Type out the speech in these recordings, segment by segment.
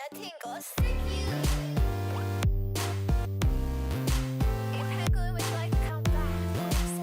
That thing goes stick you. If Penguin would like to come back, say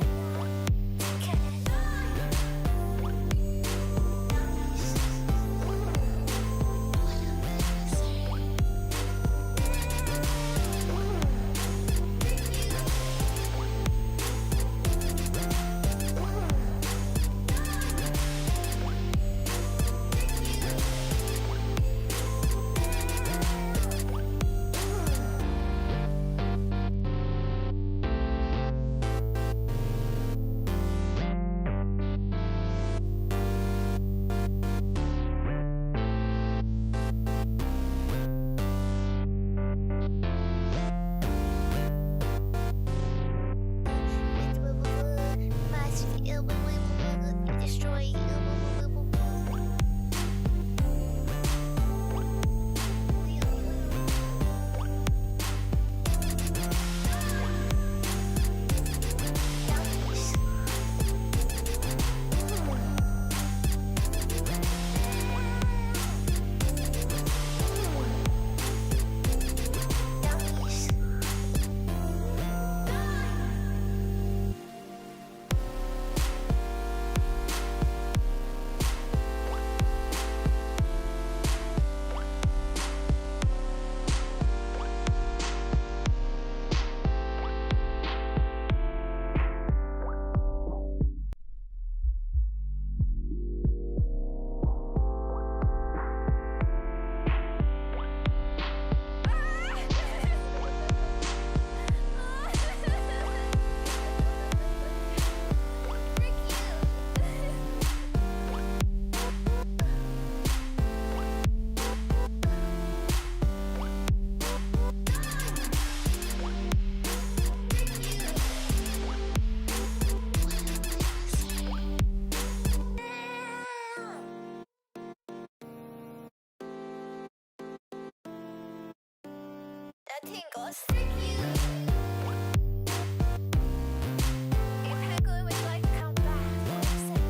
that thing goes stick you. If Penguin would like to come back, say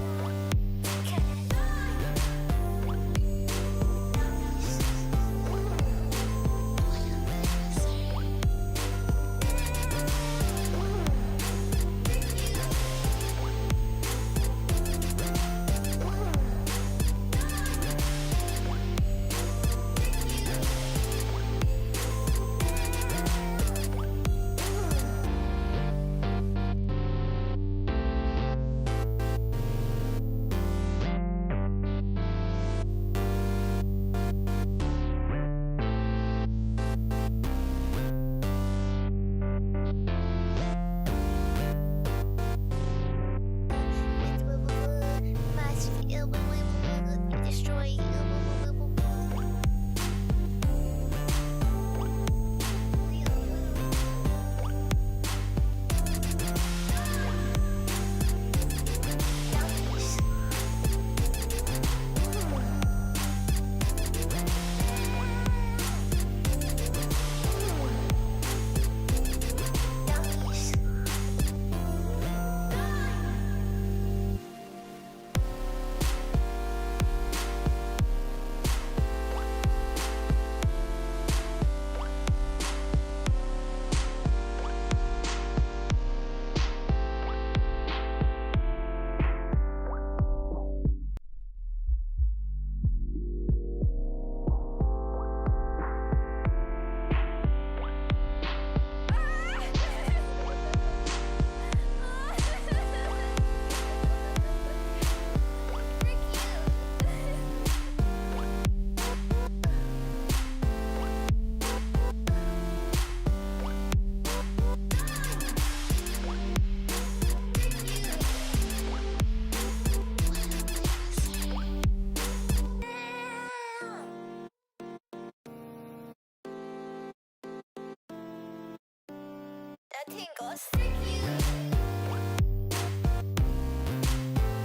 that thing goes stick you.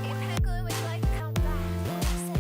If Penguin would like to come back, say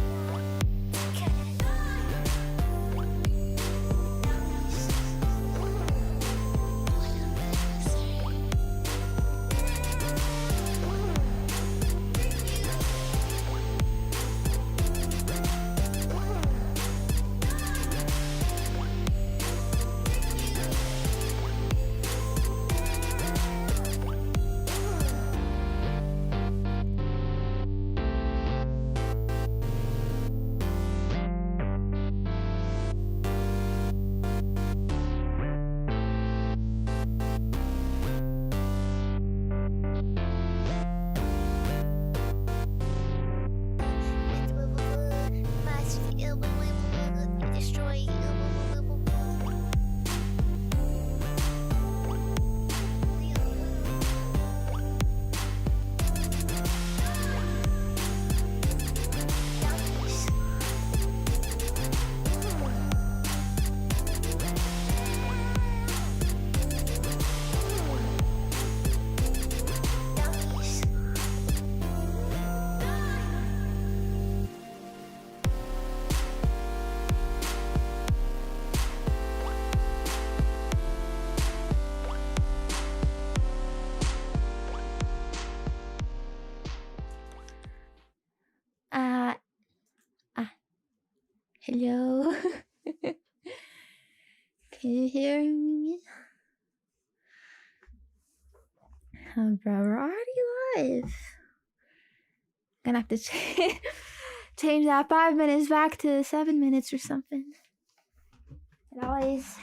Hello? Can you hear me? Oh, bro, we're already live. Gonna have to change that 5 minutes back to 7 minutes or something. It always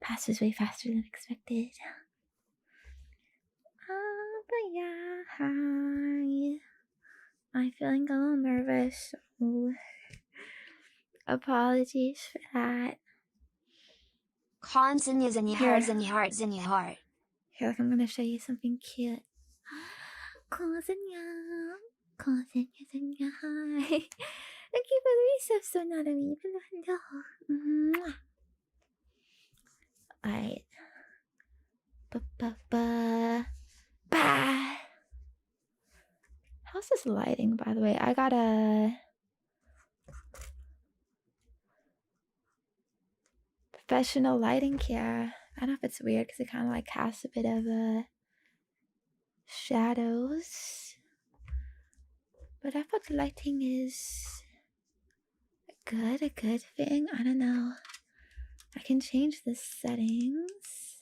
passes way faster than expected. But yeah, hi. I'm feeling a little nervous, so apologies for that. Con Zenya Zenya Here. heart Zenya heart Zenya heart. Here, look, I'm gonna show you something cute. Zenya. Zenya, Zenya, hi. Thank you for the resubs, so not a me. Hello. Alright. Ba. How's this lighting, by the way? I got a professional lighting here. I don't know if it's weird because it kind of like casts a bit of shadows. But I thought the lighting is a good thing. I don't know. I can change the settings.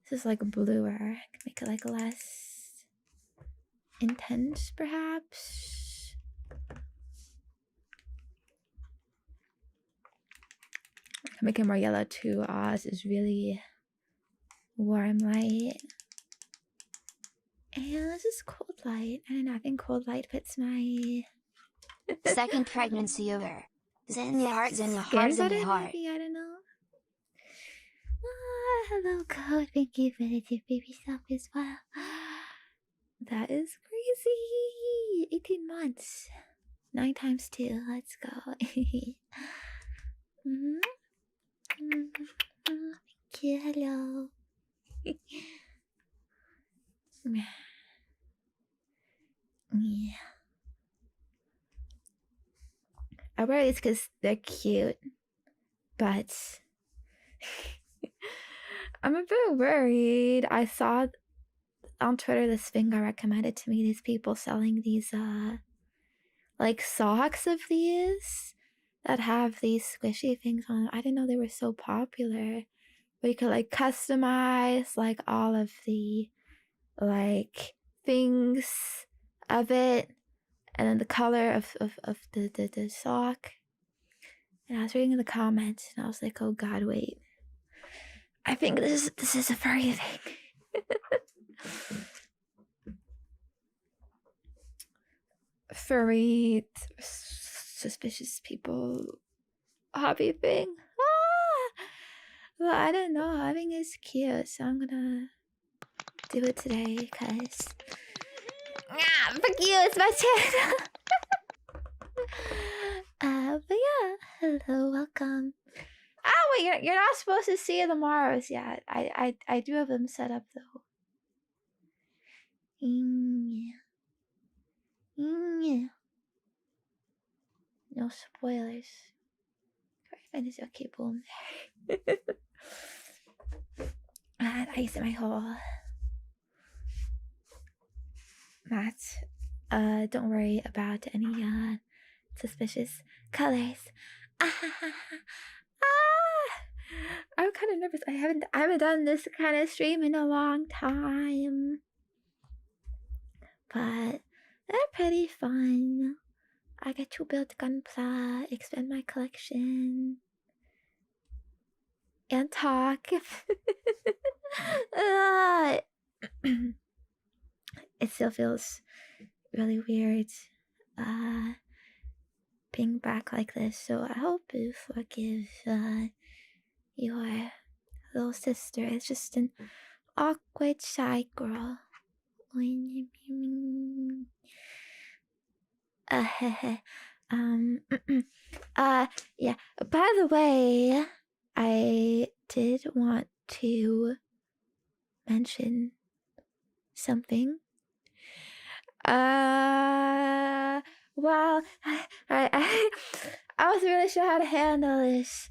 This is like bluer. I can make it like less intense, perhaps. I can make it more yellow too. This is really warm light. And this is cold light. I don't know. I think cold light fits my Second pregnancy over. Zenya heart Zenya heart skin better, Zenya heart. maybe. I don't know. Hello, God. Thank you for the two baby stuff as well. That is crazy. 18 months. 9 times 2. Let's go. Thank you. Hello. Yeah. I wear these because they're cute, but I'm a bit worried. I saw on Twitter this thing got recommended to me. These people selling these like socks of these that have these squishy things on them. I didn't know they were so popular. But you could like customize like all of the like things of it, and then the color of the sock. And I was reading the comments and I was like, oh God, wait. I think this is a furry thing. Furry suspicious people hobby thing. Well, I don't know. Having is cute, so I'm gonna do it today because fuck you, it's my channel. But yeah, hello, welcome. Oh wait, you're not supposed to see the Maros yet. I do have them set up though. Yeah. No spoilers. Find this okay, boom. I used my whole mat. Don't worry about any suspicious colors. I'm kind of nervous. I haven't done this kind of stream in a long time, but they're pretty fun. I get to build Gunpla, expand my collection, and talk. It still feels really weird being back like this, so I hope you forgive your little sister. It's just an awkward shy girl. Yeah. By the way, I did want to mention something. Well, I wasn't really sure how to handle this.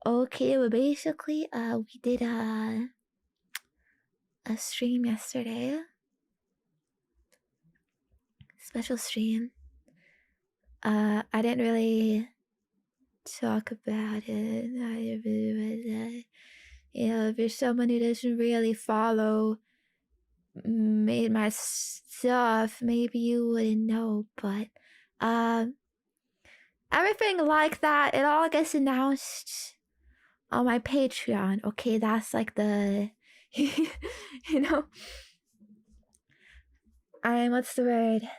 Okay, well, basically, we did a stream yesterday. Special stream. I didn't really talk about it. You know, if you're someone who doesn't really follow my stuff, maybe you wouldn't know, but everything like that, it all gets announced on my Patreon. Okay, that's like the you know, what's the word?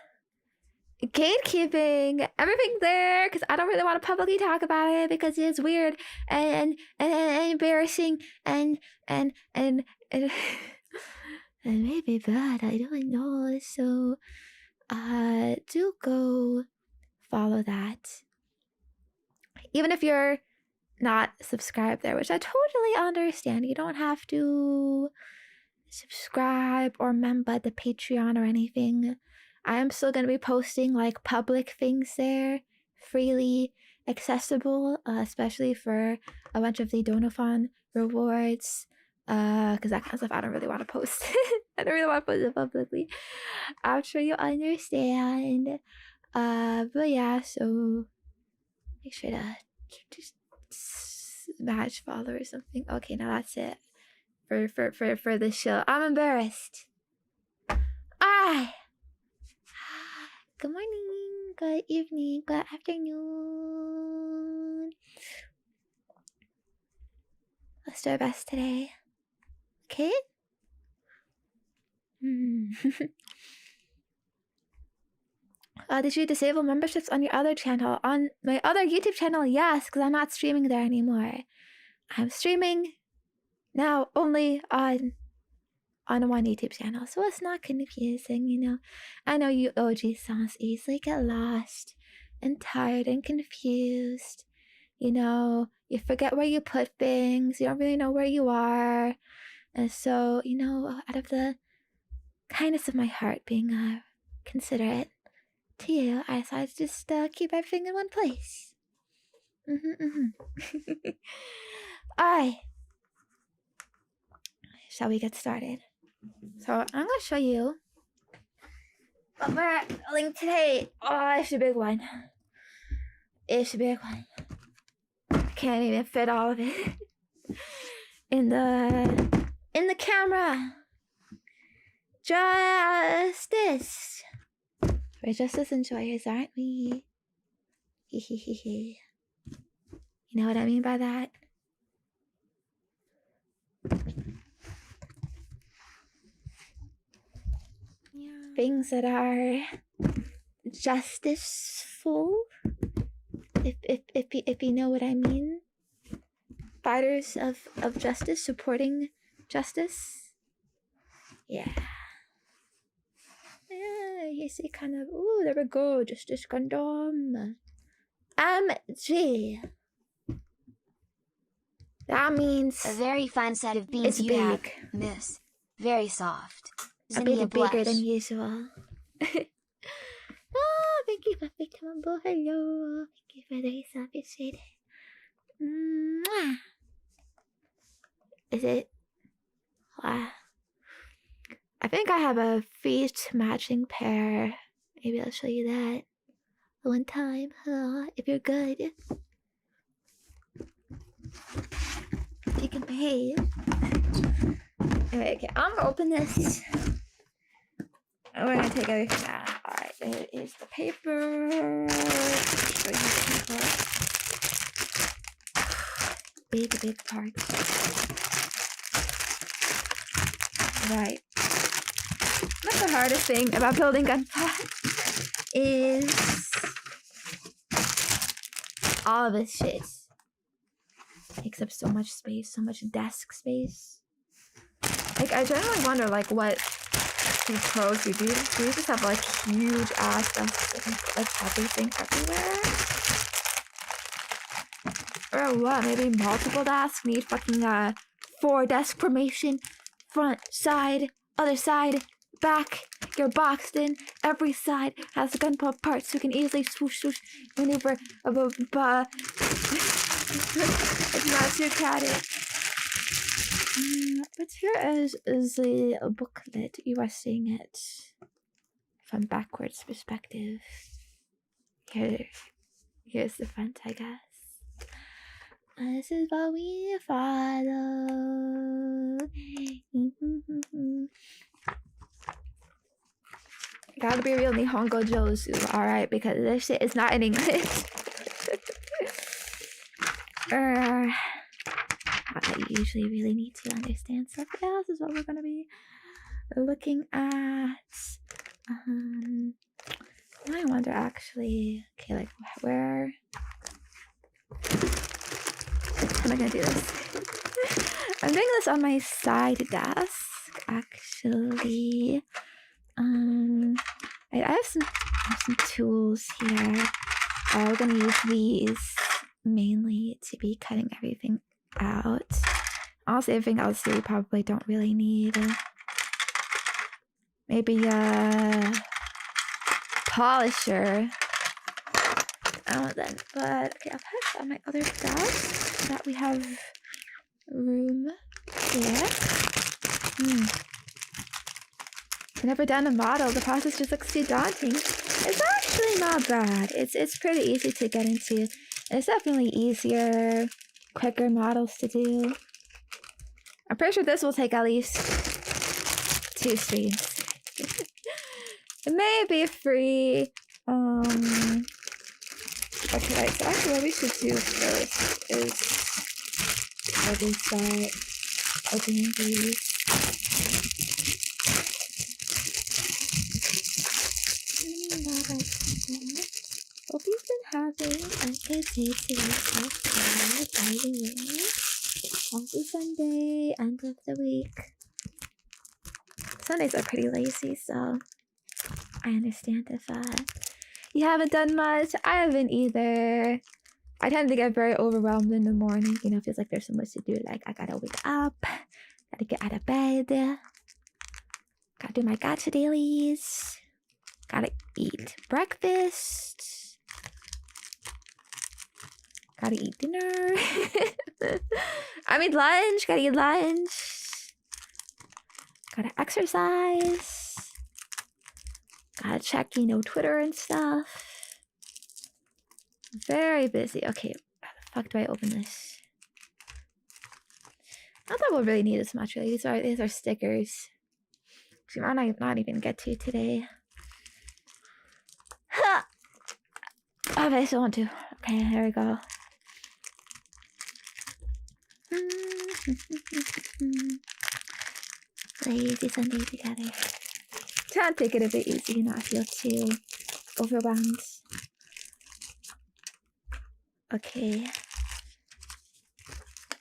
Gatekeeping everything there because I don't really want to publicly talk about it because it's weird and embarrassing and and and maybe bad. I don't know. So do go follow that. Even if you're not subscribed there, which I totally understand. You don't have to subscribe or member the Patreon or anything. I am still going to be posting like public things there, freely accessible, especially for a bunch of the Donathon rewards, because that kind of stuff I don't really want to post. I don't really want to post it publicly. I'm sure you understand. But yeah, so make sure to just smash follow or something. Okay, now that's it for the show. I'm embarrassed. Good morning, good evening, good afternoon. Let's do our best today. Okay? Did you disable memberships on your other channel? On my other YouTube channel, yes, because I'm not streaming there anymore. I'm streaming now only on one YouTube channel, so it's not confusing, you know. I know you OG songs easily get lost and tired and confused. You know, you forget where you put things, you don't really know where you are. And so, you know, out of the kindness of my heart being considerate to you, I decided to just keep everything in one place. Alright. Shall we get started? So I'm gonna show you what we're building today. Oh, it's a big one. It's a big one. I can't even fit all of it in the camera. Justice. We're justice enjoyers, aren't we? You know what I mean by that? Things that are justiceful, if you know what I mean. Fighters of justice, supporting justice. Yeah, you see kind of, ooh, there we go, Justice Gundam. MG. That means a very fine set of beans you have, miss. Very soft. A bit bigger than usual. Thank you for becoming blue. Hello. Thank you for the appreciate it. Is it? I think I have a feet matching pair. Maybe I'll show you that one time. If you're good. If you can pay. Alright, okay. I'm gonna open this. And we're gonna take everything out. Alright, there is the paper. Show you the paper. Big parts. Right. That's the hardest thing about building Gunpla is all of this shit takes up so much space, so much desk space. Like, I generally wonder, like, what these pros do. Do you just have, like, huge ass desks and, like, everything everywhere? Or what? Maybe multiple desks need fucking, 4 desk formation. Front, side, other side, back. You're boxed in. Every side has the Gunpla parts so you can easily swoosh, maneuver. It's not too crowded. But here is the booklet. You are seeing it from backwards perspective. Here's the front, I guess. This is what we follow. Gotta be real Nihongo Josu, alright, because this shit is not in English. I usually really need to understand stuff. Yeah, this is what we're gonna be looking at. I wonder actually, okay, like where am I gonna do this? I'm doing this on my side desk, actually. I have some tools here. We're gonna use these mainly to be cutting everything out. Also, everything else we probably don't really need. Maybe a polisher. Then, but okay, I'll put it on my other desk so that we have room here. I've never done a model. The process just looks too daunting. It's actually not bad. It's pretty easy to get into. It's definitely easier, quicker models to do. I'm pretty sure this will take at least 2 streams. It may be free. Okay, right, so actually what we should do first is maybe start opening these. Hope you've been having a good day today so far, by the way. Happy Sunday, end of the week. Sundays are pretty lazy, so I understand if you haven't done much. I haven't either. I tend to get very overwhelmed in the morning. You know, it feels like there's so much to do. Like, I gotta wake up, gotta get out of bed, gotta do my gacha dailies, gotta eat breakfast, gotta eat dinner. I mean lunch, gotta eat lunch, gotta exercise. Gotta check, you know, Twitter and stuff. Very busy. Okay, how the fuck do I open this? Not that we'll really need as much, really. These are stickers. We might not even get to today. Ha! Oh, but I still want to. Okay, there we go. Lazy Sunday together. Try to take it a bit easy and not feel too overwhelmed. Okay.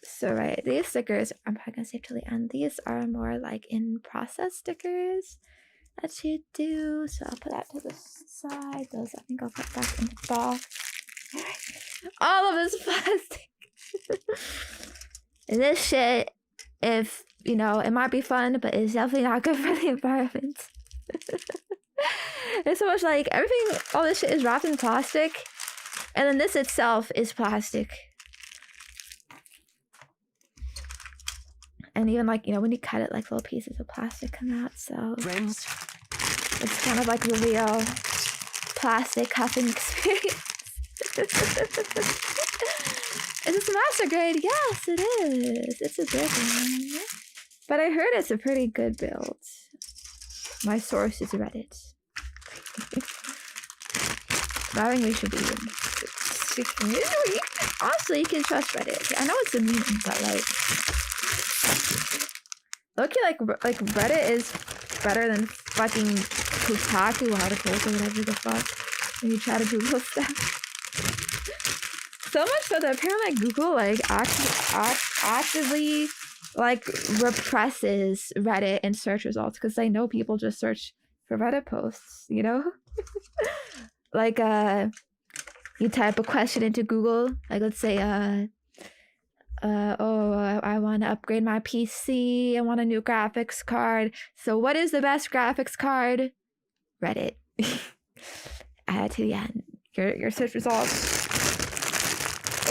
So right, these stickers I'm probably gonna save till the end. These are more like in process stickers that you do. So I'll put that to the side. Those I think I'll put back in the box. All of this plastic. And this shit, if you know, it might be fun, but it's definitely not good for the environment. It's so much like everything, all this shit is wrapped in plastic, and then this itself is plastic. And even like, you know, when you cut it, like little pieces of plastic come out, so Friends. it's kind of like the real plastic cuffing experience. Is this a master grade? Yes, it is. It's a good one. But I heard it's a pretty good build. My source is Reddit. I think we should be in. Honestly, you can trust Reddit. Okay, I know it's a meme, but like, like Reddit is better than fucking Kotaku articles or whatever the fuck when you try to Google stuff. So much so that apparently like, Google like actively like represses Reddit in search results because they know people just search for Reddit posts, you know? Like you type a question into Google, like let's say I want to upgrade my PC, I want a new graphics card. So what is the best graphics card? Reddit. Add it to the end. Your search results.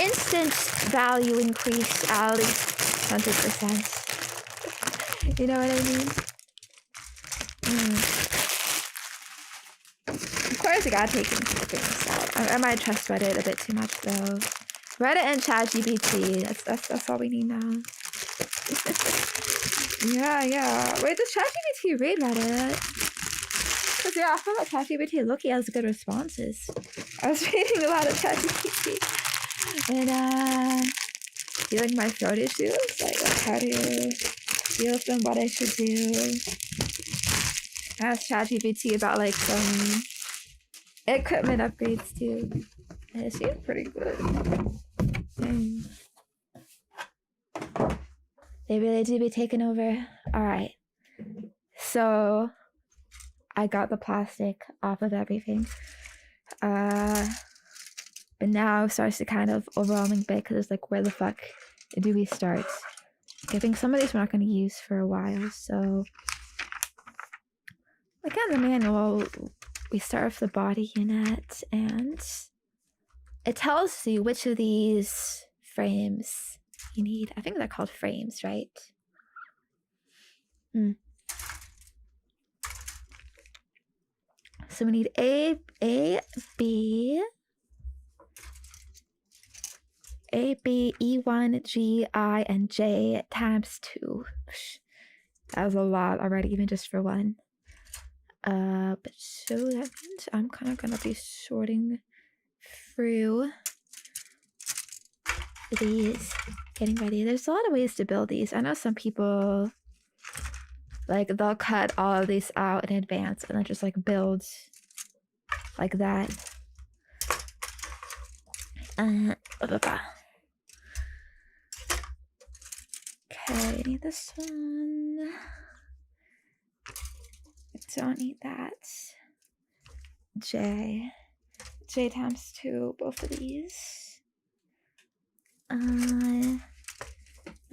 Instant value increase at least 100%. You know what I mean? Of course, Sometimes you gotta take things out. I might trust Reddit a bit too much though. Reddit and ChatGPT. That's all we need now. yeah. Wait, does ChatGPT read Reddit? Cause yeah, I feel like ChatGPT Loki has good responses. I was reading a lot of ChatGPT. And you like my throat issues? Like how to deal with them, what I should do. I asked ChatGPT about like some equipment upgrades too. And it seemed pretty good. They really do be taking over. Alright. So I got the plastic off of everything. But now it starts to kind of overwhelming bit because it's like, where the fuck do we start? I think some of these we're not going to use for a while. So again, the manual, we start with the body unit and it tells you which of these frames you need. I think they're called frames, right? So we need A, B, E1, G, I, and J times 2. That was a lot already, even just for one. But so that means I'm kind of gonna be sorting through these, getting ready. There's a lot of ways to build these. I know some people, like, they'll cut all of these out in advance and then just, like, build like that. Okay, need this one. I don't need that. J times 2, both of these. Don't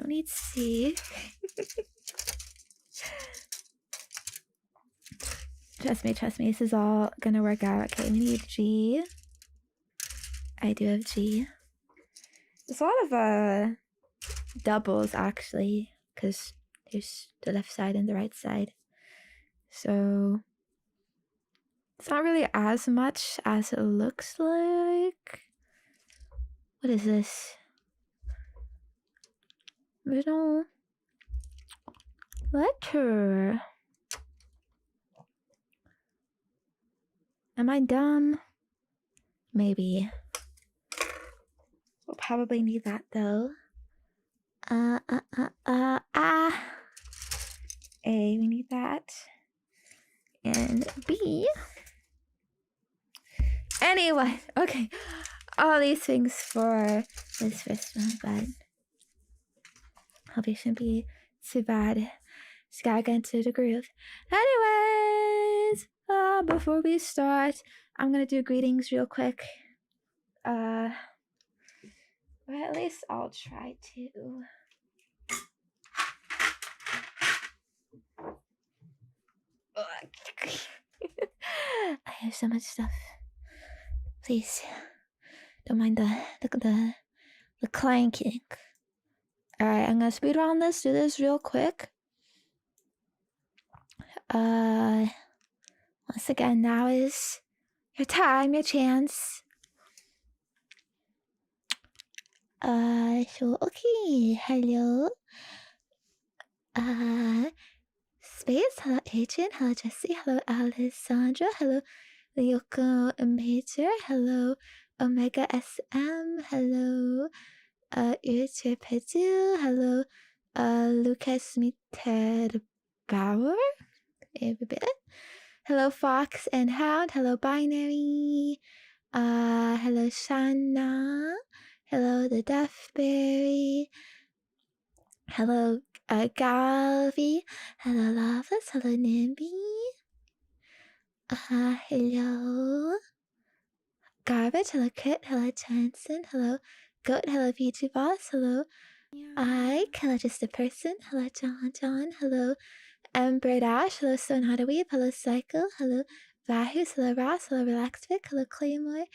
need C. Trust me, this is all gonna work out. Okay, we need G. I do have G. There's a lot of doubles actually, because there's the left side and the right side. So it's not really as much as it looks like. What is this? Middle letter. Am I dumb? Maybe. We'll probably need that though. A, we need that. And B. Anyway, okay. All these things for this first one, but hope it shouldn't be too bad. Just gotta get into the groove. Anyways, before we start, I'm gonna do greetings real quick. Or at least I'll try to. I have so much stuff. Please don't mind the clanking. Alright, I'm gonna speed around this, do this real quick. Once again, now is your time, your chance. So okay, hello. Space, hello Adrian, hello Jesse, hello Alessandra, hello Lyoko Major, hello Omega SM, hello Uche Pedu, hello Lucas Mitted Bauer, hello Fox and Hound, hello Binary, hello Shanna, hello the Duffberry, hello Galvi, hello Lavas, hello Nimby, hello Garbage, hello Kit, hello Johnson, hello Goat, hello PG Boss, hello Ike, hello Just a Person, hello John, hello Ember Dash, hello Stone How to Weave, hello Cycle, hello Vahus, hello Ross, hello Relaxvic, hello Claymore,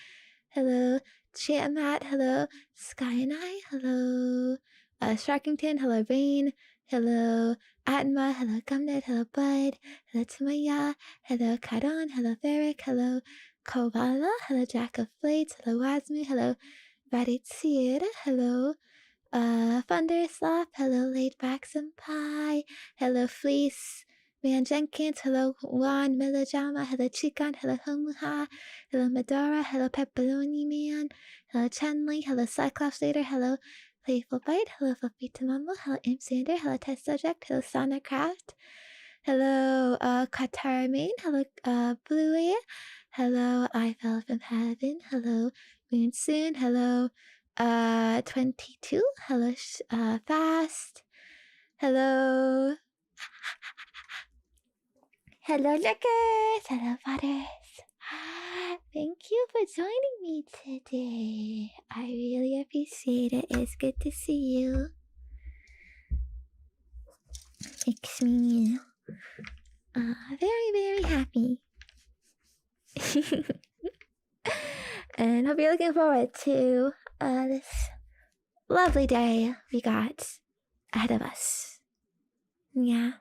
hello Chiamat, hello Sky and I, hello Sharkington, hello Rain, hello Atma, hello Gumnet, hello Bud, hello Timaya, hello Karan, hello Varric, hello Kovala, hello Jack of Blades, hello Wasmu, hello Varitzir, hello Thunderslap, hello Laid Back Senpai, hello Fleece, Man Jenkins, hello Juan Melojama, hello Chikan, hello Homuha, hello Medora, hello Pepperoni Man, hello Chenli, hello Cyclops Later, hello Playful Bite, hello Fluffy Tamamo, hello Imp Sander, hello Test Subject, hello Sonacraft, hello Qatar Main, hello Bluey, hello I Fell From Heaven, hello Moonsoon, hello 22, hello Fast, hello hello Lookers, hello Butters. Thank you for joining me today. I really appreciate it. It's good to see you. Makes me very, very happy. And hope you're looking forward to this lovely day we got ahead of us. Yeah.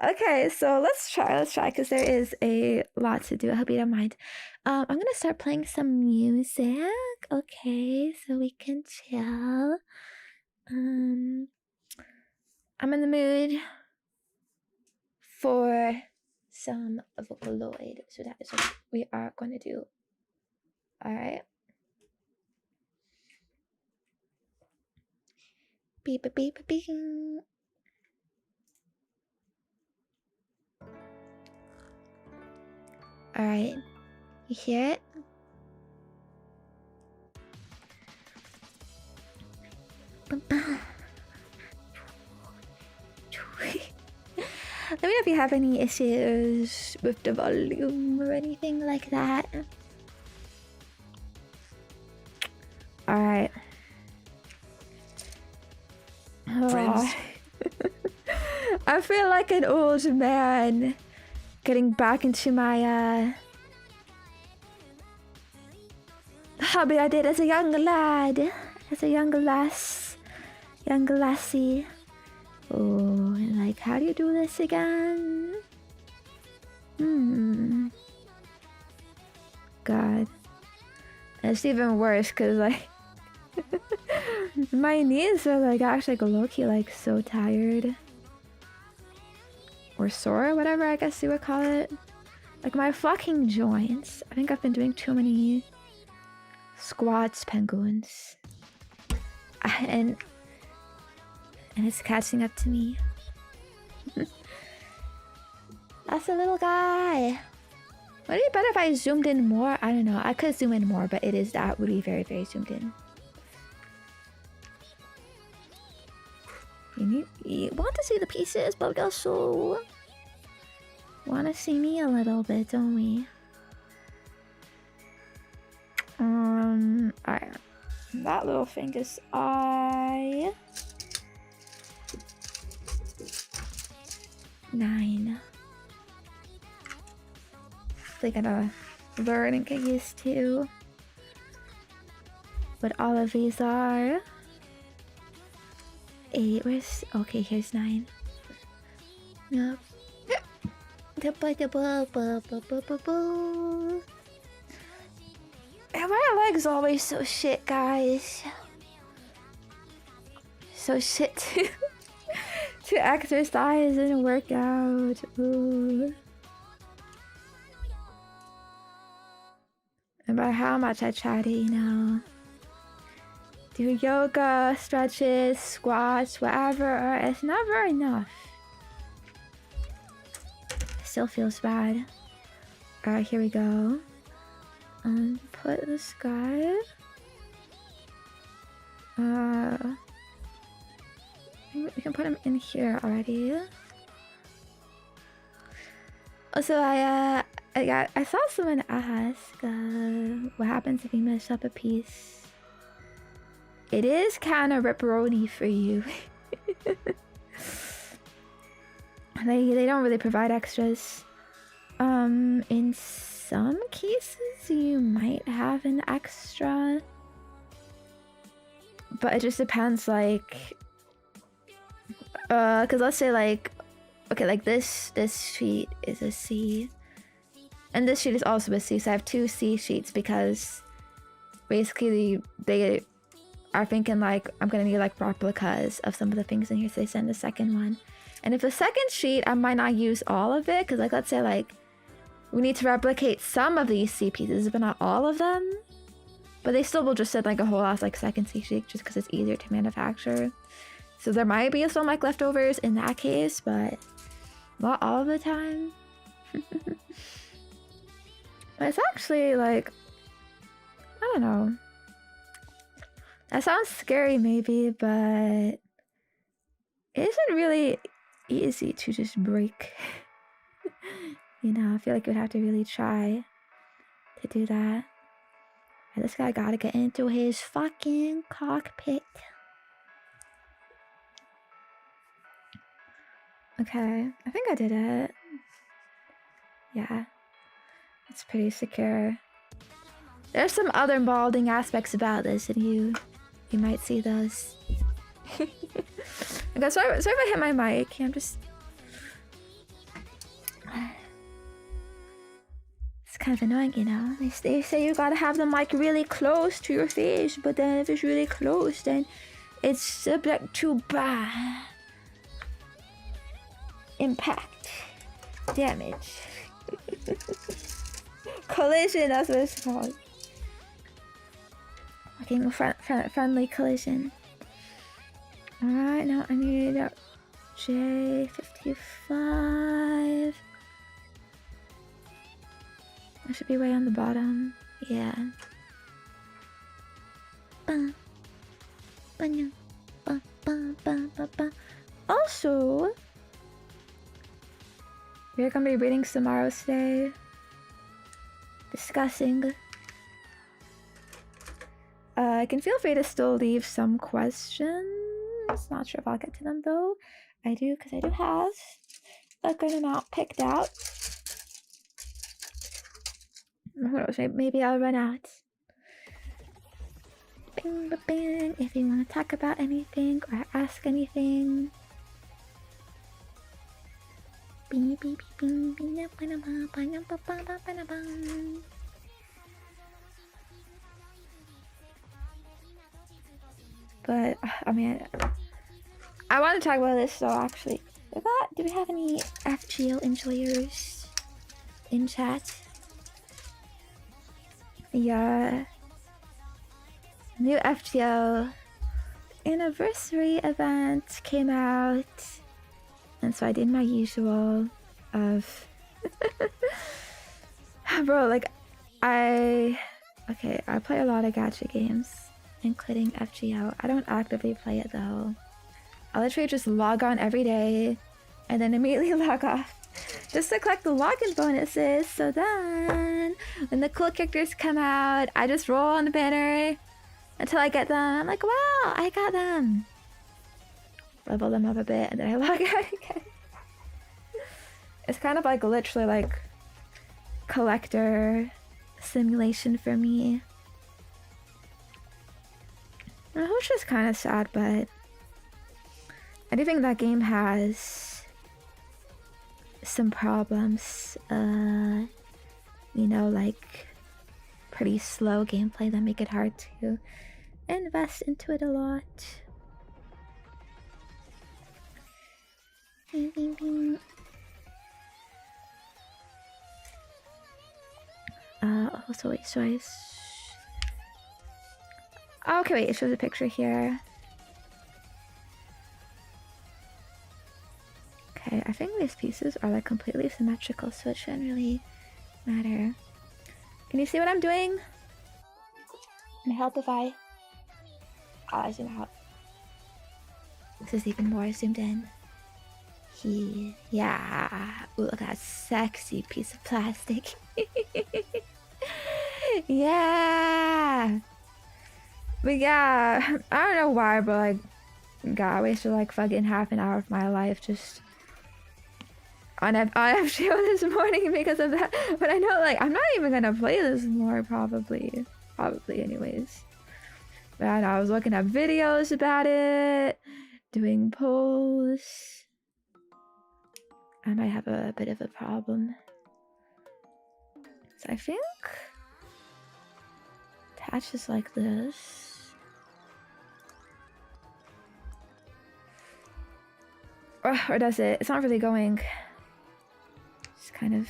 Okay, so let's try, because there is a lot to do. I hope you don't mind. I'm gonna start playing some music, okay, so we can chill. I'm in the mood for some Vocaloid, so that is what we are gonna do. Alright. Beep beep beep beep. Alright, you hear it? Let me know if you have any issues with the volume or anything like that. Alright. Oh. I feel like an old man getting back into my hobby I did as a young lad, as a young lassie. Oh, and like, how do you do this again? God. And it's even worse because like my knees are like actually like low-key like so tired. Or sore, whatever I guess you would call it. Like my fucking joints. I think I've been doing too many squats, penguins. And it's catching up to me. That's a little guy. Would it be better if I zoomed in more? I don't know. I could zoom in more, but that would be very, very zoomed in. You want to see the pieces, but we also want to see me a little bit, don't we? Alright. That little thing is I 9. They gotta learn and get used to what all of these are. 8, where's... Okay, here's 9. Yep. And my leg's always so shit, guys. So shit to exercise and work out. Ooh. No matter how much I try to, do yoga, stretches, squats, whatever, it's never enough. Still feels bad. Alright, here we go. Put this guy. We can put him in here already. Also, I saw someone ask, what happens if you mess up a piece? It is kind of ripperoni for you. They don't really provide extras. In some cases, you might have an extra, but it just depends. Like, cause let's say like, okay, like this sheet is a C, And this sheet is also a C, so I have 2 C sheets because basically they are thinking like I'm gonna need like replicas of some of the things in here, so they send the second one. And if the second sheet, I might not use all of it, because like let's say like we need to replicate some of these C pieces, but not all of them. But they still will just send like a whole ass like second C sheet just because it's easier to manufacture. So there might be some like leftovers in that case, but not all the time. It's actually like, I don't know. That sounds scary maybe, but it isn't really easy to just break. You know, I feel like you'd have to really try to do that. And this guy gotta get into his fucking cockpit. Okay, I think I did it. Yeah, it's pretty secure. There's some other balding aspects about this, and you might see those. Okay, sorry if I hit my mic. I'm just... It's kind of annoying, you know? They say you gotta have the mic really close to your face, but then if it's really close, then it's subject to impact. Damage. Collision, that's what it's called. Fucking friendly collision. Alright, now I need J55. I should be way on the bottom. Yeah. Also, we're gonna be reading some Maros today. Discussing. I can feel free to still leave some questions. Not sure if I'll get to them though. I do, because I do have a good amount picked out. Who knows, maybe I'll run out. Bing, ba, bing. If you want to talk about anything or ask anything. Bing, bing, bing, bing, bing, bing, bing, bing, bing, bing. But I mean, I want to talk about this though. Actually, do we have any FGO enjoyers in chat? The new FGO anniversary event came out, and so I did my usual of bro, like I play a lot of gacha games, including FGO. I don't actively play it though. I literally just log on every day and then immediately log off just to collect the login bonuses. So then when the cool characters come out, I just roll on the banner until I get them. I'm like, wow, I got them. Level them up a bit and then I log out again. It's kind of like literally like collector simulation for me. Which is kind of sad, but I do think that game has some problems. You know, like pretty slow gameplay that make it hard to invest into it a lot. Bing, bing, bing. Also wait, so okay, wait, it shows a picture here. Okay, I think these pieces are like completely symmetrical, so it shouldn't really matter. Can you see what I'm doing? Can it help if I zoom out? This is even more zoomed in. Yeah. Ooh, look at that sexy piece of plastic. Yeah. But yeah, I don't know why, but like, God, I wasted like fucking half an hour of my life just on FGO this morning because of that. But I know, like, I'm not even gonna play this more, probably anyways. But I know, I was looking at videos about it, doing polls. I might have a bit of a problem. So I think attaches like this. Or does it? It's not really going. It's kind of.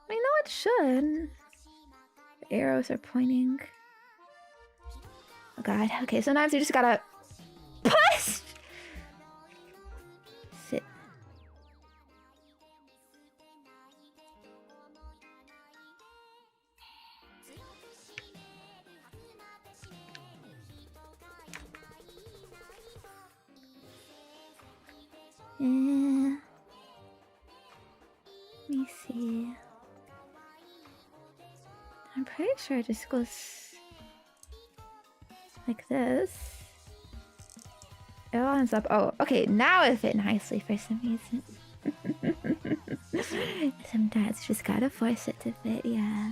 I know it should. The arrows are pointing. Oh god. Okay, sometimes you just gotta push! Sit. Yeah. Let me see. I'm pretty sure it just goes like this. It all ends up. Oh, okay. Now it fit nicely for some reason. Sometimes you just gotta force it to fit. Yeah,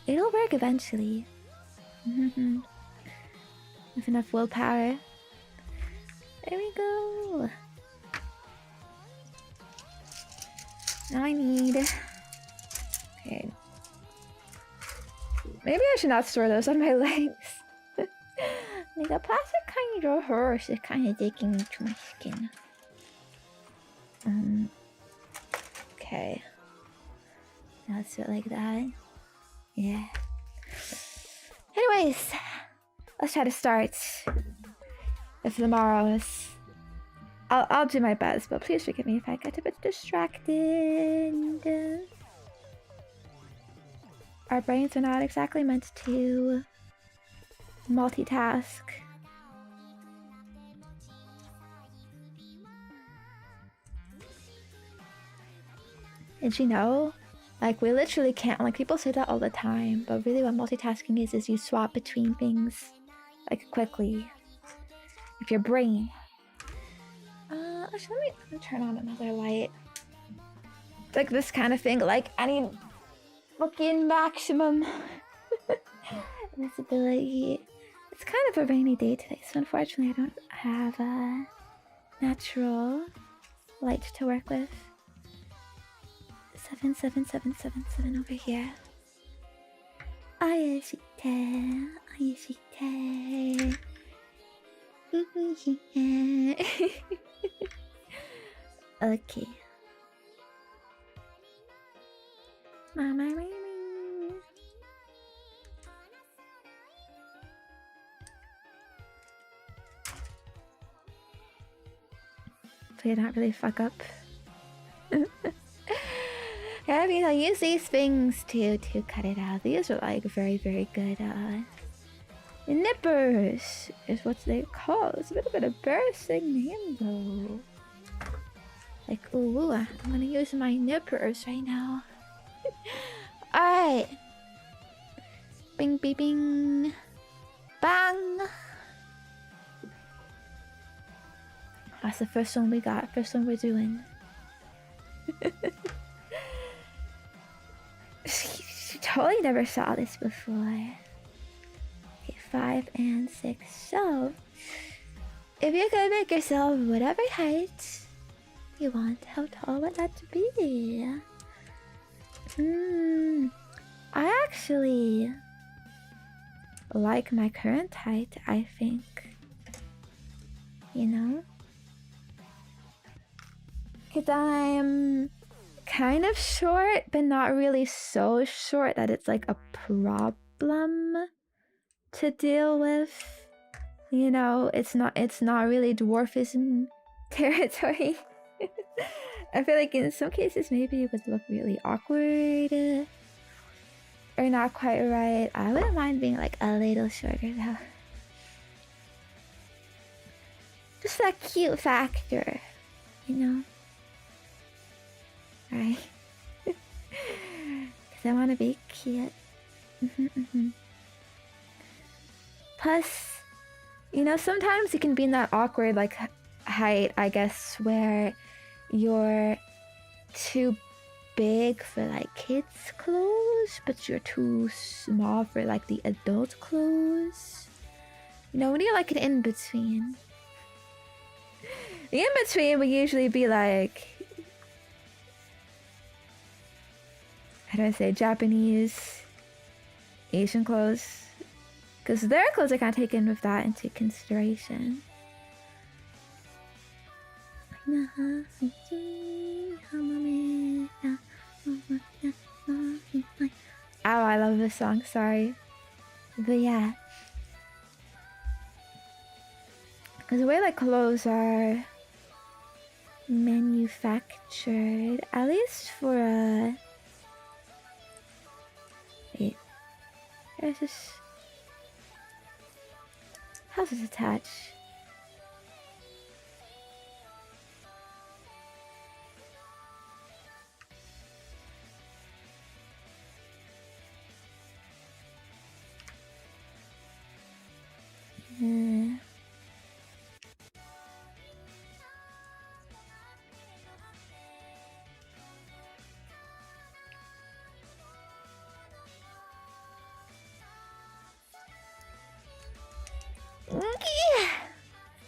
it'll work eventually. With enough willpower. There we go. Now I need. Okay. Maybe I should not store those on my legs. Like a plastic kind of horse is kind of digging into my skin. Okay. Now let's do it like that. Yeah. Anyways, let's try to start with the Maros. I'll do my best, but please forgive me if I get a bit distracted. Our brains are not exactly meant to multitask. Did you know? Like, we literally can't, like, people say that all the time, but really what multitasking is you swap between things, like, quickly. If your brain... actually, let me turn on another light. Like, this kind of thing, like, I need fucking maximum visibility. It's kind of a rainy day today, so unfortunately I don't have a natural light to work with. 77777 over here. Ayashite, ayashite. Okay. Mama, so not really fuck up. I mean, I use these things to cut it out. These are like very, very good nippers is what they call. It's a bit of an embarrassing name though. Like, ooh, I'm gonna use my nippers right now. Alright. Bing, bing, bing. Bang! That's the first one we got. First one we're doing. You totally never saw this before. Okay, 5 and 6. So, if you could make yourself whatever height you want, how tall would that be? I actually like my current height, I think. You know? Because I'm kind of short, but not really so short that it's like a problem to deal with. You know, it's not really dwarfism territory. I feel like in some cases maybe it would look really awkward or not quite right. I wouldn't mind being like a little shorter though. Just that cute factor, you know? Right? Because I want to be cute. Plus, you know, sometimes you can be in that awkward like height, I guess, where you're too big for like kids' clothes, but you're too small for like the adult clothes. You know, when you're like an in-between. The in-between would usually be like, how do I say, Japanese, Asian clothes. Because their clothes are kind of taken with that into consideration. Oh, I love this song, sorry. But yeah. Because the way like clothes are manufactured, at least for wait, there's this. How's this attached?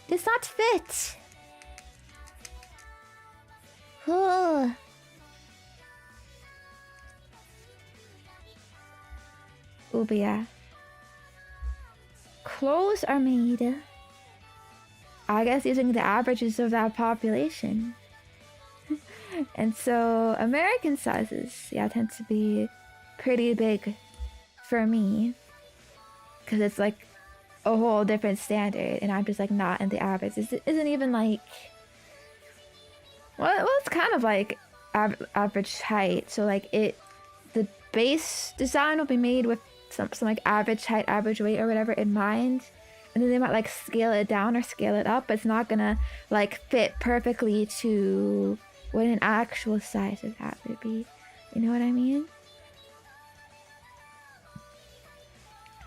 Does not fit. Oh. Oh, but yeah. Clothes are made, I guess, using the averages of that population. And so American sizes, yeah, tend to be pretty big for me. Because it's like a whole different standard, and I'm just like not in the average. It isn't even like, well, it's kind of like average height. So like the base design will be made with some like average height, average weight, or whatever in mind, and then they might like scale it down or scale it up, but it's not gonna like fit perfectly to what an actual size of that would be. You know what I mean?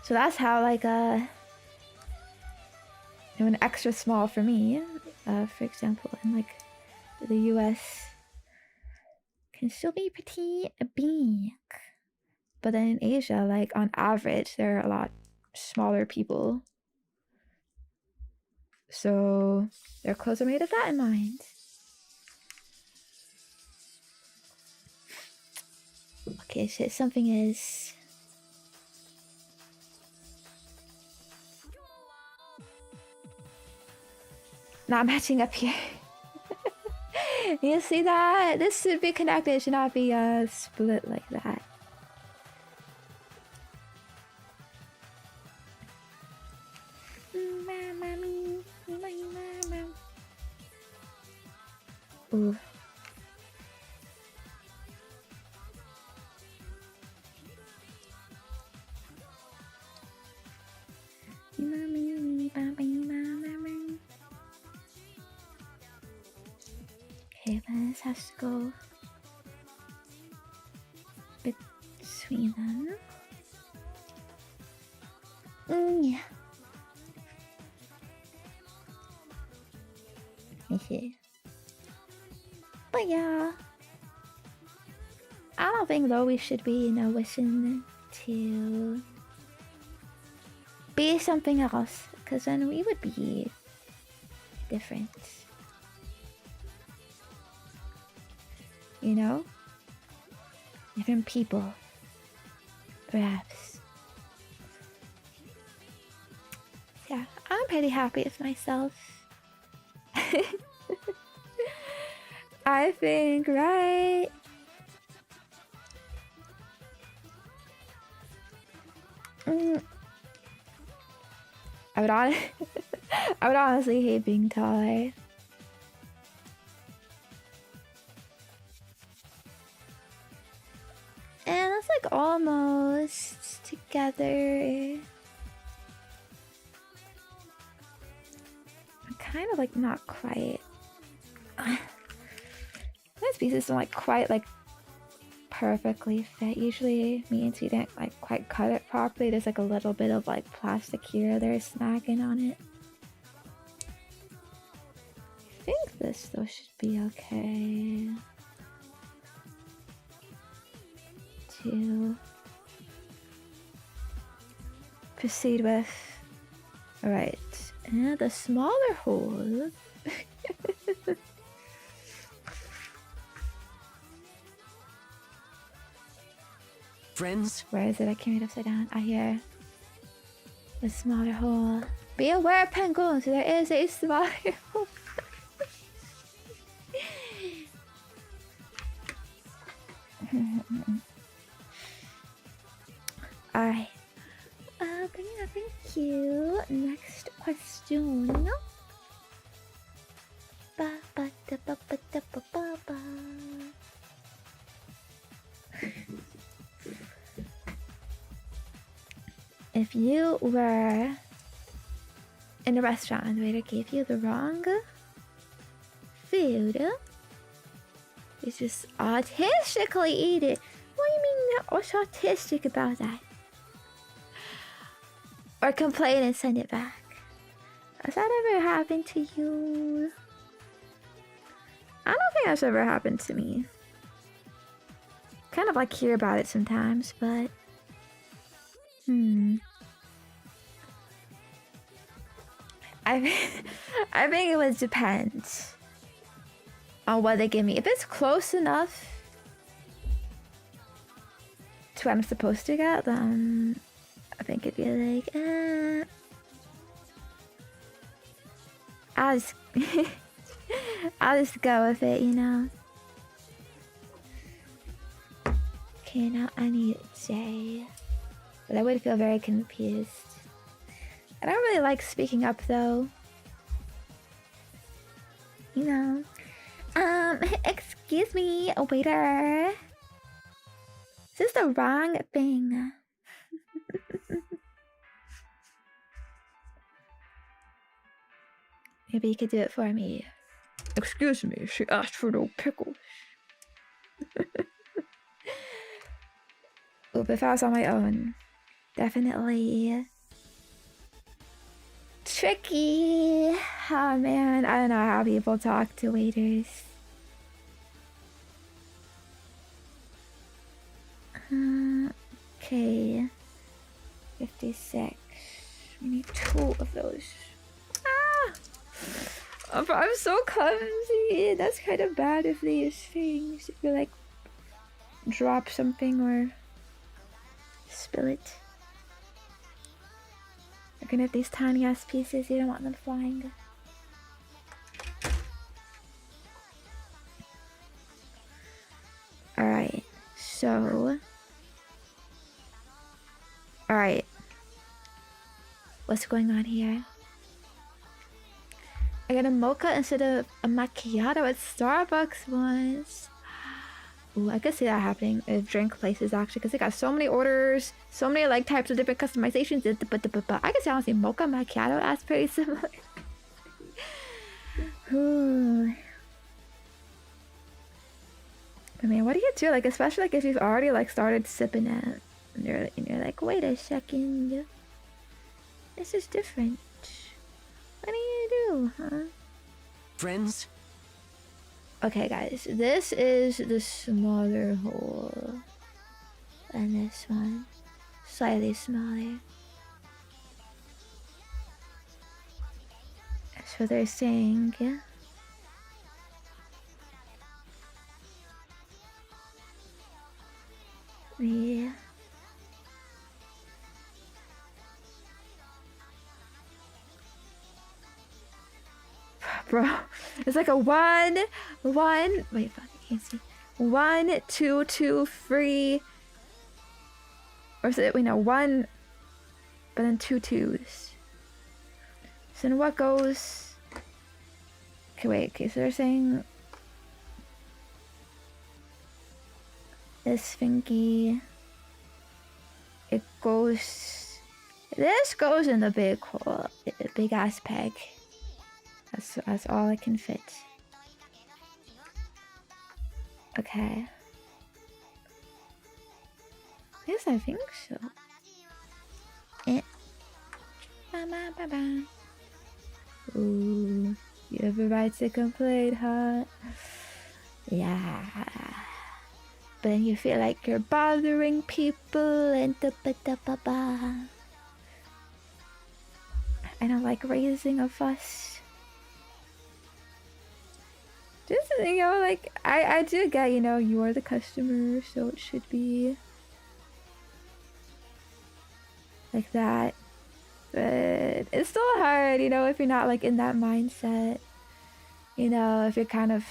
So that's how like an extra small for me, for example, in like the US, can still be pretty big. But then in Asia, like on average, there are a lot smaller people. So their clothes are made with that in mind. Okay, so something is not matching up here. You see that? This should be connected, it should not be split like that. Ooh. Okay, this has to go between them. Yeah. Okay. But yeah, I don't think though we should be, wishing to be something else, because then we would be different. You know? Different people. Perhaps. Yeah, I'm pretty happy with myself. I think, right? I would honestly hate being taller. And it's like almost together. Kind of like not quite. These pieces don't like quite like perfectly fit. Usually means you didn't like quite cut it properly. There's like a little bit of like plastic here or there snagging on it. I think this though should be okay to proceed with. Alright, and the smaller hole Friends? Where is it? I can't read upside down. I hear the smaller hole. Be aware, penguins, there is a smaller hole. Alright. Thank you. Next question. Ba, ba, da, ba, ba, da, ba, ba, ba. If you were in a restaurant and the waiter gave you the wrong food, you just artistically eat it. What do you mean what's artistic about that? Or complain and send it back. Has that ever happened to you? I don't think that's ever happened to me. Kind of like hear about it sometimes, but I think it would depend on what they give me. If it's close enough to what I'm supposed to get, then I think it'd be like, I'll just go with it, you know. Okay, now I need J. But I would feel very confused. I don't really like speaking up though. You know. Excuse me, waiter. Is this the wrong thing? Maybe you could do it for me. Excuse me, she asked for no pickles. Oop, if I was on my own. Definitely tricky. Oh man, I don't know how people talk to waiters. Okay. 56. We need 2 of those. Ah! I'm so clumsy. That's kind of bad if these things. If you like drop something or spill it. You're gonna have these tiny ass pieces, you don't want them flying. Alright, so. Alright. What's going on here? I got a mocha instead of a macchiato at Starbucks once. Ooh, I could see that happening at drink places actually, because they got so many orders, so many like types of different customizations. I could see honestly mocha macchiato as pretty similar. Ooh. I mean, what do you do? Like, especially like if you've already like started sipping it, and you're like, wait a second, this is different. What do you do, huh? Friends? Okay, guys, this is the smaller hole than this one. Slightly smaller. That's what they're saying, yeah? Yeah. Bro, it's like a one, wait, fuck, I can't see. 1, 2, 2, 3. Or is it, wait, no, 1, but then 2 twos. So then what goes, okay, wait, okay, so they're saying this thingy, it goes, this goes in the big hole, the big ass peg. That's all I can fit. Okay. Yes, I think so. Ooh, you have a right to complain, huh? Yeah. But then you feel like you're bothering people and I don't like raising a fuss. Just, you know, like, I do get, you know, you are the customer, so it should be like that. But it's still hard, you know, if you're not like in that mindset. You know, if you're kind of,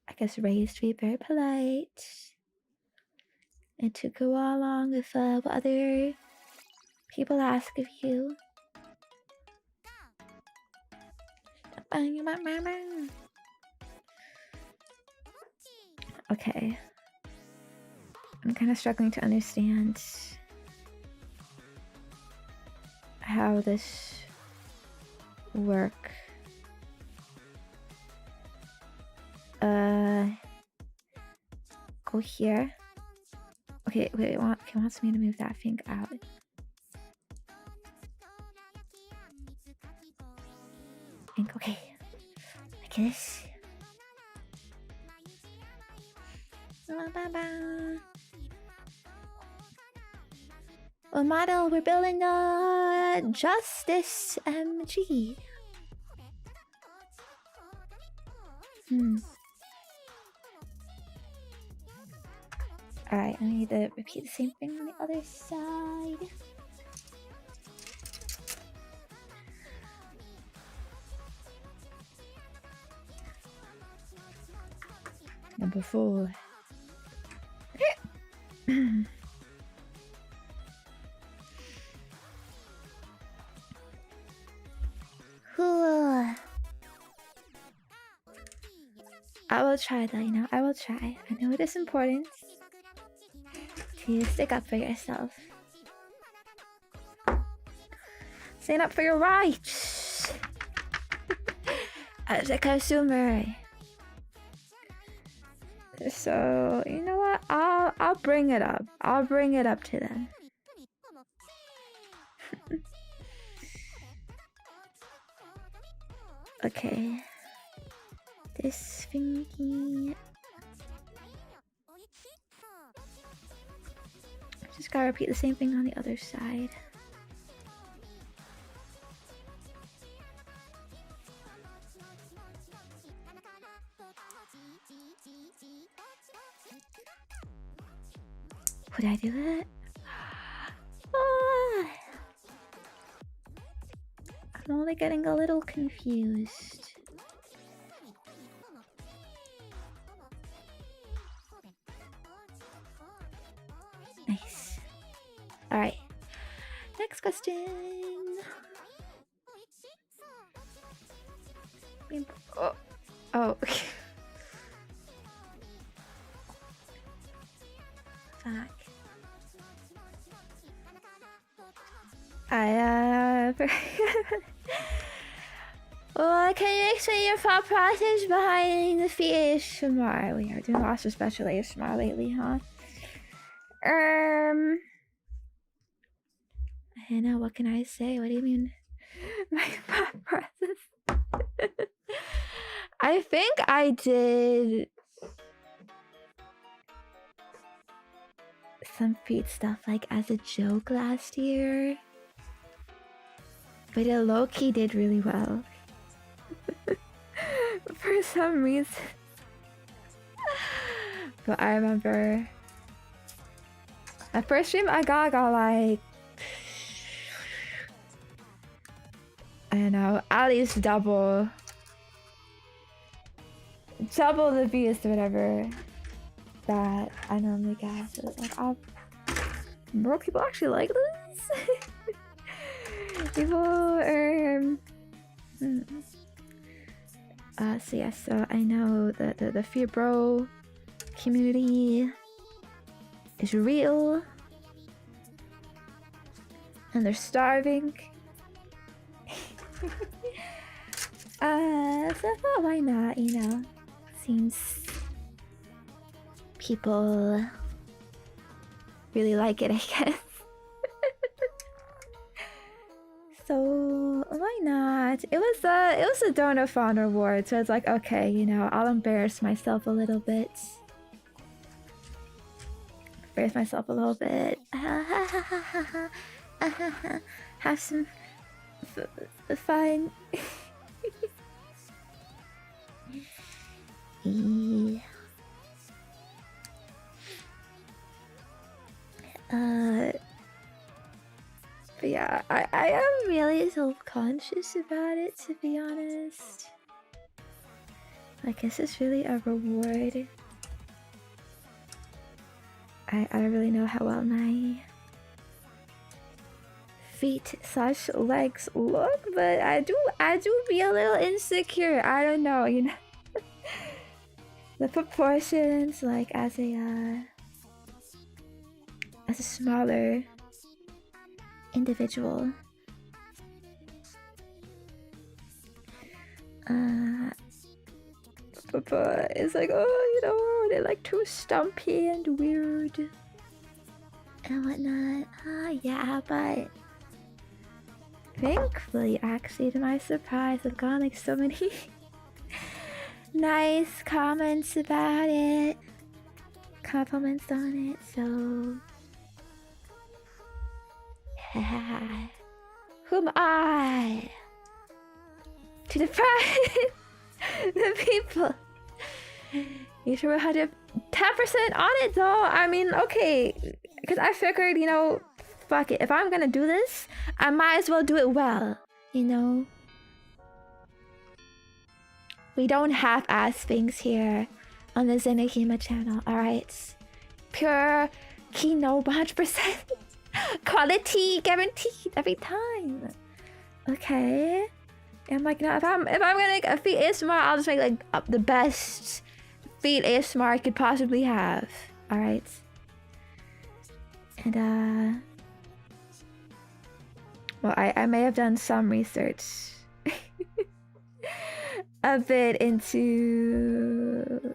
I guess, raised to be very polite and to go along with what other people ask of you. Okay. I'm kind of struggling to understand how this work. Go here. Okay, wait, it wants me to move that thing out. Okay, like this. Well, model, we're building a Justice MG. Alright, I need to repeat the same thing on the other side. Number 4. I will try though, you know, I will try. I know it is important to stick up for yourself. Stand up for your rights as a consumer. So, you know what? I'll bring it up. I'll bring it up to them. Okay. This thingy. Just gotta repeat the same thing on the other side. Would I do it? Oh, I'm only getting a little confused. Nice. Alright. Next question. Oh. Fuck. Well, can you explain your thought process behind the ASMR? We are doing lots of special ASMR lately, huh? I don't know, what can I say? What do you mean? My thought process. I think I did some feet stuff like as a joke last year. But it low-key did really well. For some reason. But I remember my first stream I got like, I don't know, at least double the views or whatever that I normally get. So it's like, more people actually like this. People are so yeah, so I know the Fear Bro community is real and they're starving. So I thought, why not, you know? Seems people really like it, I guess. So why not? It was a donathon reward, so it's like, okay, you know, I'll embarrass myself a little bit. Have some fun. But yeah, I am really self-conscious about it, to be honest. Like, is this really a reward? I don't really know how well my feet/legs look, but I do be a little insecure. I don't know, you know. The proportions, like as a smaller individual. But it's like, oh, you know, they're like too stumpy and weird and whatnot. Yeah, but thankfully, actually, to my surprise, I've gotten like so many nice comments about it, compliments on it, so who am I to deprive the people? You sure 110% on it though? I mean, okay, because I figured, you know, fuck it, if I'm gonna do this, I might as well do it well, you know? We don't half-ass things here on the Zenya Hima channel, alright? Pure Kino 100% quality guaranteed every time. Okay. And like, you know, if I'm gonna make a feet ASMR, I'll just make like the best feet ASMR I could possibly have. Alright. And well, I may have done some research a bit into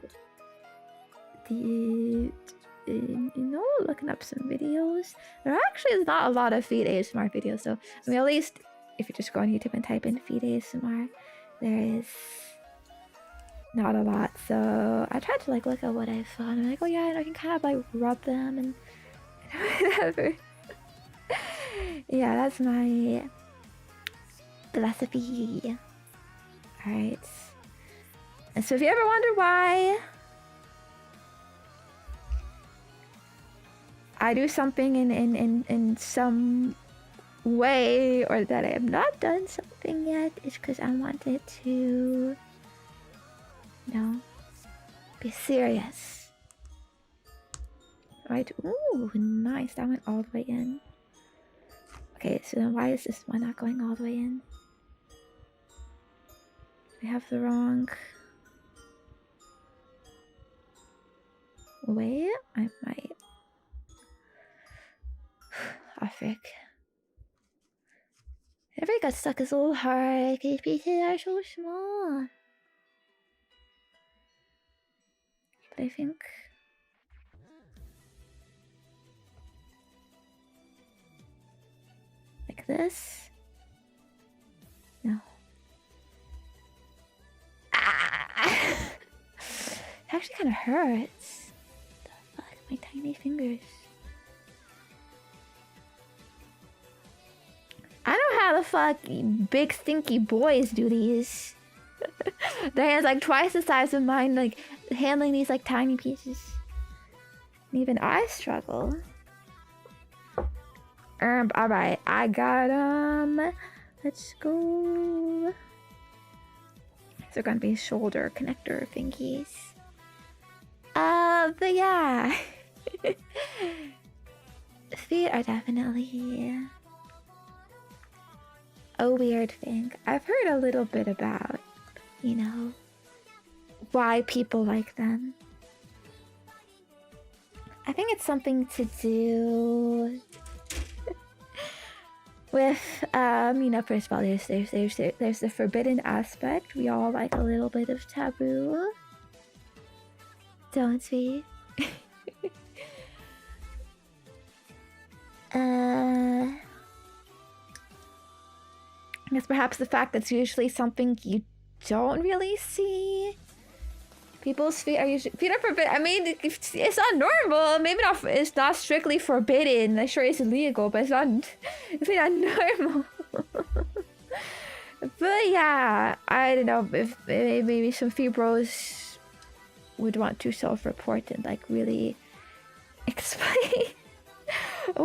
the, you know, looking up some videos. There actually is not a lot of feet ASMR videos, so I mean, at least if you just go on YouTube and type in feet ASMR, there is not a lot. So I tried to like look at what I saw, and I'm like, oh yeah, I can kind of like rub them and whatever. Yeah, that's my philosophy. Alright. And so if you ever wonder why I do something in some way, or that I have not done something yet, it's because I wanted to, you know, be serious. Right? Ooh, nice. That went all the way in. Okay, so then why is this one not going all the way in? I have the wrong way? I might. I think. Every got stuck is a little hard because pieces are so small. But I think like this. No. Ah! It actually kind of hurts. The fuck, my tiny fingers. I don't know how the fuck big stinky boys do these. Their hands like twice the size of mine, like handling these like tiny pieces. And even I struggle. Alright, I got let's go. These are gonna be shoulder connector thingies. But yeah. Feet are definitely a weird thing. I've heard a little bit about, you know, why people like them. I think it's something to do with, you know, first of all, there's the forbidden aspect. We all like a little bit of taboo, don't we? I guess perhaps the fact that's usually something you don't really see. People's feet are forbidden. I mean, it's not normal. Maybe not. It's not strictly forbidden. I'm sure it's illegal, but it's not. It's not normal. But yeah, I don't know if maybe some feet bros would want to self-report and like really explain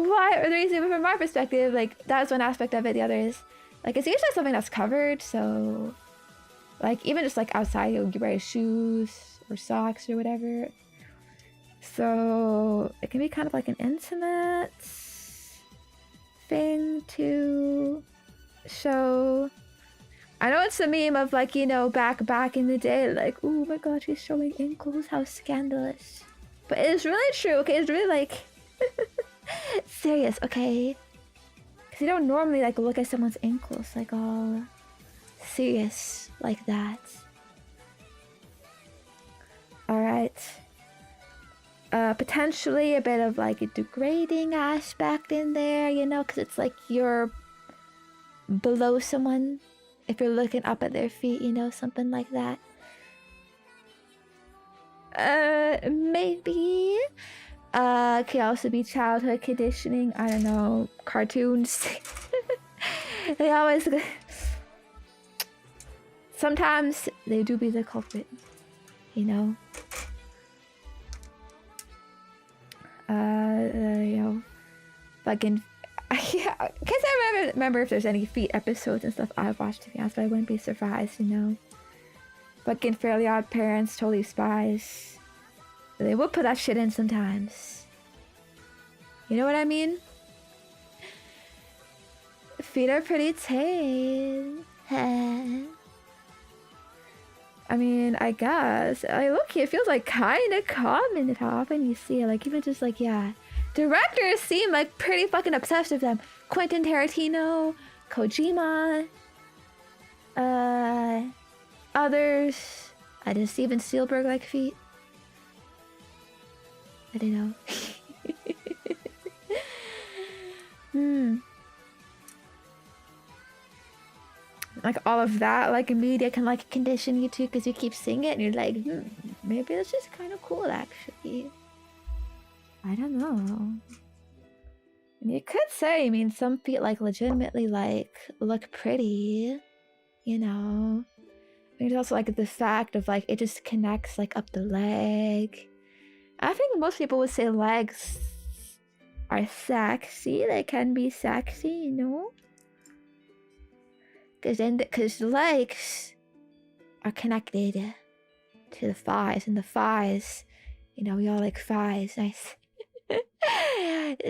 why? Or the reason from my perspective, like that's one aspect of it. The other is like it's usually something that's covered. So like even just like outside, you wear shoes or socks or whatever. So it can be kind of like an intimate thing to show. I know it's a meme of like, you know, back in the day, like, oh my god, she's showing ankles, how scandalous. But it's really true, okay? It's really like serious, okay? Because you don't normally like look at someone's ankles like all serious like that. Alright. Potentially a bit of like a degrading aspect in there, you know, because it's like you're below someone if you're looking up at their feet, you know, something like that. Maybe. Could also be childhood conditioning. I don't know. Cartoons. They always. Sometimes they do be the culprit, you know. You know, fucking. Yeah, I guess I remember if there's any feet episodes and stuff I've watched, to be honest, but I wouldn't be surprised, you know. Fucking Fairly Odd Parents, Totally Spies. They would put that shit in sometimes. You know what I mean? Feet are pretty tame. I mean, I guess. I look, it feels like kind of common how often you see it. Like, even just like, yeah. Directors seem like pretty fucking obsessed with them. Quentin Tarantino, Kojima, others. I did Steven Spielberg like feet. I don't know. Like all of that, like media can like condition you too, because you keep seeing it and you're like, maybe it's just kind of cool actually. I don't know. And you could say, I mean, some feet like legitimately like look pretty, you know. There's also like the fact of like it just connects like up the leg. I think most people would say legs are sexy. They can be sexy, you know. Because legs are connected to the thighs, and the thighs, you know, we all like thighs, nice.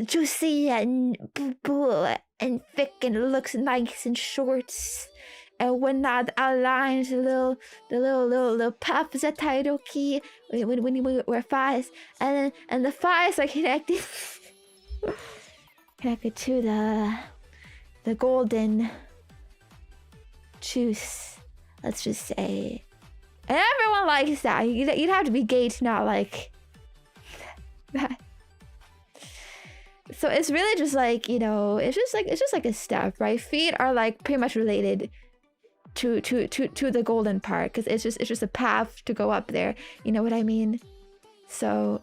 Juicy and and thick, and it looks nice and shorts, and when that outlines the little puffs are tight, okay, when you wear thighs, and the thighs are connected to the golden juice, let's just say, and everyone likes that. You'd have to be gay to not like that. So it's really just like, you know, it's just like a step, right? Feet are like pretty much related to the golden part, because it's just a path to go up there. You know what I mean? So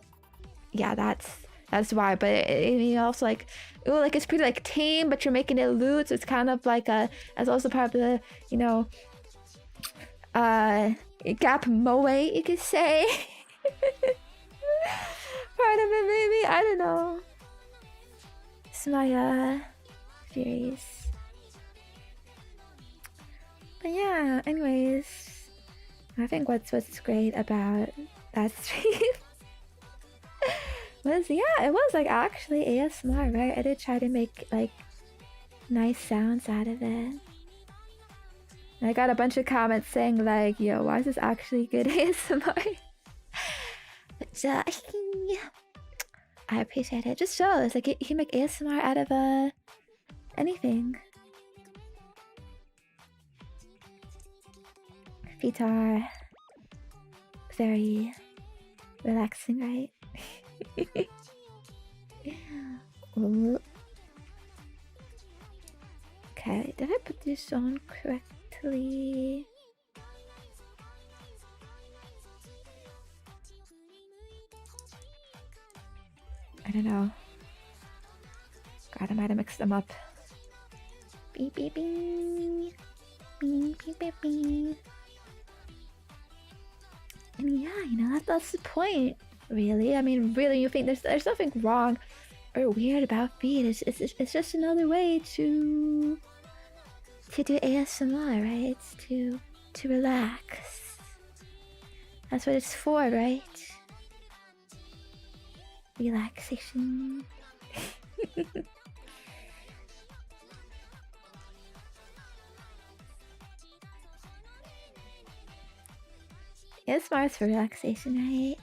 yeah, that's why. But it also like, ooh, like it's pretty like tame, but you're making it lewd, so it's kind of like as also part of the, you know, gap moe, you could say. Part of it, maybe, I don't know. It's my theories. But yeah, anyways, I think what's great about that stream was, yeah, it was like actually ASMR, right? I did try to make like nice sounds out of it. And I got a bunch of comments saying like, yo, why is this actually good ASMR? But I appreciate it. It just shows like you can make ASMR out of anything. Feet are very relaxing, right? Ooh. Okay, did I put this on correctly? I don't know. God, I might have mixed them up. Beep beep beep. Beep beep beep beep. And yeah, you know, that's the point, really. I mean, really, you think there's nothing wrong or weird about feet. It's just another way to do ASMR, right? It's to relax. That's what it's for, right? Relaxation. It's Mars for relaxation,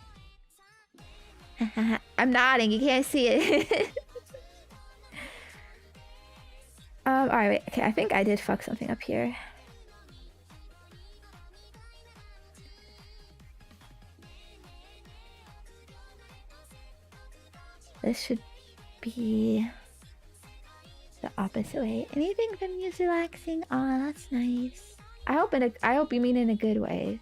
right? I'm nodding, you can't see it. Alright, wait. Okay, I think I did fuck something up here. This should be the opposite way. Anything from you relaxing? Oh, that's nice. I hope you mean in a good way.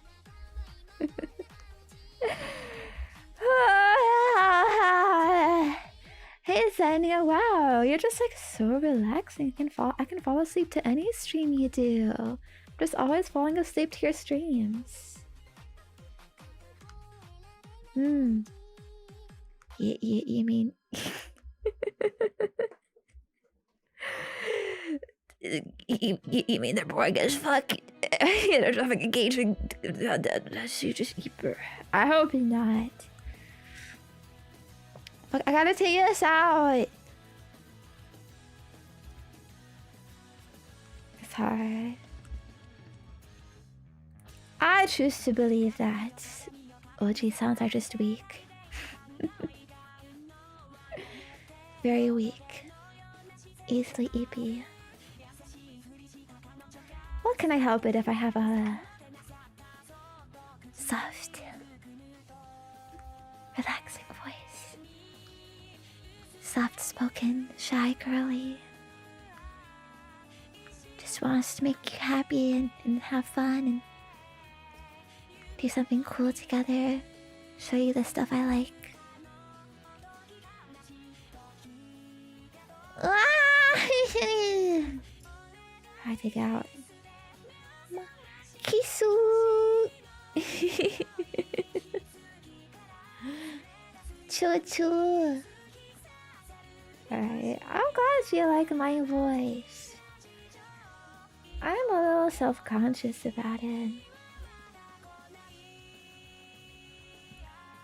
Hey Zenya, wow, you're just like so relaxing. I can fall asleep to any stream you do. I'm just always falling asleep to your streams. You mean you mean they're boring as fuck? There's nothing engaging. You just I hope not. Fuck, I gotta take this out. It's hard. I choose to believe that OG sounds are just weak. Very weak. Easily EP. What can I help it if I have a soft, relaxing voice? Soft spoken, shy girly. Just wants to make you happy and have fun and do something cool together. Show you the stuff I like. Hard to get out. Kisu. Choo choo. Alright, I'm glad you like my voice. I'm a little self-conscious about it.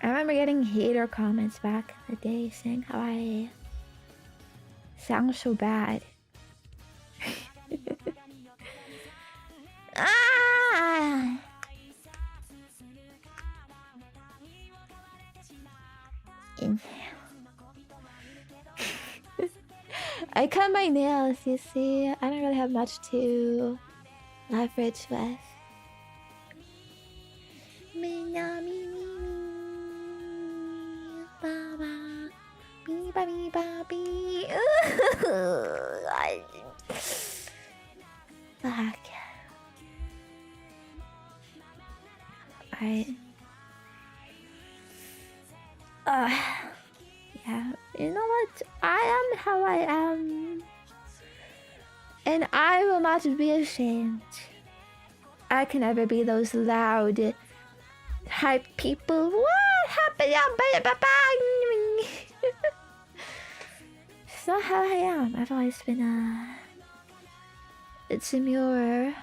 I remember getting hater comments back in the day saying how I sound so bad. Ah! Inhale. I cut my nails, you see. I don't really have much to leverage with. Fuck. Alright. Yeah, you know what? I am how I am. And I will not be ashamed. I can never be those loud, hype people. What happened? It's not how I am. I've always been, it's demure.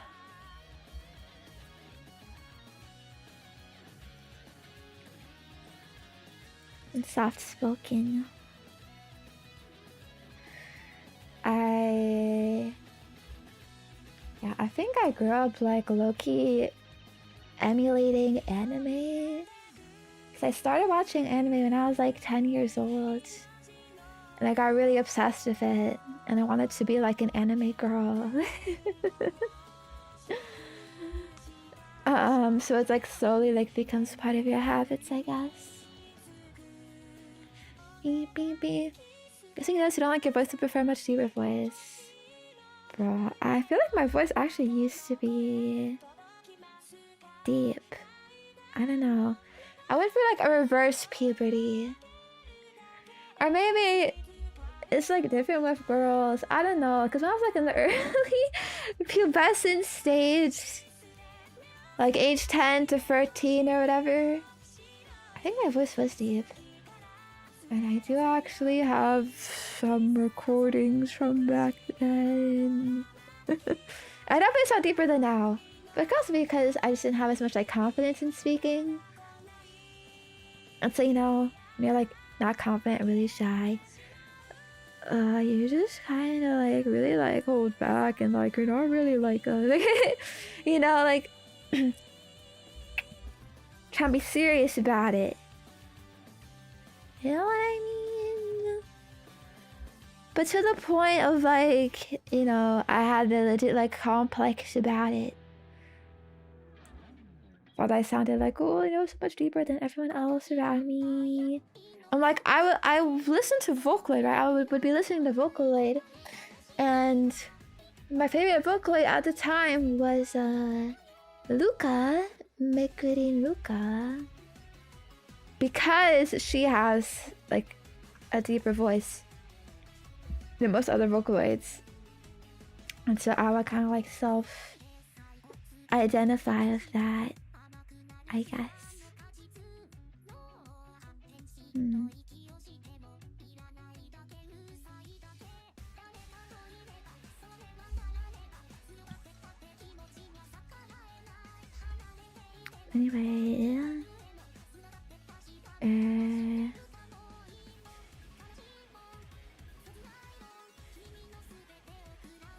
And soft-spoken. I think I grew up like low-key emulating anime. Cause I started watching anime when I was like 10 years old. And I got really obsessed with it. And I wanted to be like an anime girl. So it's like slowly like becomes part of your habits, I guess. Beep beep beep. Guessing you don't like your voice to prefer much deeper voice. Bro, I feel like my voice actually used to be deep. I don't know. I went for like a reverse puberty. Or maybe it's like different with girls. I don't know. Because when I was like in the early pubescent stage, like age 10 to 13 or whatever, I think my voice was deep. And I do actually have some recordings from back then. I definitely sound deeper than now. But also because I just didn't have as much like confidence in speaking. And so, you know, when you're like not confident and really shy, you just kind of like really like hold back and like you're not really like you know, like trying to be serious about it. You know what I mean? But to the point of like, you know, I had a legit like complex about it. Thought I sounded like, oh, you know, so much deeper than everyone else around me. I'm like, I listened to Vocaloid, right? I would be listening to Vocaloid, and my favorite Vocaloid at the time was Luca, Mekurin Luca, because she has like a deeper voice than most other Vocaloids, and so I would kind of like self-identify with that, I guess. Anyway,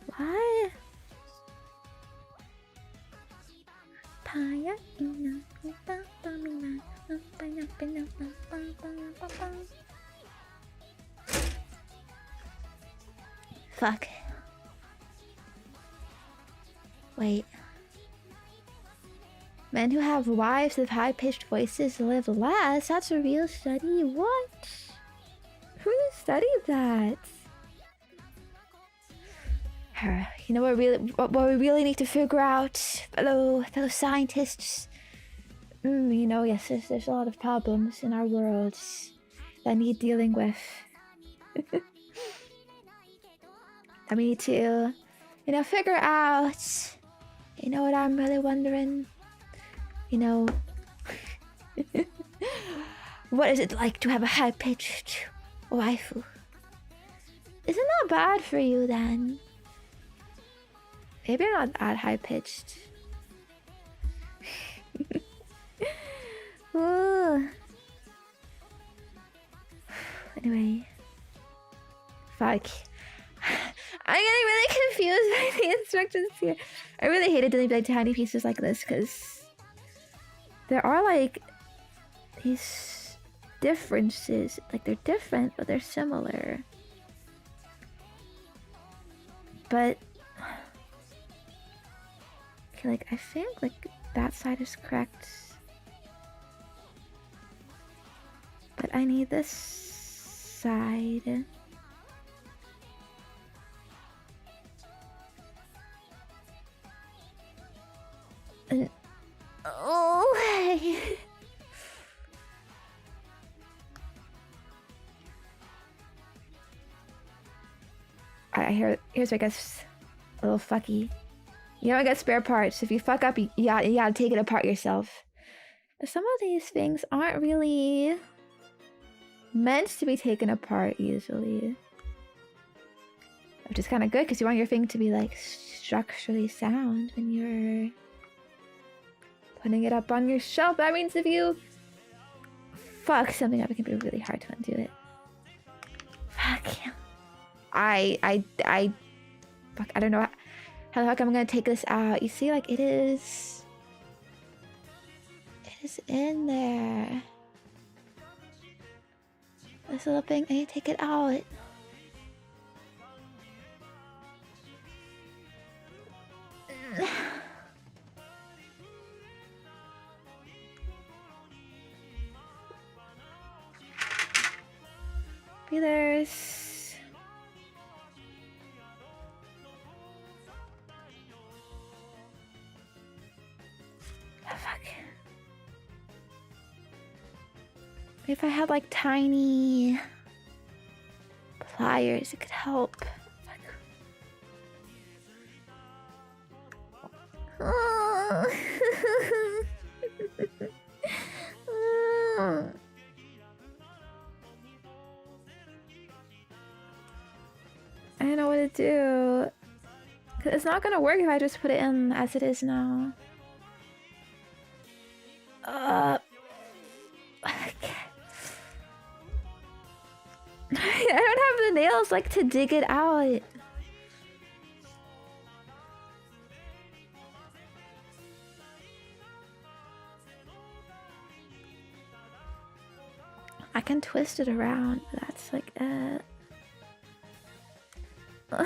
what? Fuck. Wait. Men who have wives with high-pitched voices live less? That's a real study? What? Who studied that? You know what we really need to figure out, fellow scientists? You know, yes, there's a lot of problems in our world that need dealing with. That we need to, you know, figure out. You know what I'm really wondering? You know, what is it like to have a high-pitched waifu? Isn't that bad for you then? Maybe I'm not that high-pitched. Anyway. Fuck. I'm getting really confused by the instructions here. I really hated doing like tiny pieces like this because there are like these differences. Like they're different, but they're similar. But okay, like I think like that side is correct. But I need this side. Oh, here's where it gets a little fucky. You don't get spare parts. If you fuck up, you gotta take it apart yourself. Some of these things aren't really meant to be taken apart easily. Which is kind of good because you want your thing to be like structurally sound when you're putting it up on your shelf. That means if you fuck something up, it can be really hard to undo it. Fuck. Fuck, I don't know how the heck I'm gonna take this out. You see, like, it is in there. This little thing, I need to take it out. Breathers. Oh, fuck. If I had like tiny pliers, it could help. don't know what to do. 'Cause it's not gonna work if I just put it in as it is now. Okay. I don't have the nails like to dig it out. I can twist it around, but that's like it. I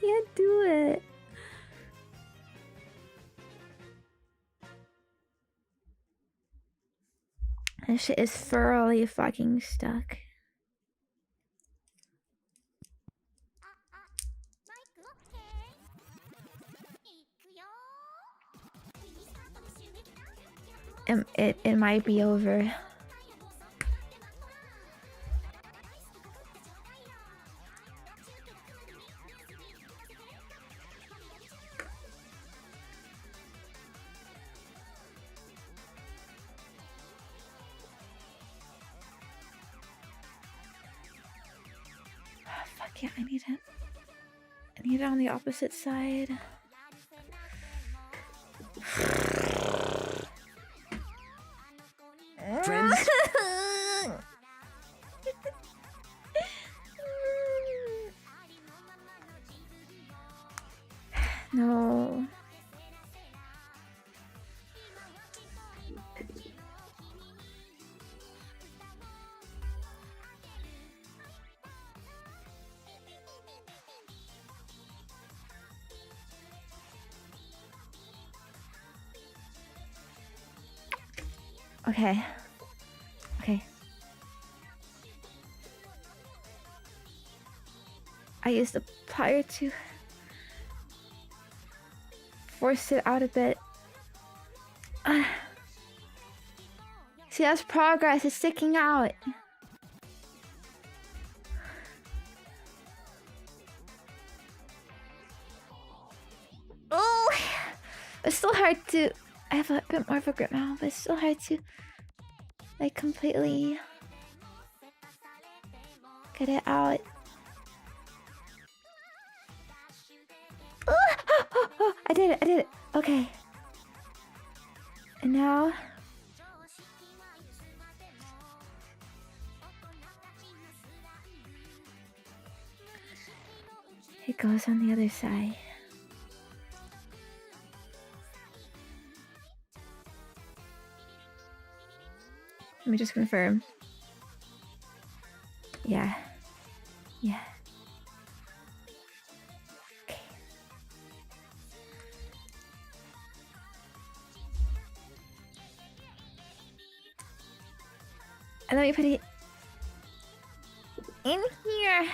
can't do it. This shit is thoroughly fucking stuck. It might be over. Fuck yeah, I need it. I need it on the opposite side. Friends? No. Okay. Okay. I used the plier to force it out a bit. See, that's progress. It's sticking out. Oh, it's still hard to. I have a bit more of a grip now, but it's still hard to like completely get it out. I did it, I did it. Okay. And now it goes on the other side. Let me just confirm. Yeah. Yeah. Okay. And let me put it in here.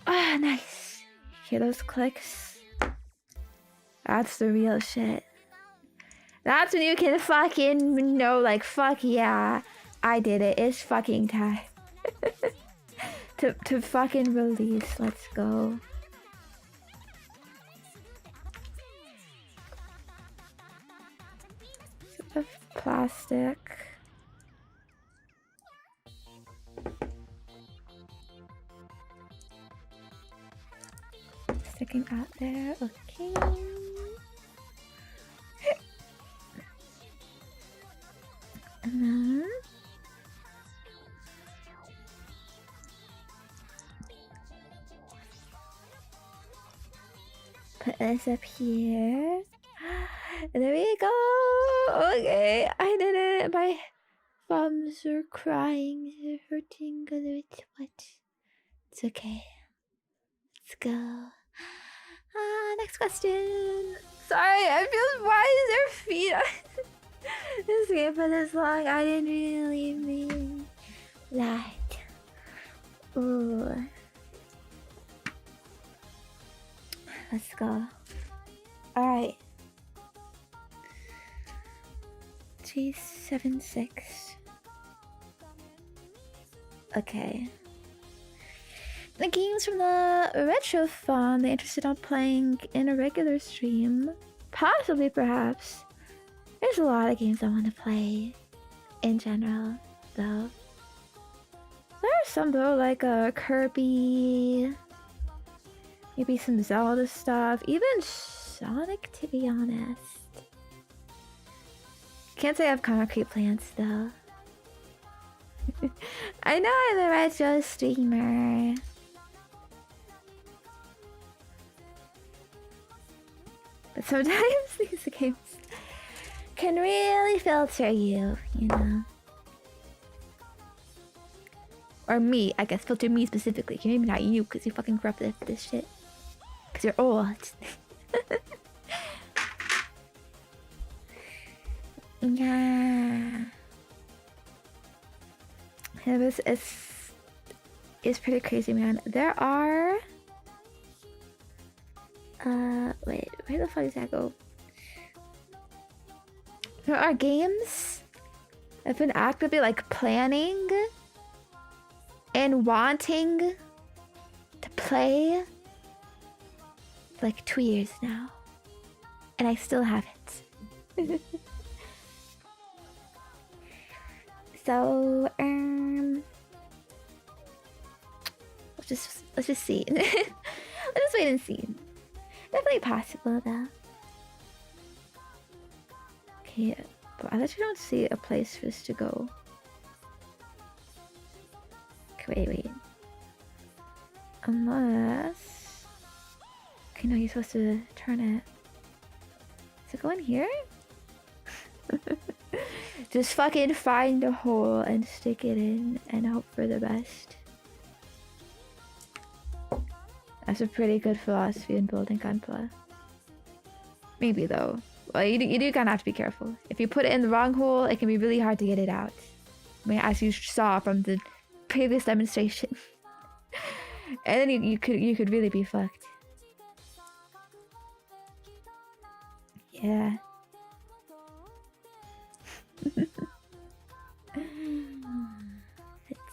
Ah, nice. Hear those clicks? That's the real shit. That's when you can fucking know, like, fuck yeah, I did it. It's fucking time. to fucking release. Let's go. Of plastic. Sticking out there. Okay. And then Put this up here. There we go. Okay, I did it. My thumbs are crying. They're hurting a little bit. It's okay. Let's go. Next question. Sorry, I feel why is their feet this game for this long? I didn't really mean that. Ooh. Let's go. Alright. 376. Okay. The games from the retro fun they're interested in playing in a regular stream. Possibly, perhaps. There's a lot of games I want to play in general, though. There are some though, like Kirby, maybe some Zelda stuff, even Sonic, to be honest. Can't say I have concrete plans though. I know I'm a retro streamer. But sometimes these games can really filter you, you know. Or me, I guess. Filter me specifically. Maybe not you, because you fucking grew up with this shit. Because you're old. Yeah. It's pretty crazy, man. There are... wait, where the fuck does that go? There are games I've been actively, like, planning and wanting to play for like 2 years now. And I still haven't. So, let's just see. Let's just wait and see. Definitely possible though. Okay, but I actually don't see a place for this to go. Okay, wait. Unless... Okay, no, you're supposed to turn it. Does it go in here? Just fucking find a hole and stick it in and hope for the best. That's a pretty good philosophy in building Gunpla. Maybe though. Well, you do kind of have to be careful. If you put it in the wrong hole, it can be really hard to get it out. I mean, as you saw from the previous demonstration. And then you could really be fucked. Yeah.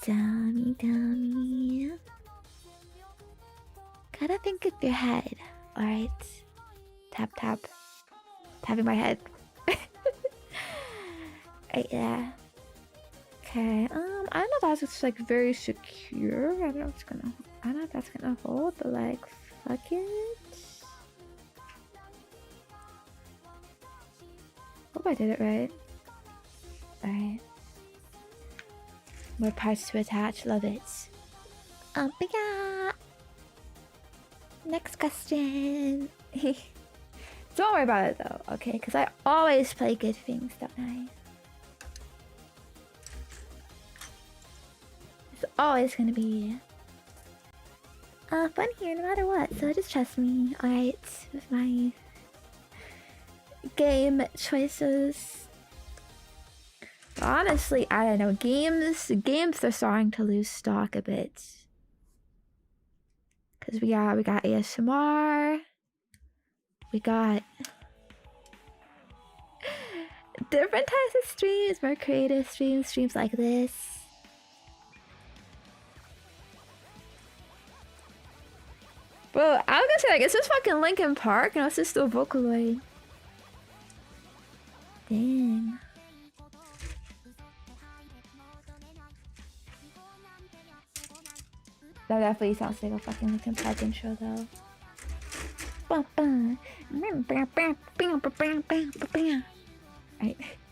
Dummy. Gotta think with your head. Alright. Tap. Tapping my head. Right, yeah. Okay, I don't know if that's just like very secure. I don't know if that's gonna hold, but like, fuck it. Hope I did it right. Alright. More parts to attach, love it. But yeah. Next question. Don't worry about it though, okay? Because I always play good things, don't I? It's always gonna be fun here no matter what, so just trust me, alright? With my game choices. Honestly, I don't know. Games are starting to lose stock a bit. Cause we got ASMR. We got different types of streams, more creative streams like this. Bro, I was gonna say, like, is this fucking Linkin Park? No, it's just still Vocaloid. Dang. That definitely sounds like a fucking Linkin Park intro, though. Right.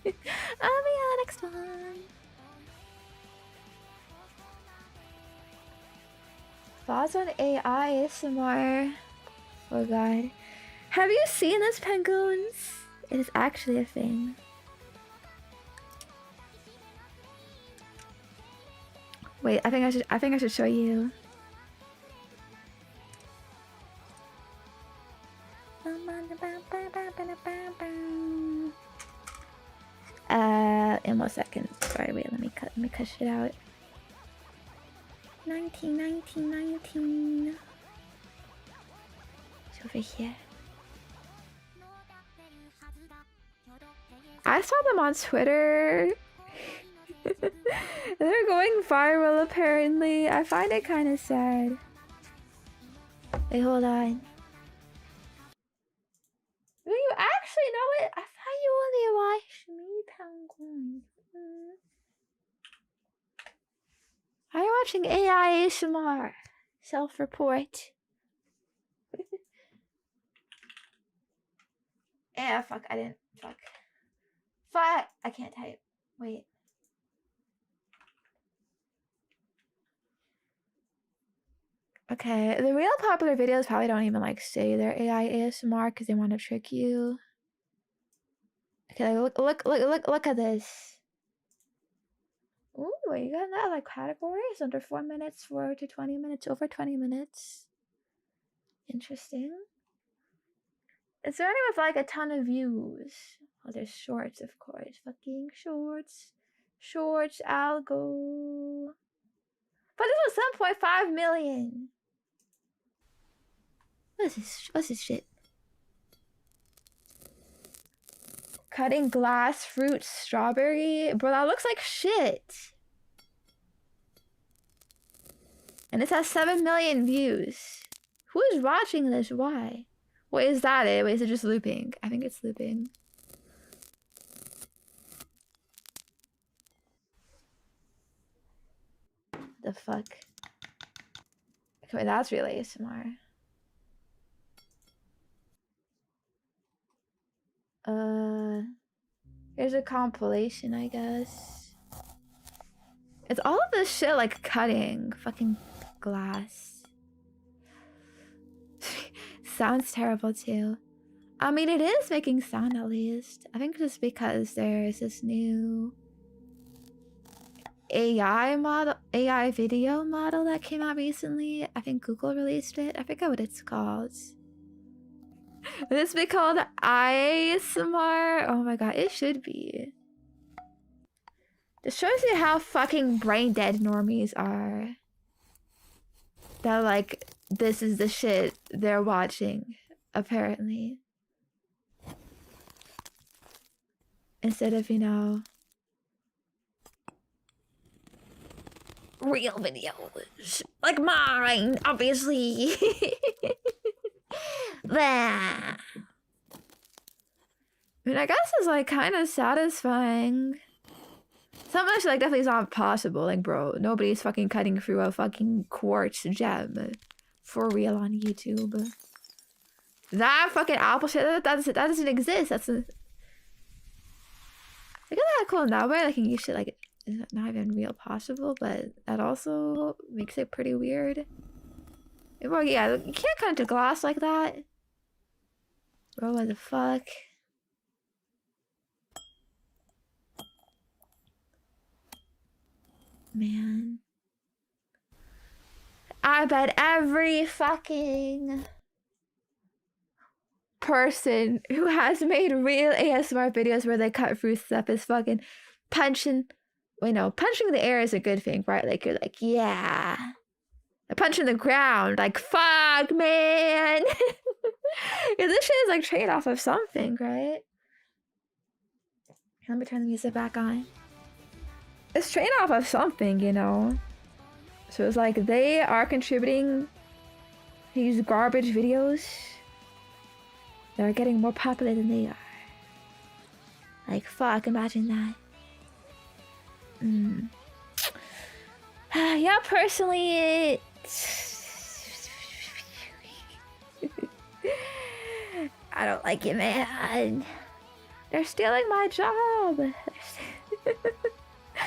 Yeah, next one. Thoughts on AI ASMR? Oh god. Have you seen this, penguins? It is actually a thing. Wait, I think I should show you. In 1 second. Sorry, wait, let me cut shit out. 19. It's over here. I saw them on Twitter. They're going viral apparently. I find it kind of sad. Wait, hold on. Do you actually know it? I thought you only watched me, penguin. Are you watching AI ASMR? Self-report. Yeah, fuck, I didn't. Fuck. Fuck! I can't type. Wait. Okay, the real popular videos probably don't even like say they're AI ASMR because they want to trick you. Okay, look at this. Ooh, you got that like categories under 4 minutes, 4 to 20 minutes, over 20 minutes. Interesting. It's only with like a ton of views. Oh, there's shorts, of course. Fucking shorts. Shorts, algo. But this was 7.5 million. What's this shit? Cutting glass, fruit, strawberry. Bro, that looks like shit. And it has 7 million views. Who is watching this? Why? Wait, is that it? Wait, is it just looping? I think it's looping. The fuck? Okay, wait, that's really ASMR. Here's a compilation, I guess. It's all of this shit like cutting fucking glass. Sounds terrible too. I mean, it is making sound at least. I think just because there's this new AI video model that came out recently. I think Google released it. I forget what it's called. Would this be called ASMR? Oh my god, it should be. This shows you how fucking brain dead normies are. That like, this is the shit they're watching, apparently. Instead of, you know, real videos. Like mine, obviously. I mean, I guess it's like kind of satisfying. Some of this like definitely is not possible. Like, bro, nobody's fucking cutting through a fucking quartz gem for real on YouTube. That fucking apple shit, that doesn't exist. That's a... Look at that cool in that way. Like, you shit like it's not even real possible, but that also makes it pretty weird. Bro, yeah, you can't cut into glass like that. Bro, what the fuck? Man. I bet every fucking person who has made real ASMR videos where they cut through stuff is fucking punching. Wait, no, punching the air is a good thing, right? Like, you're like, yeah. Punching the ground, like, fuck, man. Yeah, this shit is like trained off of something, right? Let me turn the music back on. It's trained off of something, you know? So it's like they are contributing these garbage videos that are getting more popular than they are. Like, fuck, imagine that. Yeah, personally, I don't like it, man. They're stealing my job. So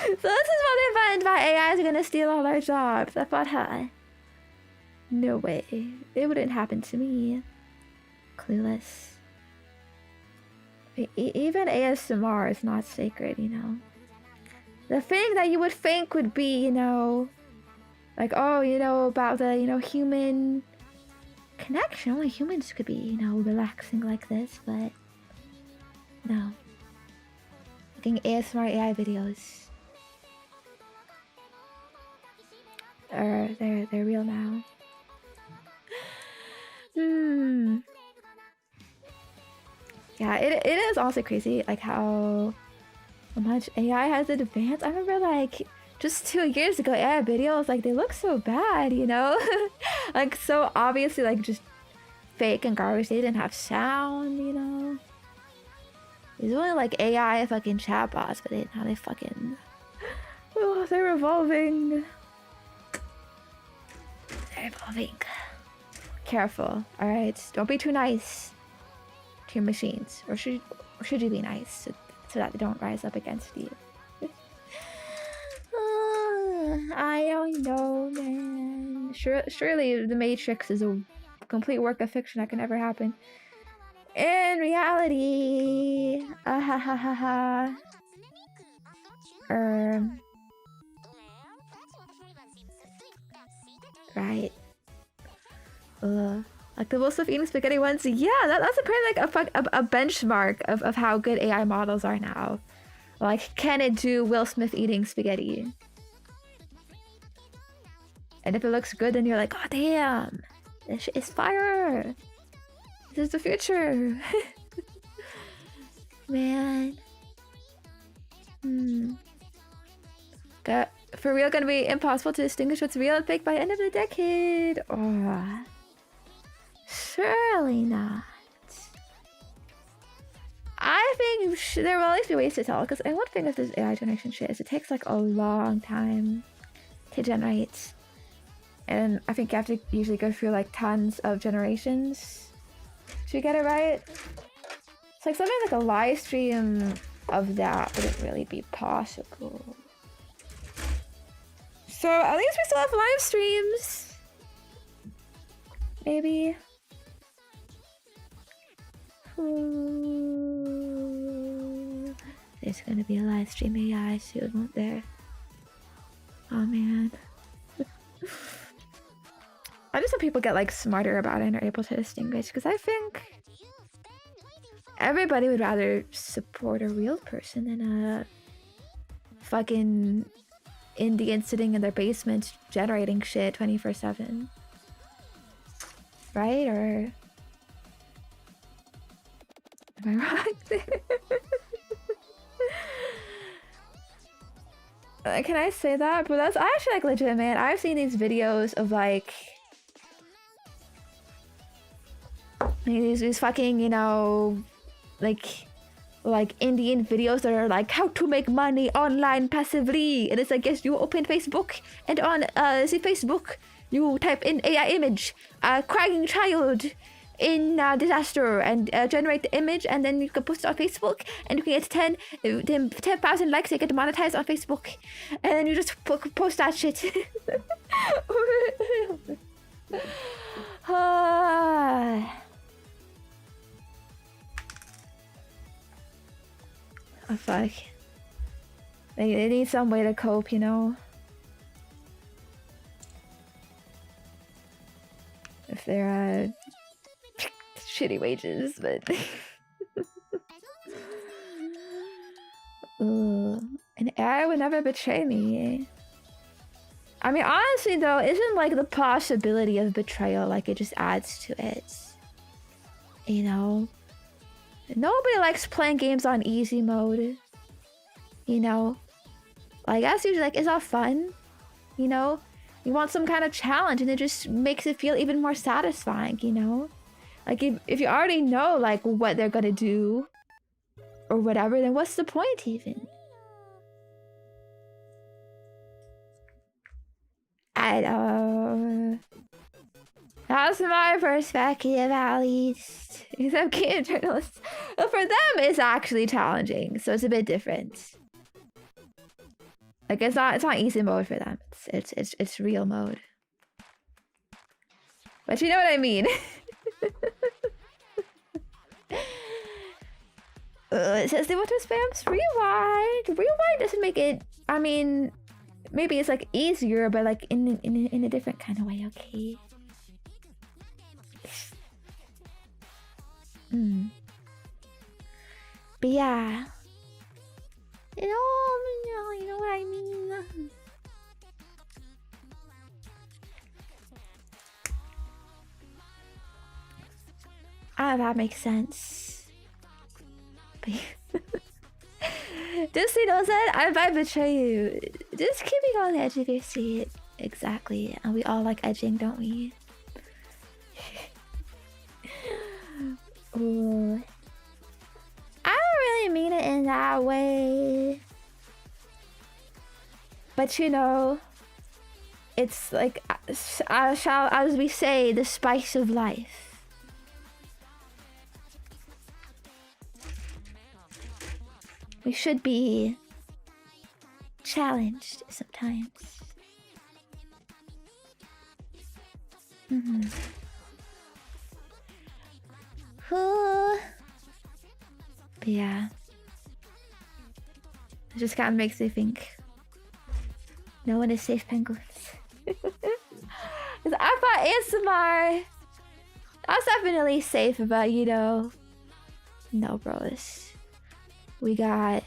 this is what they find by AI is gonna steal all our jobs. I thought, huh? No way. It wouldn't happen to me. clueless. Even ASMR is not sacred, you know. The thing that you would think would be, you know, like, oh, you know, about the, you know, human connection. Only humans could be, you know, relaxing like this, but no. Looking ASMR AI videos. They're real now. Yeah, it is also crazy, like how much AI has advanced. I remember like just 2 years ago, AI videos, like they look so bad, you know? Like so obviously like just fake and garbage. They didn't have sound, you know? There's only like AI fucking chatbots, but now they fucking... Oh, they're evolving. They're evolving. Careful, alright? Don't be too nice to your machines. Or should you be nice so that they don't rise up against you? I don't know, man. Surely the Matrix is a complete work of fiction that can never happen. In reality, right. Like the Will Smith eating spaghetti ones. Yeah, that's apparently like a benchmark of how good AI models are now. Like, can it do Will Smith eating spaghetti? And if it looks good, then you're like, oh damn, this shit is fire. This is the future. Man. For real, gonna be impossible to distinguish what's real and fake by the end of the decade. Oh, surely not. I think there will always be ways to tell, because one thing with this AI generation shit is it takes like a long time to generate. And I think you have to usually go through like tons of generations to get it right. It's like something like a live stream of that wouldn't really be possible. So at least we still have live streams. Maybe. Ooh. There's gonna be a live stream AI soon, won't there? Oh man. I just hope people get like smarter about it and are able to distinguish, because I think everybody would rather support a real person than a fucking Indian sitting in their basement generating shit 24/7. Right? Or am I wrong there? Can I say that? But that's actually like legit, man. I've seen these videos of like these fucking, you know, like Indian videos that are like how to make money online passively, and it's like, yes, you open Facebook and on the Facebook you type in AI image, crying child in disaster, and generate the image, and then you can post it on Facebook, and you can get 10,000 likes, you get monetized on Facebook, and then you just post that shit. Oh fuck. They need some way to cope, you know? If they're shitty wages, but... Ooh. An AI would never betray me. I mean, honestly though, isn't like the possibility of betrayal, like it just adds to it? You know? Nobody likes playing games on easy mode. You know? Like, that's usually like, it's not fun. You know? You want some kind of challenge, and it just makes it feel even more satisfying, you know? Like, if you already know, like, what they're gonna do, or whatever, then what's the point, even? I don't... That's my perspective, at least. Because I'm game journalists. But for them, it's actually challenging, so it's a bit different. Like, it's not easy mode for them. It's real mode. But you know what I mean. It says they want to spam rewind. Rewind doesn't make it. I mean, maybe it's like easier, but like in a different kind of way. Okay. But yeah, you know what I mean. Ah, that makes sense. But just knows that I betray you. Just keep me on the edge of your seat. Exactly. And we all like edging, don't we? Ooh. I don't really mean it in that way. But you know, it's like, as we say, the spice of life. We should be challenged sometimes. But yeah. It just kind of makes me think. No one is safe, penguins. I thought ASMR. I was definitely safe, but you know. No, bros. We got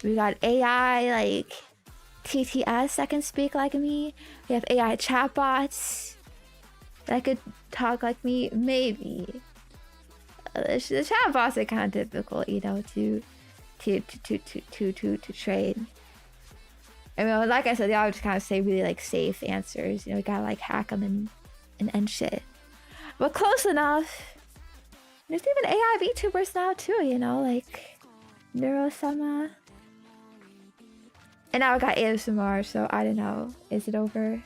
AI like TTS that can speak like me. We have AI chatbots that could talk like me. Maybe the chatbots are kind of difficult, you know, to trade. I mean, like I said, they all just kind of say really like safe answers. You know, we gotta like hack them and shit. But close enough. There's even AI VTubers now too, you know, like Neuro-sama. And now I got ASMR, so I don't know. Is it over?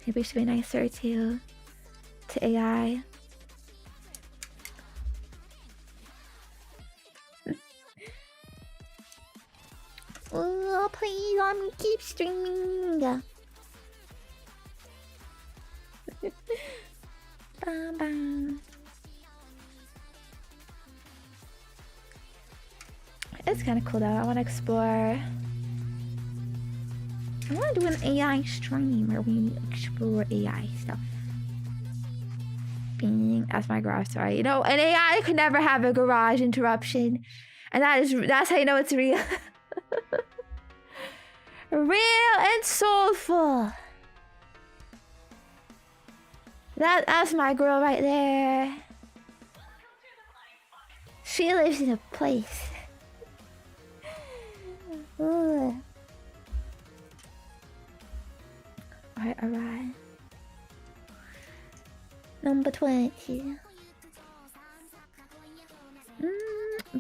Maybe we should be nicer to AI. Oh, please let me keep streaming. Bam, bam. It's kind of cool though. I want to explore. I want to do an AI stream where we explore AI stuff. Being as my garage, sorry. You know, an AI could never have a garage interruption, and that's how you know it's real. Real and soulful. That's my girl right there. She lives in a place. Ooh. Alright. Number 20.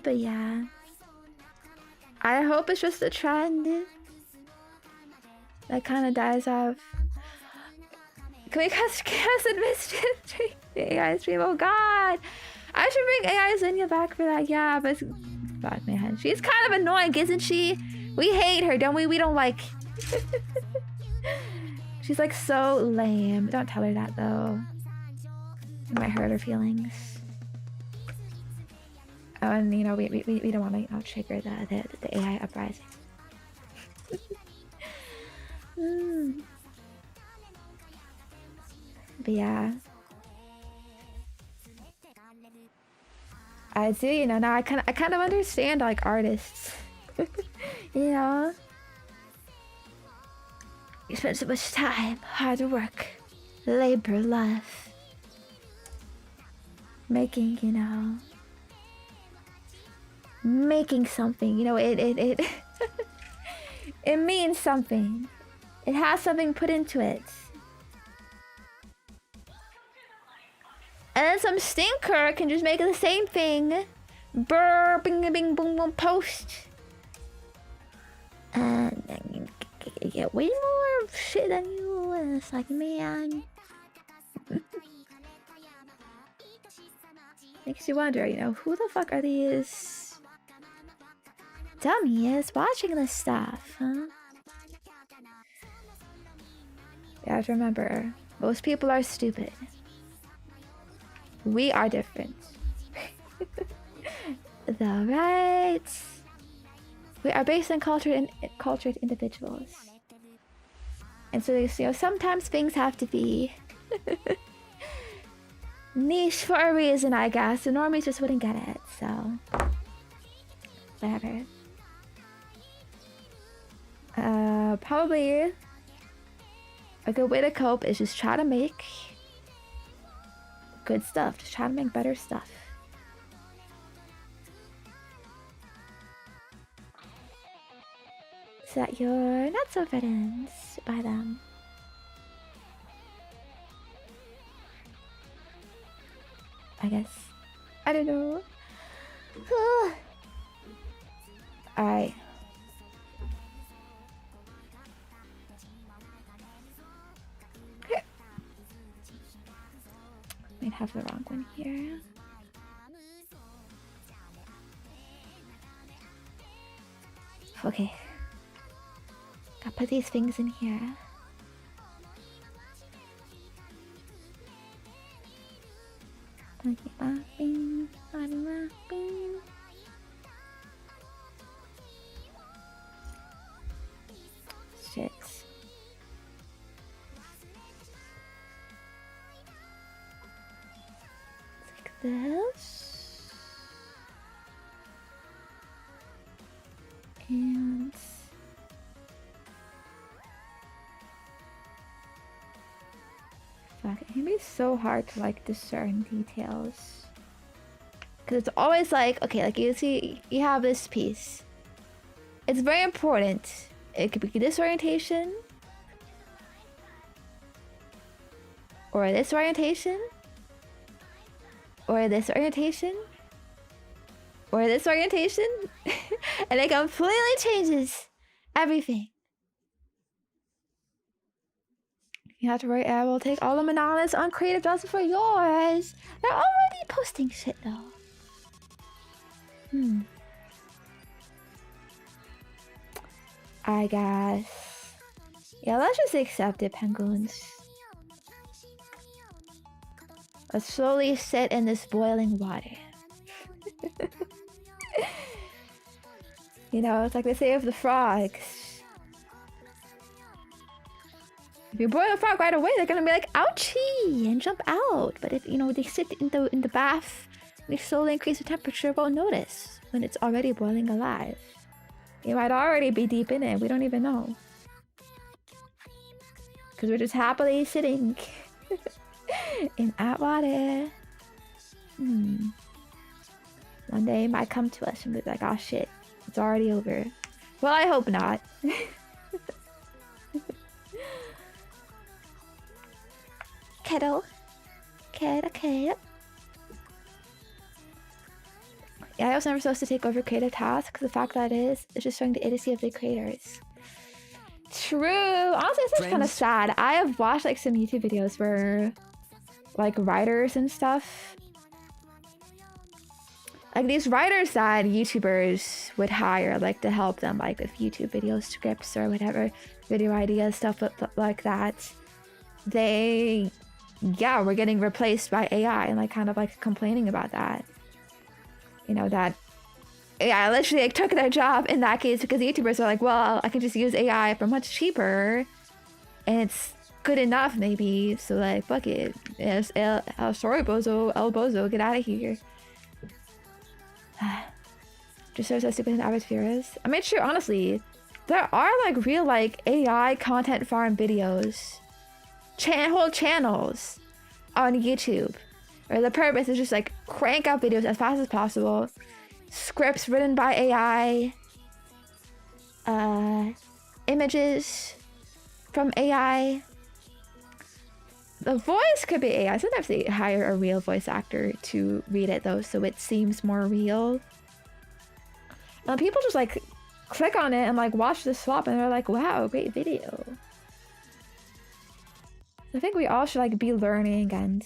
But yeah. I hope it's just a trend that kind of dies off. Can we cast chaos and mischief? AI stream? Oh god! I should bring AI Zenya back for that. Yeah, but fuck man, she's kind of annoying, isn't she? We hate her, don't we? We don't like. She's like so lame. Don't tell her that though. It might hurt her feelings. Oh, and you know we don't want to, you know, trigger the AI uprising. But yeah, I do. You know, now I kind of understand like artists. You know, you spend so much time, hard work, labor, love, making, you know, making something. You know, it it means something. It has something put into it. And then some stinker can just make the same thing. Brr, bing, bing, boom, boom, post. And then you get way more shit than you. And it's like, man. Makes you wonder, you know, who the fuck are these dummies watching this stuff, huh? You have to remember, most people are stupid. We are different. The right. We are based on cultured individuals. And so, you know, sometimes things have to be niche for a reason, I guess. The normies just wouldn't get it, so whatever. Probably a good way to cope is just try to make good stuff. Just try to make better stuff. So that you're not so threatened by them. I guess. I don't know. Alright. Might have the wrong one here. Okay. Gotta put these things in here. Shit. Like this. And fuck, it can be so hard to like discern details. Cause it's always like, okay, like you see, you have this piece. It's very important. It could be this orientation, or this orientation, or this orientation, or this orientation, and it completely changes everything. You have to write, I will take all the bananas on creative justice for yours. They're already posting shit though. I guess. Yeah, let's just accept it, penguins. Let's slowly sit in this boiling water. You know, it's like they say of the frogs. If you boil a frog right away, they're gonna be like, ouchie, and jump out. But if, you know, they sit in the bath, they slowly increase the temperature, won't notice when it's already boiling alive. You might already be deep in it, we don't even know. Because we're just happily sitting in that water. One day it might come to us and be like, oh shit, it's already over. Well, I hope not. Kettle. Kettle. Yeah, I was never supposed to take over creative tasks. The fact that it is, it's just showing the idiocy of the creators. True. Honestly, this is kind of sad. I have watched like some YouTube videos where like writers and stuff, like these writers that YouTubers would hire like to help them like with YouTube video scripts or whatever, video ideas, stuff like that. They, yeah, were getting replaced by AI and like kind of like complaining about that. You know, that AI literally like took their job in that case because YouTubers are like, well, I can just use AI for much cheaper and it's good enough maybe, so like, fuck it. Yes, sorry, Bozo, El Bozo, get out of here. Just shows how stupid an average viewer is. I mean, sure, honestly, there are like real like AI content farm videos, whole channels on YouTube. Or the purpose is just like crank out videos as fast as possible. Scripts written by AI. Images from AI. The voice could be AI. Sometimes they hire a real voice actor to read it though, so it seems more real. People just like click on it and like watch the swap and they're like, wow, great video. I think we all should like be learning and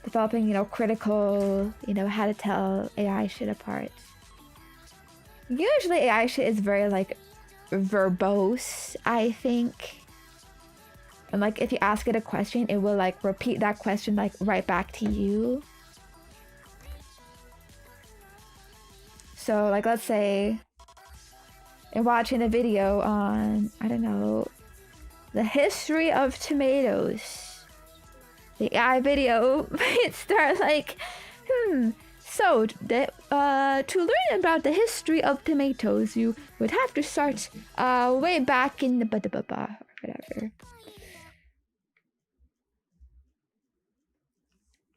developing, you know, critical, you know, how to tell AI shit apart. Usually AI shit is very like verbose, I think. And like if you ask it a question, it will like repeat that question like right back to you. So like let's say you're watching a video on, I don't know, the history of tomatoes. The AI video might start like, so to learn about the history of tomatoes, you would have to start way back in the or whatever.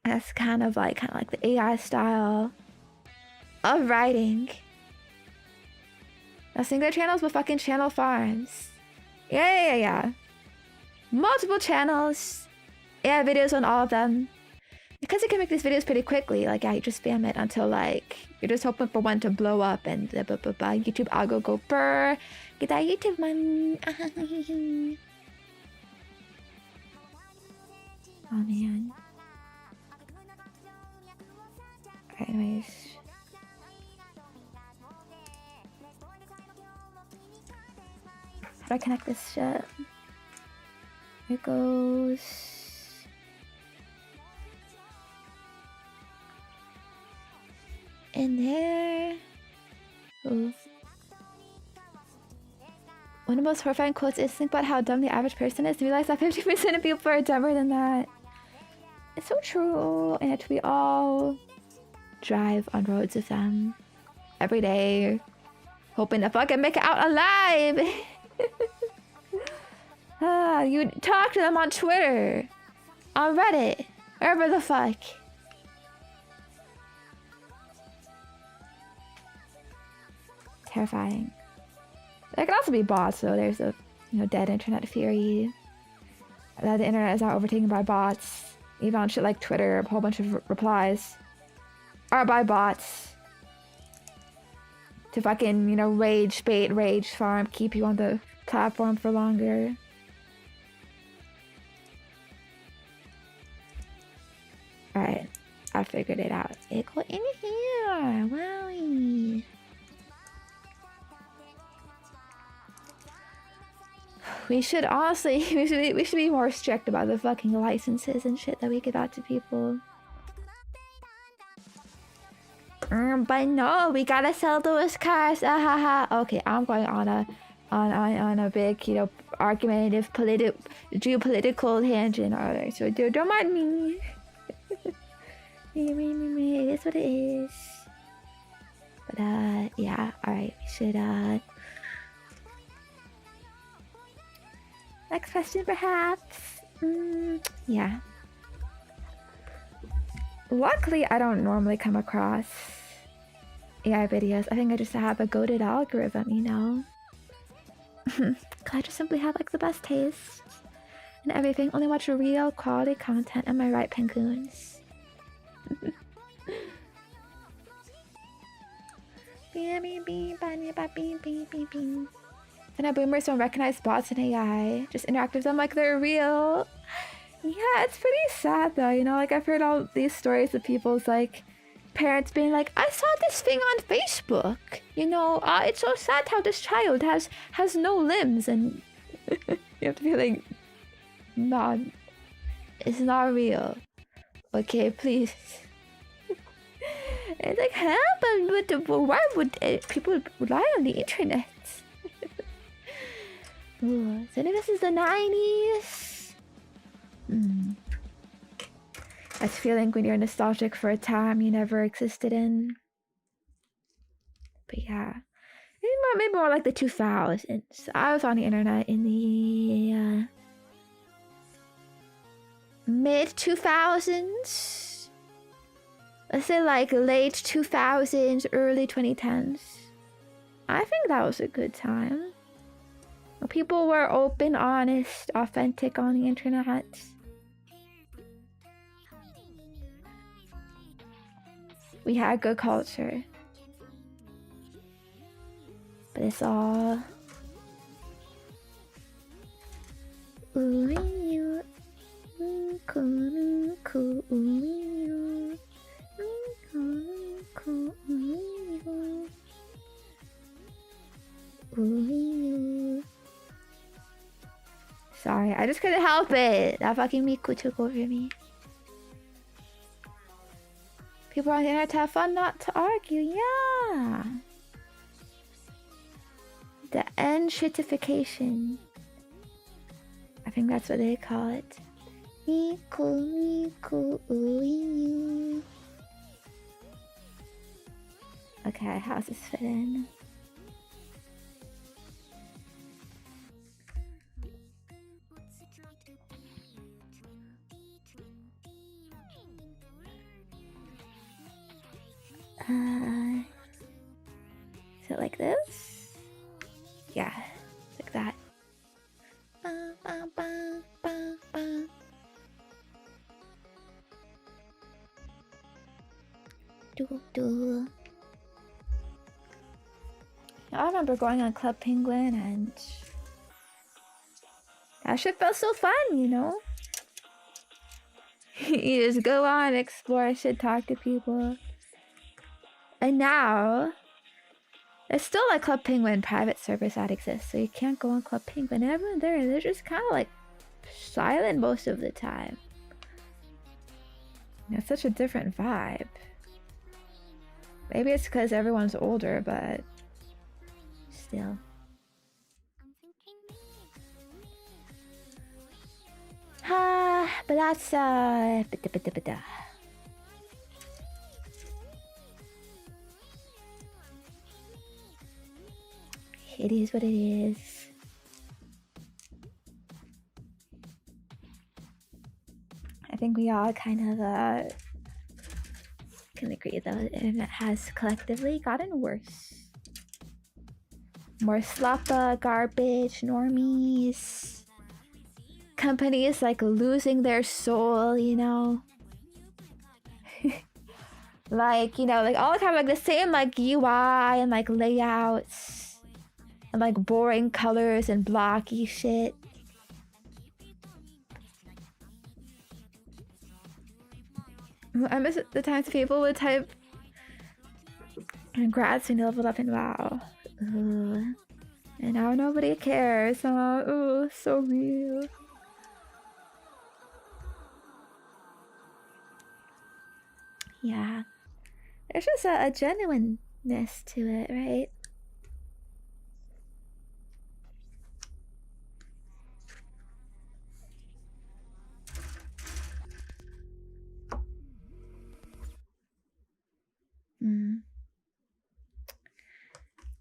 That's kind of like the AI style of writing. Now singular channels with fucking channel farms. Yeah. Multiple channels. AI videos on all of them. Because you can make these videos pretty quickly, like, yeah, you just spam it until, like, you're just hoping for one to blow up and YouTube algo go brr. Get that YouTube money. Oh, man. Okay, anyways. How do I connect this shit? It goes... in there. Ooh. One of the most horrifying quotes is think about how dumb the average person is to realize that 50% of people are dumber than that. It's so true, and yet we all drive on roads with them every day, hoping to fucking make it out alive. You talk to them on Twitter, on Reddit, wherever the fuck. Terrifying. There can also be bots, though. There's a dead internet theory that the internet is now overtaken by bots. Even on shit like Twitter, a whole bunch of replies are by bots to fucking rage bait, rage farm, keep you on the platform for longer. All right, I figured it out. It go in here. Wowie. We should honestly, we should be more strict about the fucking licenses and shit that we give out to people. But no, we gotta sell those cars. Okay, I'm going on a big, argumentative, geopolitical tangent. Alright, so don't mind me. It is what it is. But yeah, alright, we should next question, perhaps? Yeah. Luckily, I don't normally come across AI videos. I think I just have a goated algorithm, I just simply have, like, the best taste and everything. Only watch real quality content. Am I right, penguins? And boomers don't recognize bots and AI. Just interact with them like they're real. Yeah, it's pretty sad though, like I've heard all these stories of people's like parents being like, I saw this thing on Facebook. It's so sad how this child has no limbs, and you have to be like, nah, it's not real. Okay, please. It's like, but why would people rely on the internet? Ooh, so this is the 90s. That's feeling when you're nostalgic for a time you never existed in. But yeah, maybe more like the 2000s. I was on the internet in the mid 2000s. Let's say like late 2000s, early 2010s. I think that was a good time. People were open, honest, authentic on the internet. We had good culture. But it's all... Sorry, I just couldn't help it. That fucking Miku took over me. People on the internet to have fun, not to argue. Yeah. The end shitification. I think that's what they call it. Miku, Miku, ooh. Okay, how's this fit in? Is it like this? Yeah, like that. I remember going on Club Penguin and that shit felt so fun, you know? You just go on, explore shit, talk to people. And now, there's still like Club Penguin private servers that exist, so you can't go on Club Penguin. And everyone there, they're just kind of like silent most of the time. It's such a different vibe. Maybe it's because everyone's older, but still. But that's it is what it is. I think we all kind of can agree though the internet has collectively gotten worse. More slappa, garbage, normies. Companies like losing their soul, you know? Like, you know, like all the time like the same like UI and like layouts and like boring colors and blocky shit. I miss the times people would type congrats when you leveled up in WoW. Ugh. And now nobody cares, huh? Oh, so real. Yeah. There's just a genuineness to it, right?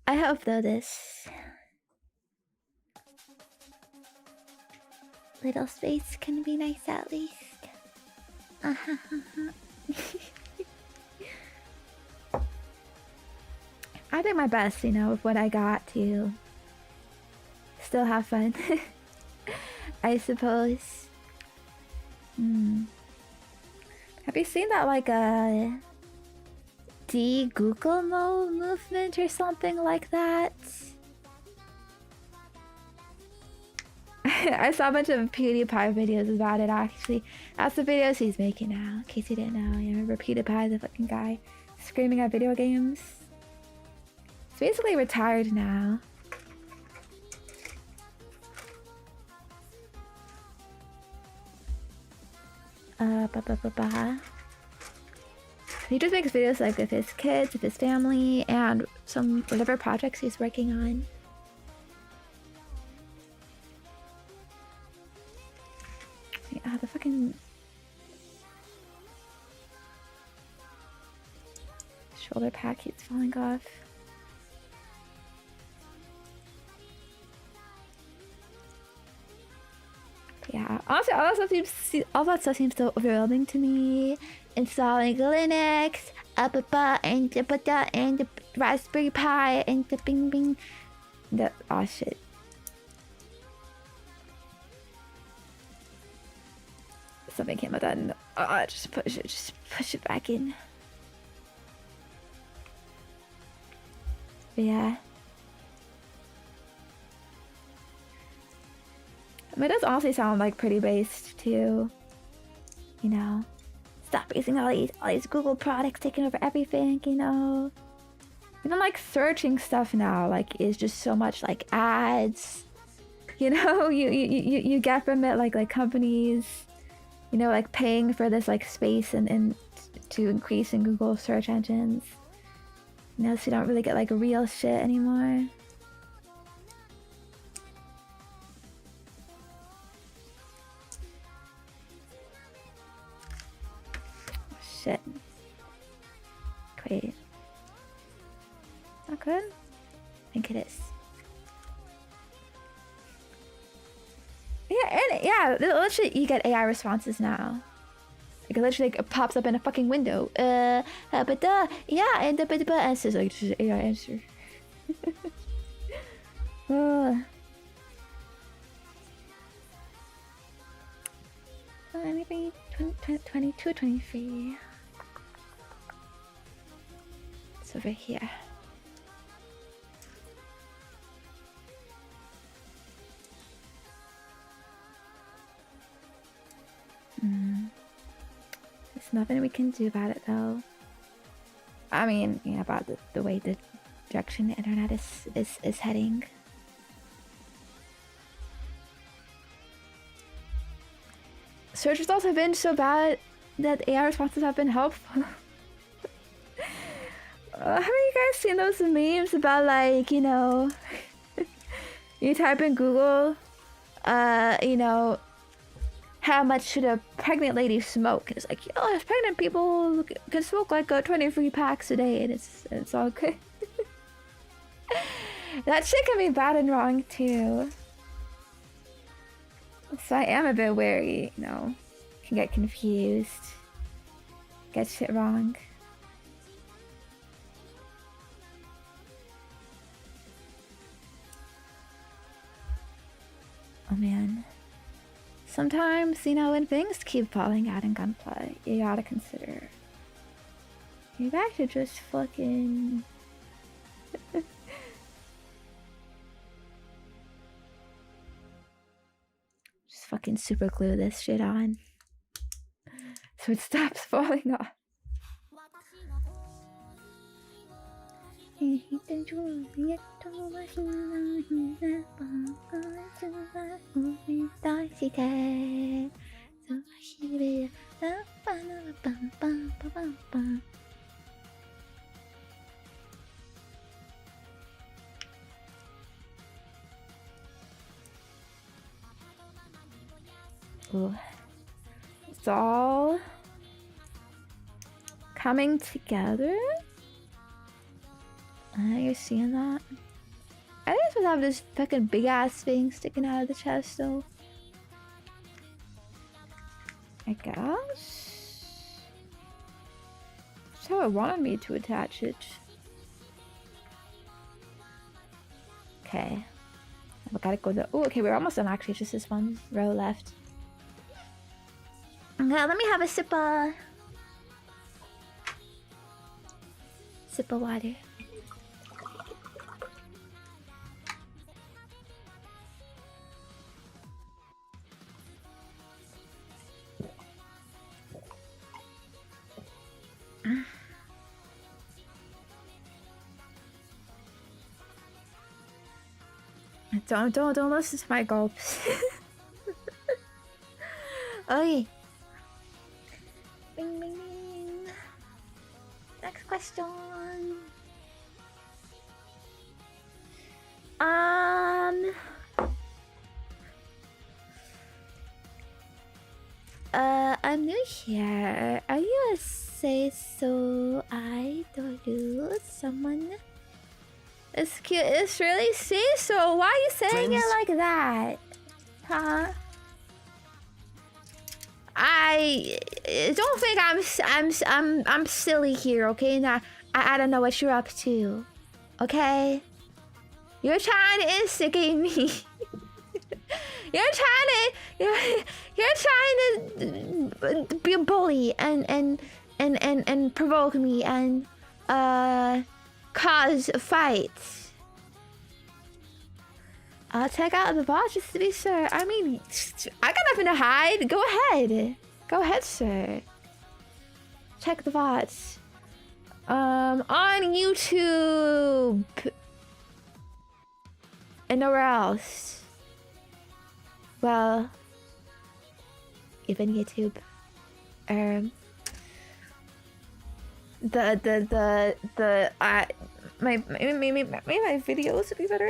I hope though this little space can be nice at least. I did my best, you know, with what I got to still have fun. I suppose. Have you seen that like a Google mode movement or something like that? I saw a bunch of PewDiePie videos about it actually. That's the videos he's making now, in case you didn't know. You remember PewDiePie, the fucking guy screaming at video games? He's basically retired now. He just makes videos like with his kids, with his family, and some whatever projects he's working on. Yeah, the fucking shoulder pad keeps falling off. Yeah, honestly, all that stuff seems so overwhelming to me. Installing Linux, and the Raspberry Pi, and the bing. Oh shit. Something came out that and just push it back in. But yeah. I mean, it does honestly sound like pretty based too. You know, stop using all these Google products taking over everything. You know, even like searching stuff now like is just so much like ads you know, you get from it like companies, you know, like paying for this like space and to increase in Google search engines. You know, so you don't really get like real shit anymore. Shit. Wait. Not good? I think it is. Yeah, and yeah, literally you get AI responses now. Like it literally like, pops up in a fucking window. But yeah, and the answers like just AI answer. Maybe 22, 23. It's over here. There's nothing we can do about it though. I mean, yeah, about the way the direction the internet is heading. Search results have been so bad that AI responses have been helpful. Haven't you guys seen those memes about like, you know, you type in Google, you know, how much should a pregnant lady smoke? And it's like, oh, pregnant people can smoke like 23 packs a day, and it's all good. That shit can be bad and wrong too. So I am a bit wary, you know. Can get confused. Get shit wrong. Oh man. Sometimes, you know, when things keep falling out in Gunpla, you gotta consider. You guys should just fucking... just fucking super glue this shit on. So it stops falling off. Ooh. It's all coming together. You're seeing that? I think it's supposed to have this fucking big ass thing sticking out of the chest though. I guess? That's how it wanted me to attach it. Okay. I gotta go there. Oh, okay, we're almost done actually. It's just this one row left. Okay, let me have a sip of water. Don't listen to my gulps. Okay. Bing, bing, bing. Next question. I'm new here. Are you a say so I don't do someone? It's cute. It's really say so. Why are you saying Friends? it like that? Huh? I don't think I'm silly here, okay? Now I don't know what you're up to, okay? You're trying to instigate me. You're trying to be a bully and provoke me and cause fights. I'll check out the boss just to be sure. I mean, I got nothing to hide. Go ahead. Go ahead, sir. Check the bots. On YouTube. And nowhere else. well, even YouTube, maybe my videos would be better.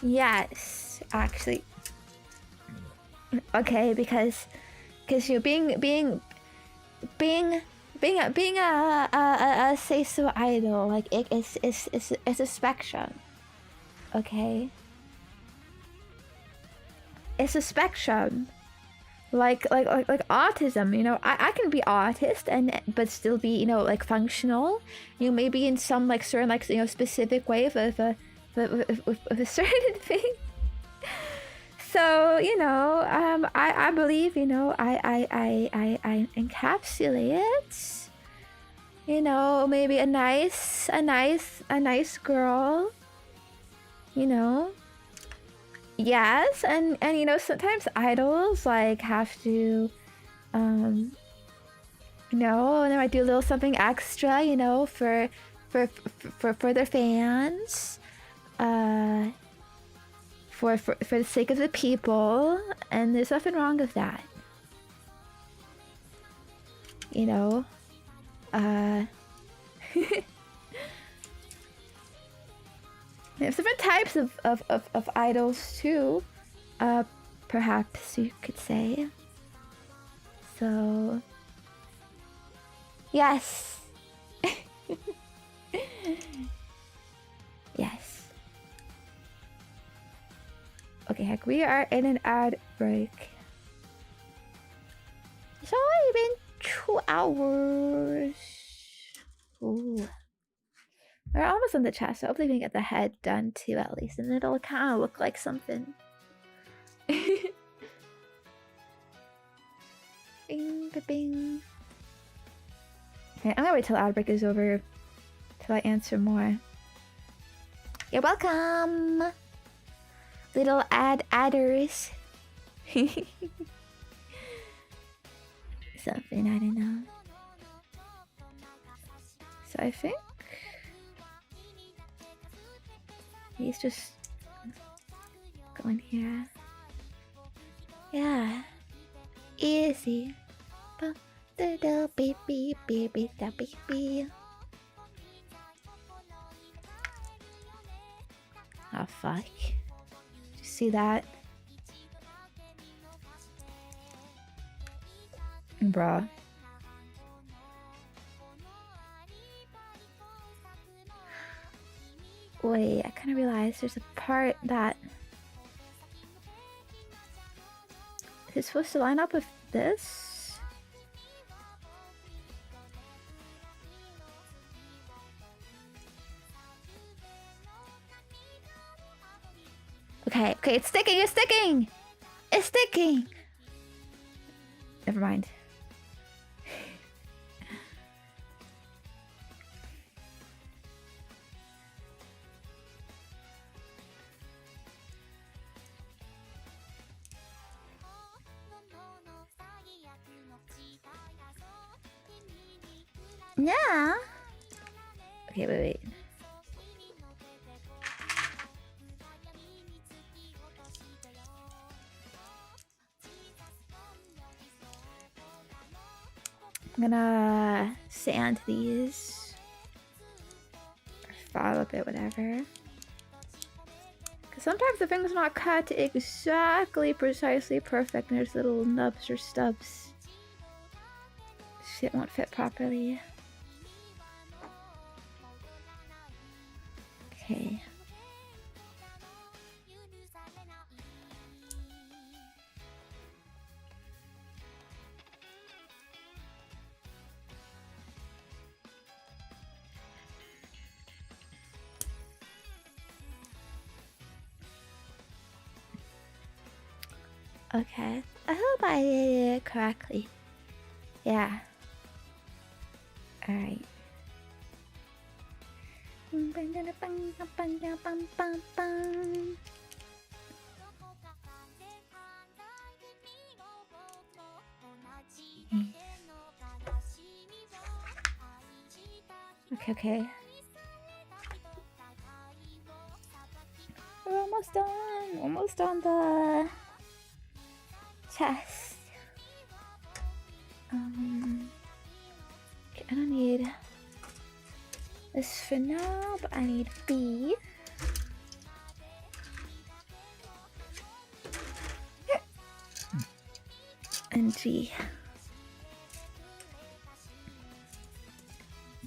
Yes, actually. Okay, because you know, being a seiso idol, like it's a spectrum. Okay, it's a spectrum. Like autism, you know, I can be autist but still be, you know, like functional, you know, maybe in some like certain, like, you know, specific way of a certain thing. So, you know, I believe, you know, I encapsulate, you know, maybe a nice girl, you know. Yes, and you know, sometimes idols like have to, you know, and they might do a little something extra, you know, for their fans, for the sake of the people, and there's nothing wrong with that, you know. There's different types of idols too, perhaps you could say. So, yes. Yes. Okay, heck, we are in an ad break. It's already been 2 hours. Ooh. We're almost on the chest, so hopefully we can get the head done too, at least, and it'll kind of look like something. Bing, ba, bing. Okay, I'm gonna wait till ad break is over till I answer more. You're welcome, little adders. Something, I don't know. So I think he's just going here. Yeah. Easy. Baby. Oh, fuck. Did you see that? Bruh. Wait, I kind of realized there's a part that is supposed to line up with this. Okay, it's sticking! It's sticking! Never mind. Yeah. Okay, wait. I'm gonna sand these. Or file a bit, whatever. Because sometimes the thing's not cut exactly, precisely perfect, and there's little nubs or stubs. Shit won't fit properly. Okay. Okay. I hope I did it correctly. Yeah. Alright. Okay. almost done. Almost on the chest. Okay, I don't need this for now, but I need B. And G.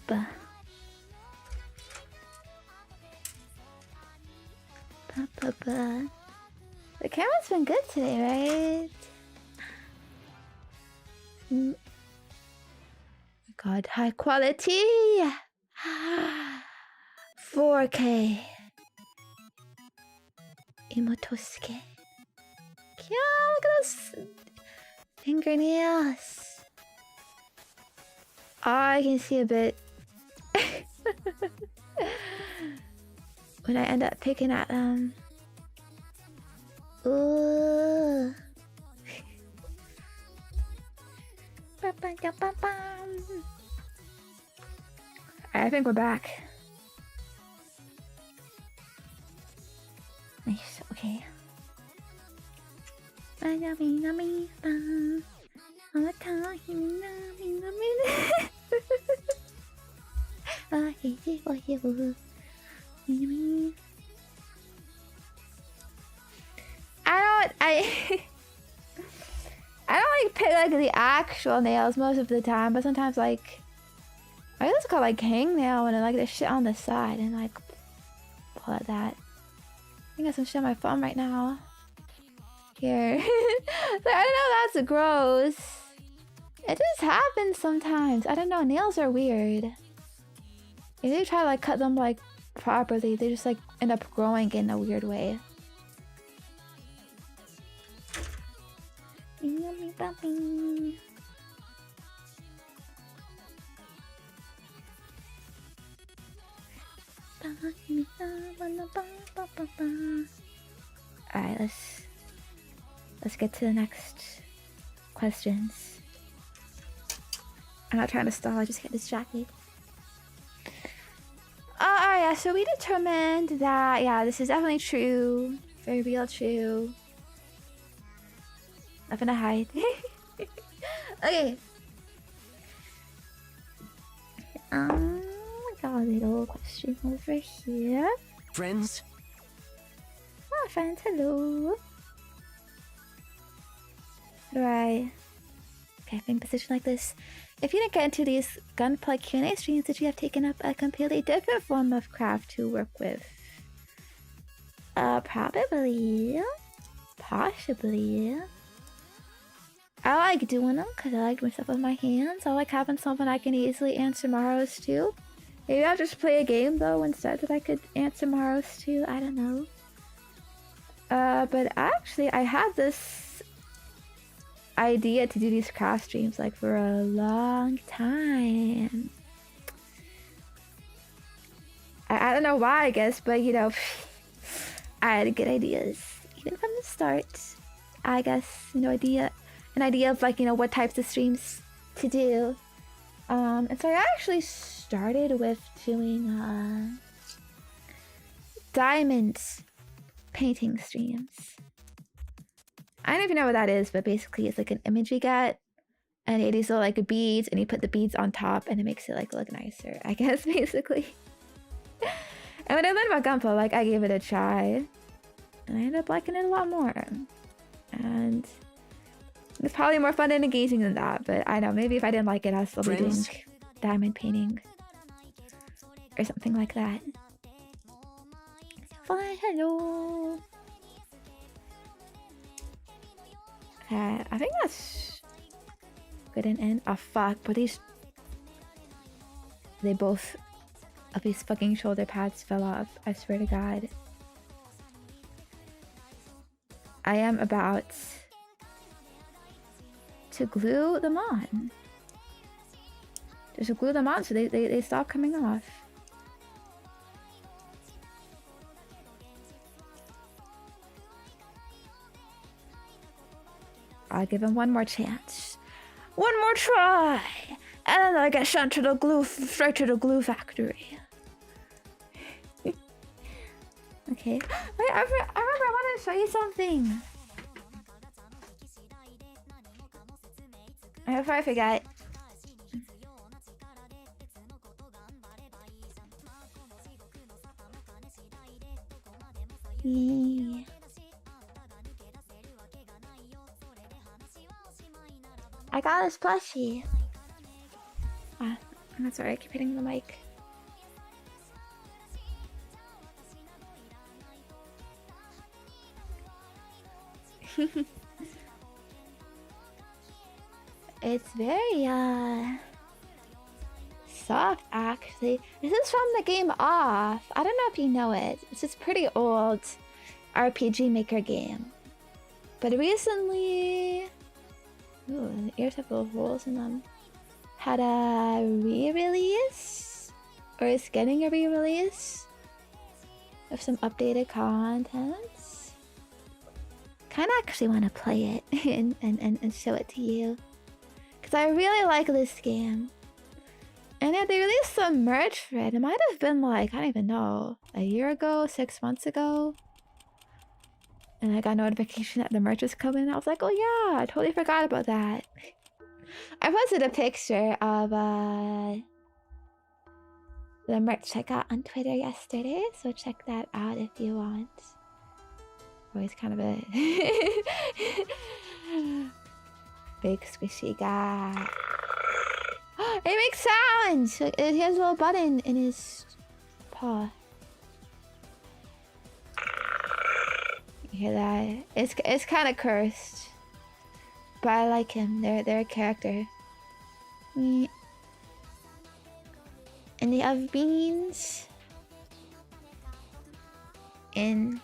B. The camera's been good today, right? Oh my god, high quality! 4K. Imotosuke. Yeah, look at those fingernails. Oh, I can see a bit. When I end up picking at them. Ooh. I think we're back. Nice, okay. I don't like pick like the actual nails most of the time, but sometimes like I guess it's called like hangnail when I like the shit on the side and like pull at that. I got some shit on my phone right now. Here. So I don't know, that's gross. It just happens sometimes. I don't know, nails are weird. If you try to like cut them like properly, they just like end up growing in a weird way. Alright, let's get to the next questions. I'm not trying to stall, I just get distracted. Alright, yeah, so we determined that, yeah, this is definitely true. Very real true. Nothing to hide. Okay. We got a little question over here. Friends? Oh, friends, hello. How do I... Okay, in position like this. If you didn't get into these Gunpla Q&A streams, did you have taken up a completely different form of craft to work with? Probably. Possibly. I like doing them because I like doing stuff with my hands. I like having something I can easily answer Maros to. Maybe I'll just play a game though instead that I could answer Maros to. I don't know. But actually I had this idea to do these craft streams like for a long time. I don't know why, I guess, but you know, I had good ideas even from the start. I guess, you know, an idea of like, you know, what types of streams to do. And so I actually started with doing diamond painting streams. I don't even know what that is, but basically it's like an image you get and it is like beads and you put the beads on top and it makes it like look nicer, I guess, basically. And when I learned about Gunpla, like I gave it a try and I ended up liking it a lot more. And it's probably more fun and engaging than that, but I know, maybe if I didn't like it, I'd still be doing diamond painting or something like that. Fine, hello. Okay, I think that's good and end. Oh fuck, but they both of these fucking shoulder pads fell off. I swear to God. I am about to glue them on. Just to glue them on so they stop coming off. I'll give him one more chance. One more try! And then I get sent to the glue, straight to the glue factory. Okay. Wait, I gonna show you something. Before I forget. Yeah. I got this plushie. Ah, that's alright, I keep hitting the mic. It's very soft actually. This is from the game Off. I don't know if you know it. It's this pretty old RPG Maker game. But recently, ooh, the ears have little holes in them. Had a re-release, or is getting a re-release of some updated contents. Kind of actually want to play it and show it to you. Because I really like this game. And yeah, they released some merch for it. It might have been like, I don't even know, a year ago, 6 months ago. And I got a notification that the merch was coming. And I was like, oh yeah, I totally forgot about that. I posted a picture of the merch I got on Twitter yesterday. So check that out if you want. Always kind of a big squishy guy. It makes sounds! He has a little button in his paw. You hear that? It's kind of cursed. But I like him. They're a character. And they have beans in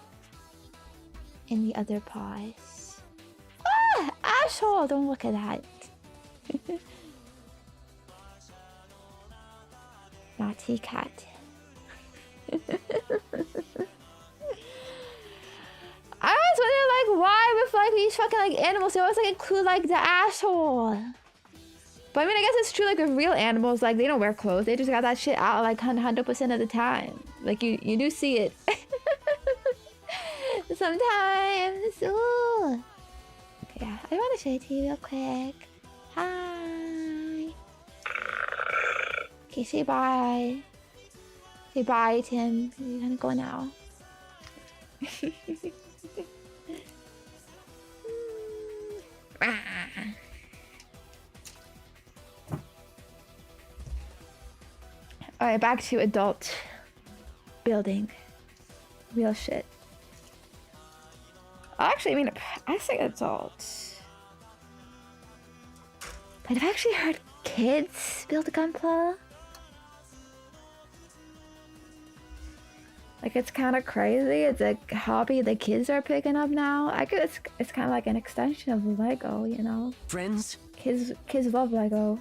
the other paws. Ah! Asshole! Don't look at that. Naughty cat. I was wondering, like, why with like these fucking like animals they always like include like the asshole. But I mean, I guess it's true like with real animals, like they don't wear clothes. They just got that shit out like 100% of the time. Like you do see it. Sometimes. Ooh. Okay, yeah, I want to show it to you real quick. Hi. Okay, say bye. Say bye, Tim. You're gonna go now. Alright, back to adult building. Real shit. Actually, I mean, I say adult. But I've actually heard kids build a Gunpla. Like, it's kind of crazy. It's a hobby the kids are picking up now. I guess it's kind of like an extension of Lego, you know? Friends? Kids love Lego.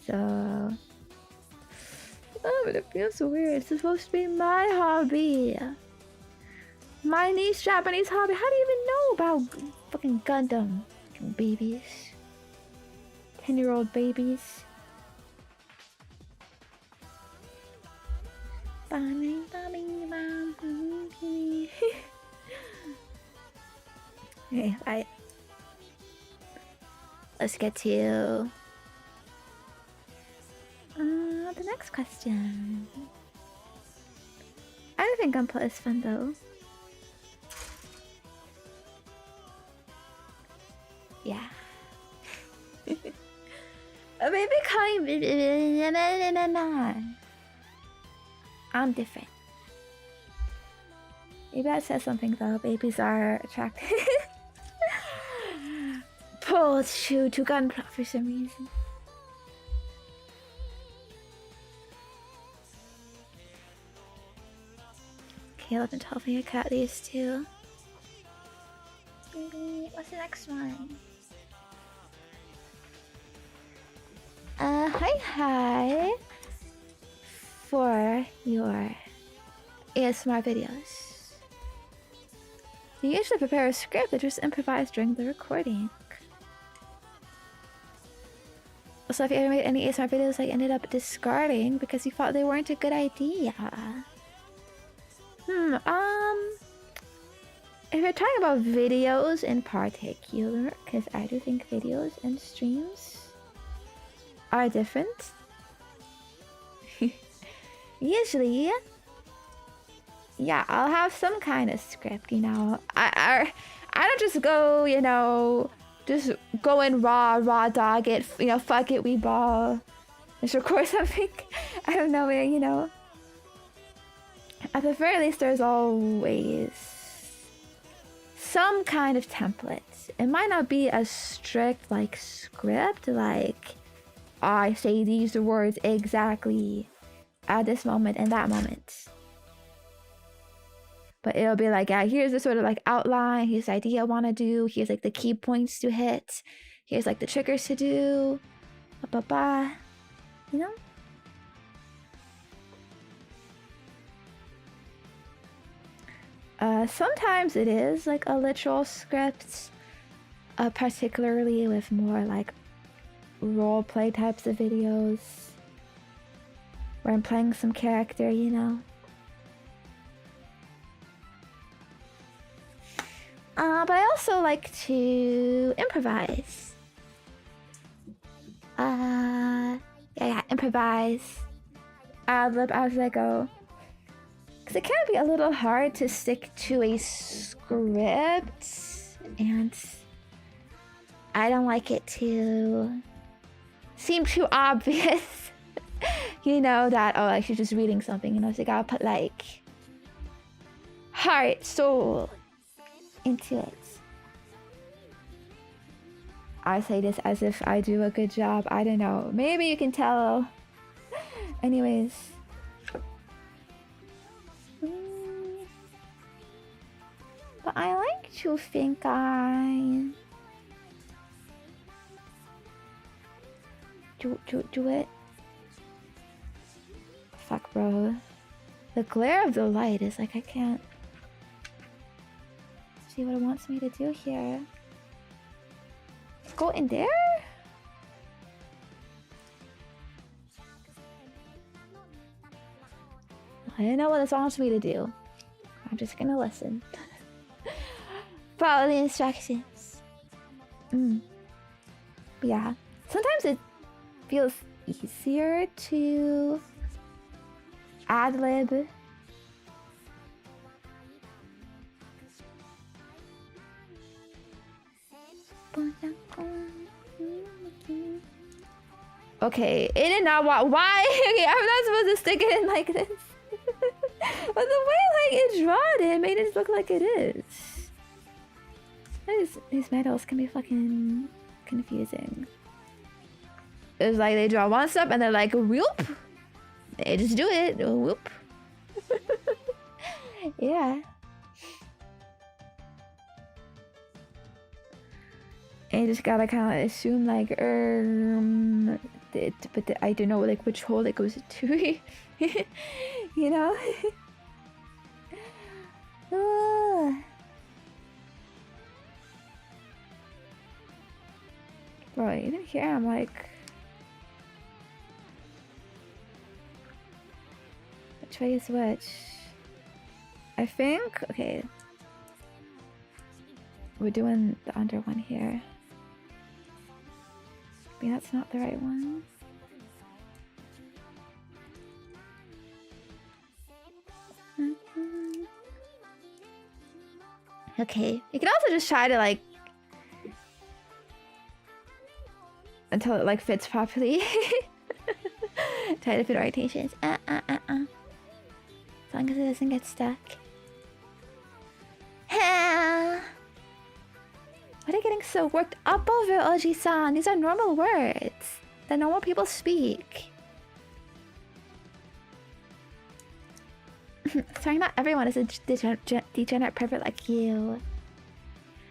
So... Oh, but it feels so weird. It's supposed to be my hobby. My niche Japanese hobby. How do you even know about fucking Gundam? Fucking babies. 10-year-old babies. Okay, right. Let's get to the next question. I don't think Gunpla is fun though. Yeah. A baby calling. I'm different. Maybe that says something though. Babies are attracted. Pulled to Gunpla for some reason. Caleb and 12 I cut these two. Maybe what's the next one? Hi for your ASMR videos. Do you usually prepare a script or just improvise during the recording? Also, if you ever made any ASMR videos I ended up discarding because you thought they weren't a good idea. if you're talking about videos in particular, because I do think videos and streams are different. Usually, yeah, I'll have some kind of script, you know. I don't just go, you know, just go in raw dog it, you know, fuck it, we ball. Just record something out of nowhere, you know. At the very least, there's always some kind of template. It might not be as strict like script, like I say these words exactly at this moment and that moment. But it'll be like, yeah, here's the sort of like outline, here's the idea I want to do, here's like the key points to hit, here's like the triggers to do, you know? Sometimes it is like a literal script, particularly with more like roleplay types of videos where I'm playing some character, you know. But I also like to improvise. Yeah, improvise, ad-lib as I go. Because it can be a little hard to stick to a script, and I don't like it to seem too obvious, you know, that, oh, like she's just reading something, you know, so you gotta put like heart, soul into it. I say this as if I do a good job. I don't know. Maybe you can tell. Anyways. But I like to think I do it. Fuck, bro. The glare of the light is like I can't see what it wants me to do here. Go in there? I don't know what this wants me to do. I'm just gonna listen. Follow the instructions. But yeah. Sometimes it feels easier to ad-lib. Okay, it did not want. Why? Okay, I'm not supposed to stick it in like this. But the way like it drawn it made it look like it is. These medals can be fucking confusing. It's like they draw one step and they're like, whoop. They just do it. Whoop. Yeah. And you just gotta kind of assume like, but I don't know like which hole it goes to. You know? Bro, even here I'm like, which way is which? I think, okay. We're doing the under one here. Maybe that's not the right one. Okay, you can also just try to like until it like fits properly. Try to fit orientations. As long as it doesn't get stuck. What are you getting so worked up over, Oji-san? These are normal words that normal people speak. Sorry, not everyone is a degenerate pervert like you.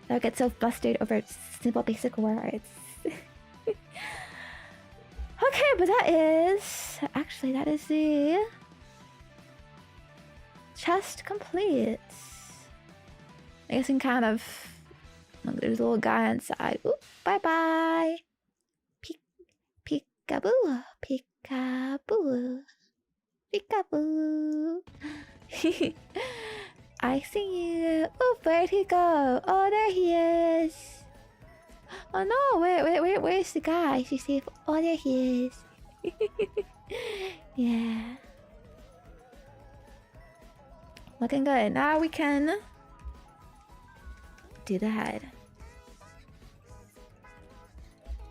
They'll get so flustered over simple basic words. Okay, but that is... Actually, that is the... chest complete. I guess you can kind of... Look, there's a little guy inside. Oop, bye-bye. Peekaboo. Peekaboo. Peekaboo. I see you. Oh, where'd he go? Oh, there he is. Oh no, where's the guy? Is he safe? Oh, there he is. Yeah. Looking good. Now we can do the head.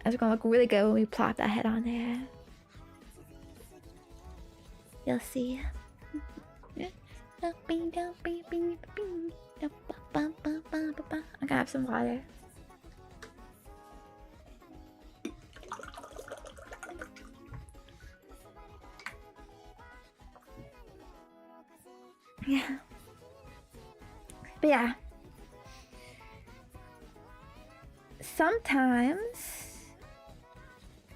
That's gonna look really good when we plop that head on there. You'll see. I'm gonna have some water. Yeah. But yeah. Sometimes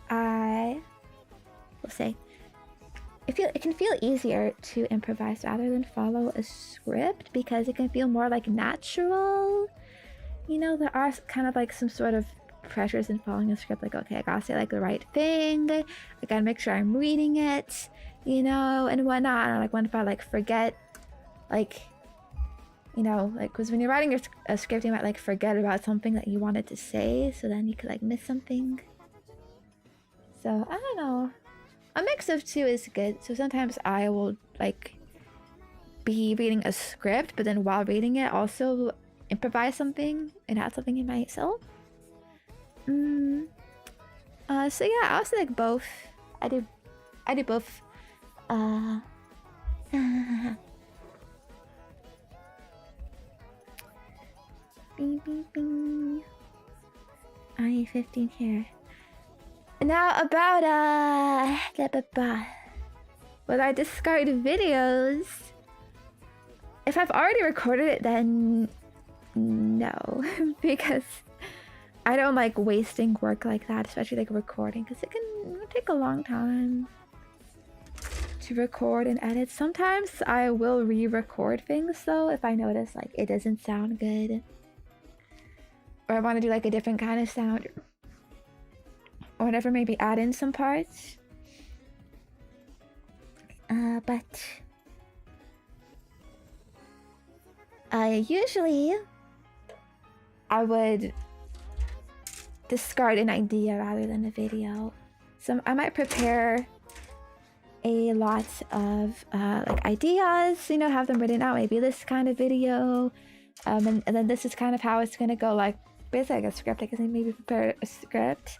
I will say it can feel easier to improvise rather than follow a script because it can feel more like natural. You know, there are kind of like some sort of pressures in following a script, like, okay, I gotta say like the right thing, I gotta make sure I'm reading it, you know, and whatnot. And like, what if I like forget, like, you know, like, because when you're writing a script, you might like forget about something that you wanted to say, so then you could like miss something. So I don't know. A mix of two is good. So sometimes I will like be reading a script, but then while reading it, also improvise something and add something in myself. So yeah, I also like both. I do both. Bing, bing, bing. I 15 here. Now about when I discard videos, if I've already recorded it, then no, because I don't like wasting work like that, especially like recording, because it can take a long time to record and edit. Sometimes I will re-record things though if I notice like it doesn't sound good, or I want to do like a different kind of sound, or whatever, maybe add in some parts. But usually I would discard an idea rather than a video. So I might prepare a lot of like ideas, you know, have them written out, maybe this kind of video, and then this is kind of how it's gonna go, like basically like a script. I guess I maybe prepare a script,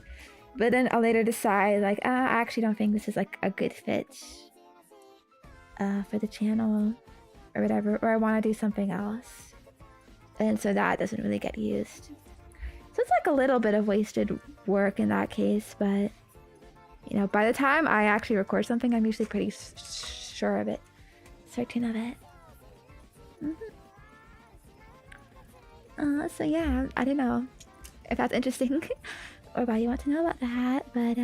but then I'll later decide like, I actually don't think this is like a good fit for the channel or whatever, or I want to do something else, and so that doesn't really get used. So it's like a little bit of wasted work in that case, but you know, by the time I actually record something, I'm usually pretty sure of it, certain of it. So yeah, I don't know if that's interesting or why you want to know about that, but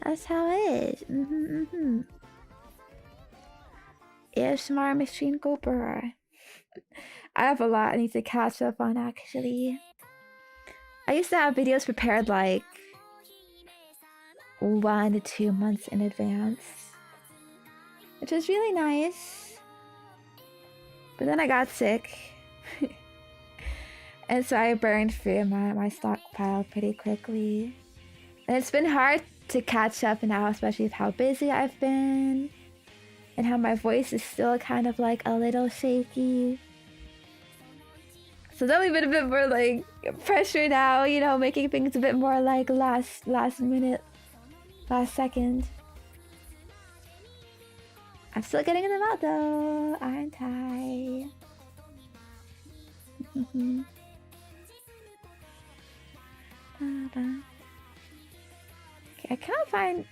that's how it is. ASMR Machine Cooper. I have a lot I need to catch up on, actually. I used to have videos prepared like 1 to 2 months in advance, which was really nice. But then I got sick. And so I burned through my stockpile pretty quickly. And it's been hard to catch up now, especially with how busy I've been and how my voice is still kind of like a little shaky. So definitely been a bit more like pressure now, you know, making things a bit more like last minute, last second. I'm still getting them out though, aren't I? Okay, I can't find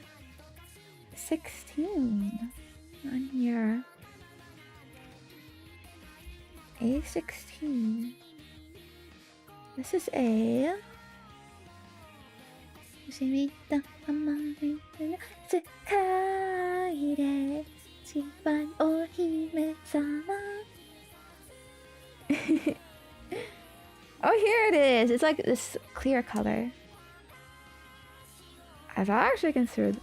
16 on here. A16. This is A. Oh, here it is. It's like this clear color. I've actually considered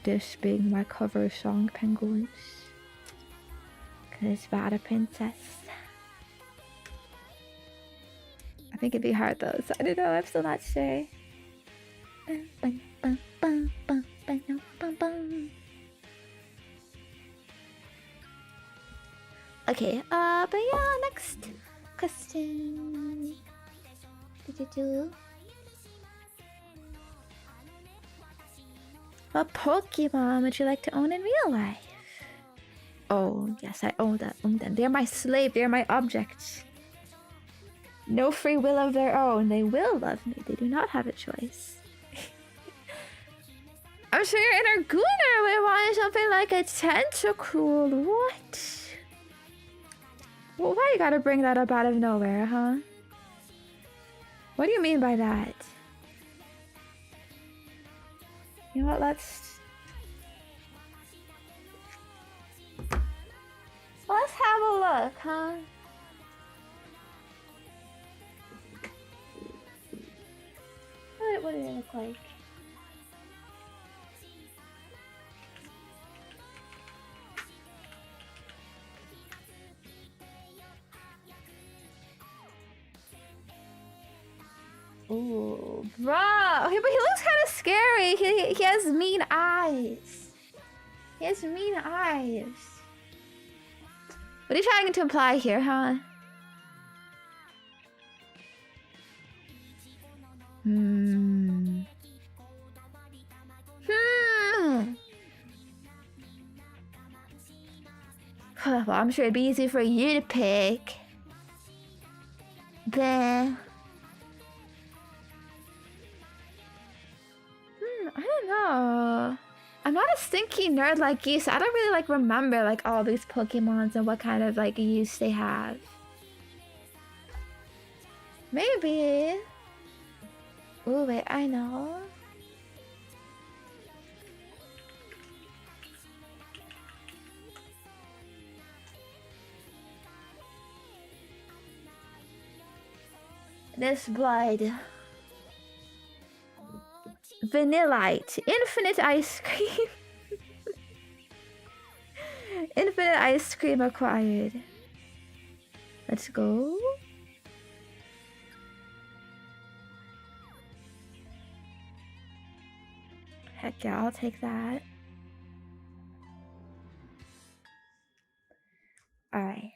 this being my cover song, Penguins. This bad a princess. I think it'd be hard though, so I don't know, I'm still not sure. Okay, but yeah, next question. What Pokemon would you like to own in real life? Oh, yes, I own them. They're my slave, they're my object. No free will of their own. They will love me. They do not have a choice. I'm sure your inner Gunner would want something like a tentacle. What? Well, why you gotta bring that up out of nowhere, huh? What do you mean by that? You know what, let's have a look, huh? What do they look like? Ooh, bro. Okay, but he looks kind of scary. He has mean eyes. He has mean eyes. What are you trying to imply here, huh? Well, I'm sure it'd be easy for you to pick. But I don't know. I'm not a stinky nerd like you, so I don't really like remember like all these Pokemons and what kind of like use they have. Maybe. Ooh, wait, I know. This blood. Vanillite. Infinite ice cream. Infinite ice cream acquired. Let's go. Heck yeah, I'll take that. Alright.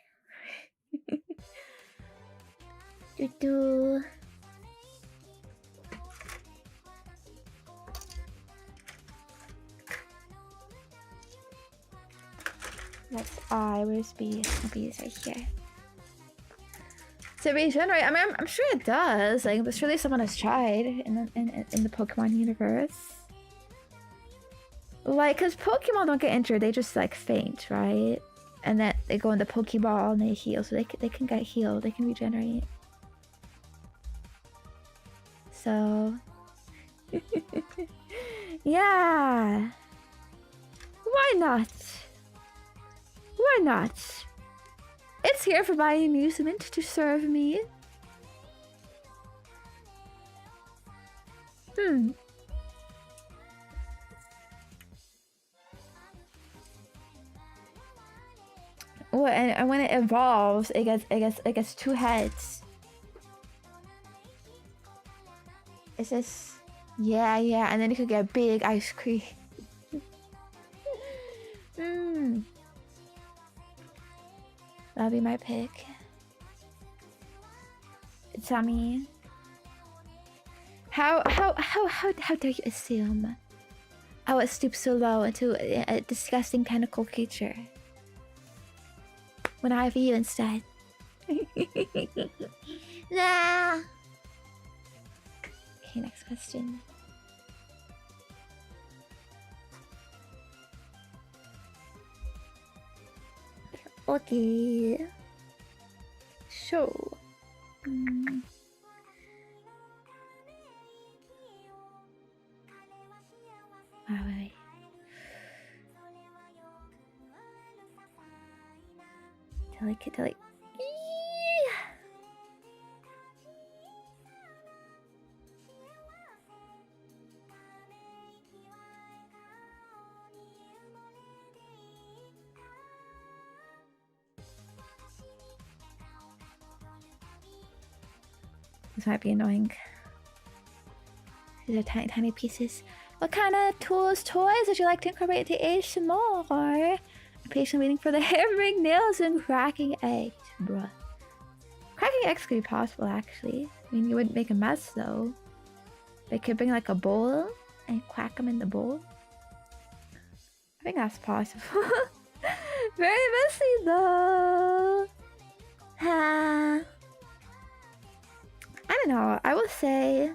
Do. That's I. Where's B? B is right here. So regenerate. I mean, I'm sure it does. Like, but surely someone has tried in the Pokemon universe. Like, cause Pokemon don't get injured; they just like faint, right? And then they go in the Pokeball and they heal, so they can get healed. They can regenerate. So, yeah. Why not? Why not? It's here for my amusement to serve me. Oh, and when it evolves, it gets two heads. It's just yeah, and then you could get big ice cream. That'll be my pick. Tommy. How dare you assume I would stoop so low into a disgusting tentacle creature when I have you instead? Nah. Okay, next question. Okay. So. Wait. Delicate. This might be annoying. These are tiny, tiny pieces. What kind of toys would you like to incorporate into ASMR? I'm patiently waiting for the hammering nails and cracking eggs, bruh. Cracking eggs could be possible, actually. I mean, you wouldn't make a mess, though. They could bring, like, a bowl and quack them in the bowl. I think that's possible. Very messy, though. I don't know. I will say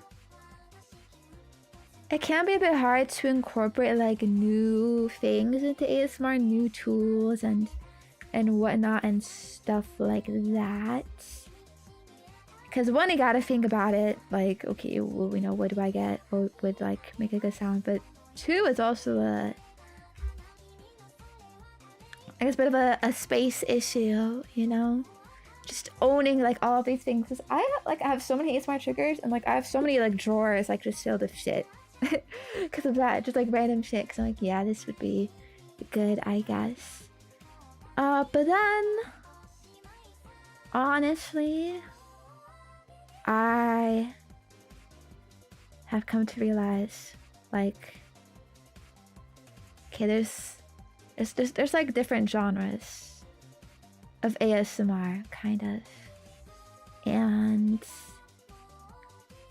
it can be a bit hard to incorporate like new things into ASMR, new tools and whatnot and stuff like that. Because one, you gotta think about it like, okay, well, you know, what do I get? What would like make a good sound? But two, it's also I guess a bit of a space issue, you know? Just owning like all of these things. Cause I have so many ASMR triggers and like I have so many like drawers like just filled with shit. Because of that, just like random shit. Cause I'm like, yeah, this would be good, I guess. But then honestly, I have come to realize like, okay, there's like different genres of ASMR, kind of. And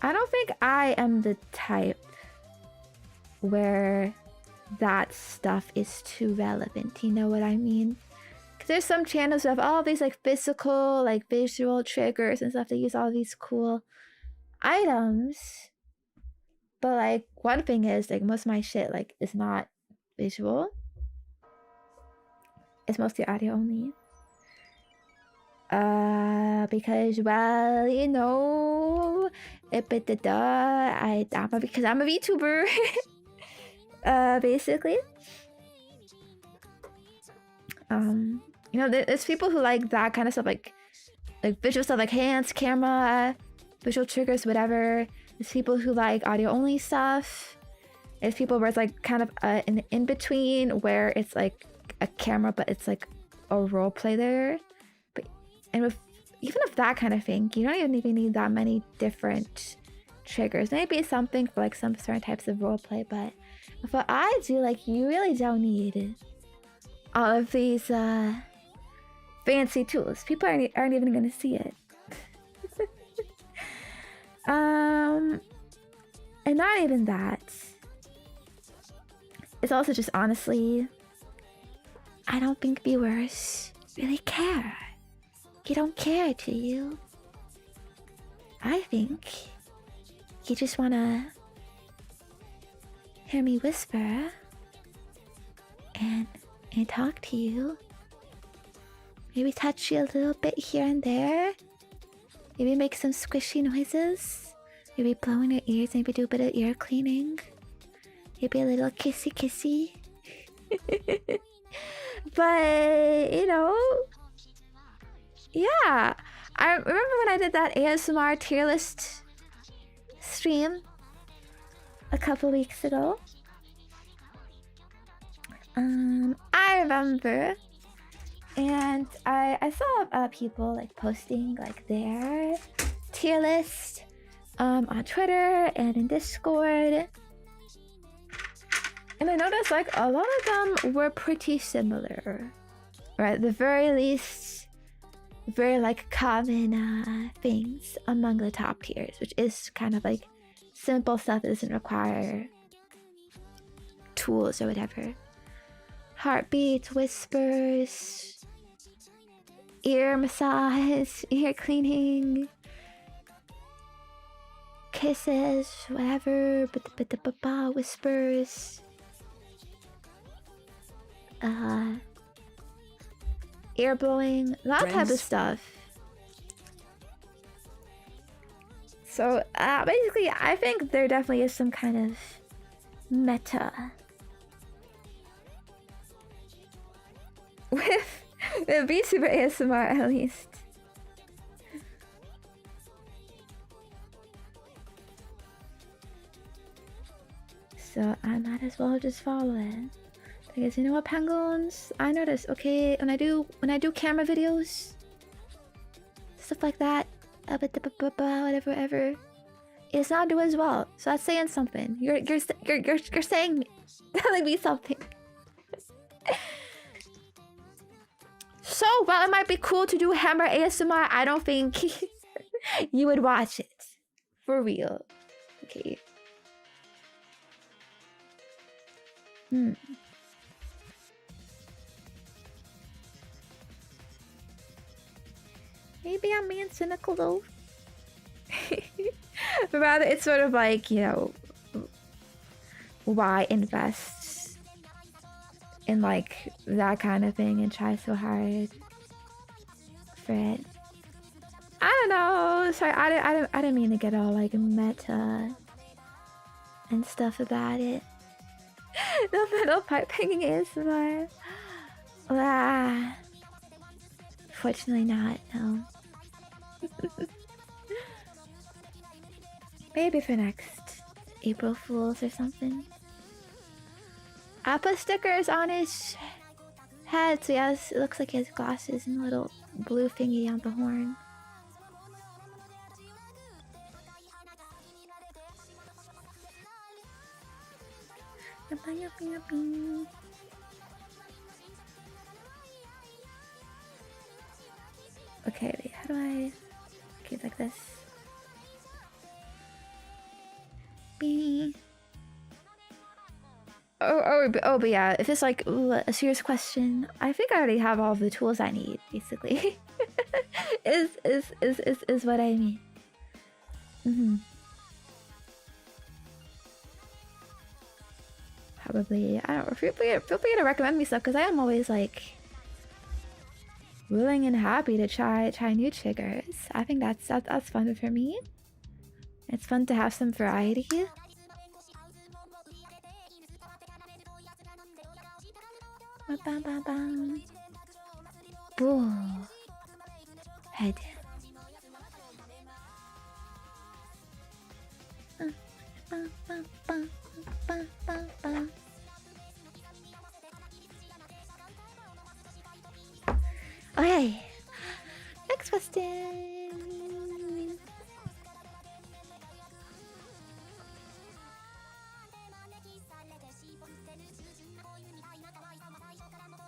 I don't think I am the type where that stuff is too relevant, you know what I mean? Because there's some channels that have all these like physical, like visual triggers and stuff. They use all these cool items. But like one thing is like most of my shit like is not visual. It's mostly audio only. Because, well, you know, because I'm a VTuber, basically. You know, there's people who like that kind of stuff, like visual stuff, like hands, camera, visual triggers, whatever. There's people who like audio only stuff. There's people where it's like kind of an in between, where it's like a camera, but it's like a role play there. And with even with that kind of thing, you don't even need that many different triggers. Maybe something for like some certain types of roleplay, but with what I do, like you really don't need all of these fancy tools. People aren't even gonna see it. And not even that. It's also just honestly, I don't think viewers really care. You don't care, do you? I think you just wanna hear me whisper and talk to you. Maybe touch you a little bit here and there. Maybe make some squishy noises. Maybe blow in your ears, maybe do a bit of ear cleaning. Maybe a little kissy kissy. But, you know, yeah, I remember when I did that ASMR tier list stream a couple weeks ago. I remember, and I saw people like posting like their tier list on Twitter and in Discord, and I noticed like a lot of them were pretty similar, or at the very least very like common things among the top tiers, which is kind of like simple stuff that doesn't require tools or whatever. Heartbeats, whispers, ear massage, ear cleaning, kisses, whatever, whispers, ear blowing, that type of stuff. So basically, I think there definitely is some kind of meta with VTuber ASMR, at least. So I might as well just follow it. Because you know what, penguins? I noticed, okay, when I do camera videos, stuff like that, whatever. It's not doing as well. So that's saying something. You're saying telling me something. So while it might be cool to do hammer ASMR, I don't think you would watch it. For real. Okay. Maybe I'm being cynical though. But rather it's sort of like, you know, why invest in like that kind of thing and try so hard for it? I don't know. Sorry, I didn't mean to get all like meta and stuff about it. No metal pipe hanging ASMR. Fortunately not, no. Maybe for next April Fools or something. I put stickers on his head, so yes, it looks like he has glasses and a little blue thingy on the horn. Okay, wait, how do I... Okay, like this. Beanie. But yeah, if it's like a serious question, I think I already have all the tools I need, basically. is what I mean. Probably, I don't know, feel free to recommend me stuff, because I am always like willing and happy to try new triggers. I think that's fun for me. It's fun to have some variety. Bull head. Okay, next question.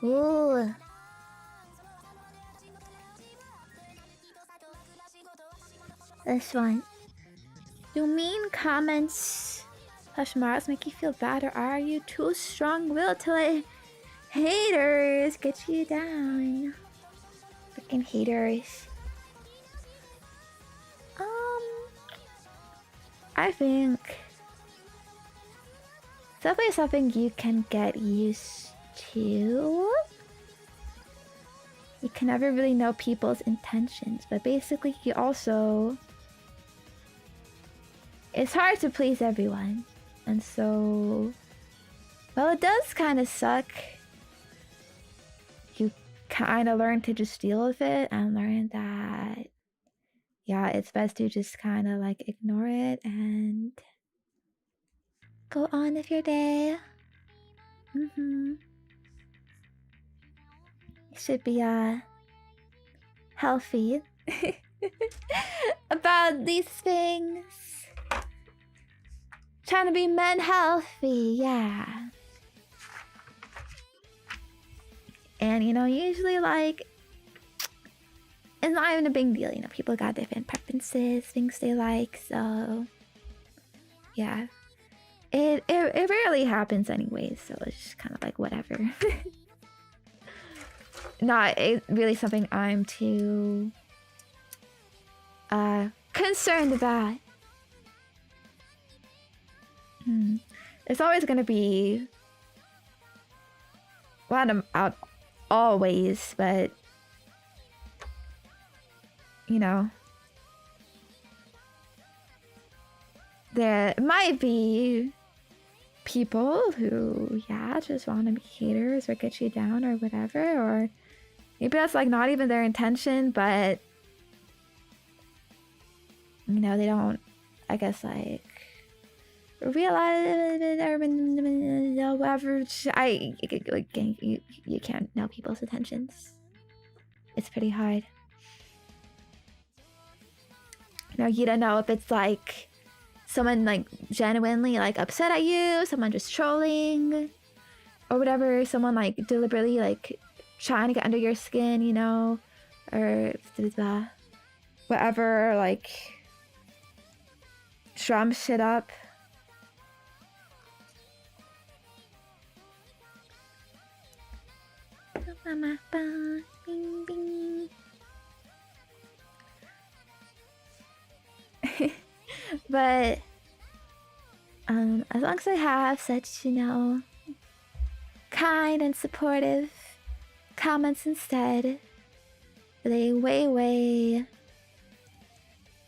Ooh. This one. Do mean comments / Maros make you feel bad, or are you too strong-willed to let haters get you down? Freaking haters. I think it's definitely something you can get used to. You can never really know people's intentions, but basically you also... It's hard to please everyone. And so... Well, it does kind of suck. You kind of learn to just deal with it and learn that... Yeah, it's best to just kind of like ignore it and... go on with your day. You should be healthy about these things. Trying to be men healthy, yeah. And you know, usually like it's not even a big deal, you know, people got different preferences, things they like, so yeah. It rarely happens anyways, so it's just kind of like whatever. Not really something I'm too concerned about. It's always gonna be, well, not always, but you know, there might be people who, yeah, just want to be haters or get you down or whatever, or maybe that's like not even their intention, but you know, they don't, I guess, like realize or whatever. You can't know people's intentions. It's pretty hard. know, you don't know if it's like someone like genuinely like upset at you, someone just trolling, or whatever, someone like deliberately like trying to get under your skin, you know, or whatever, like drum shit up. Bing, bing. But as long as I have such, you know, kind and supportive comments instead, they way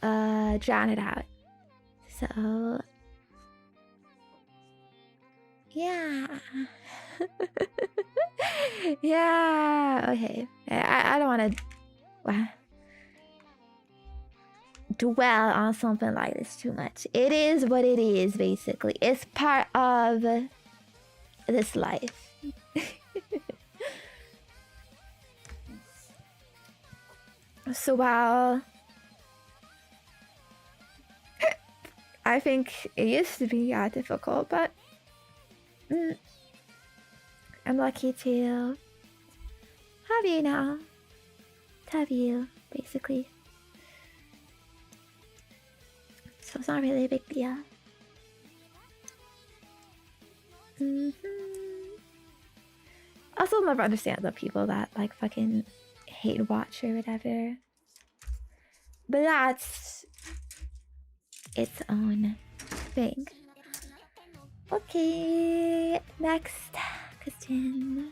drown it out. So yeah. Yeah, okay. I don't want to dwell on something like this too much. It is what it is, basically. It's part of this life. So while I think it used to be difficult, but I'm lucky to have you now. To have you, basically. So it's not really a big deal. Also, I'll never understand the people that like fucking hate watch or whatever. But that's its own thing. Okay, next question.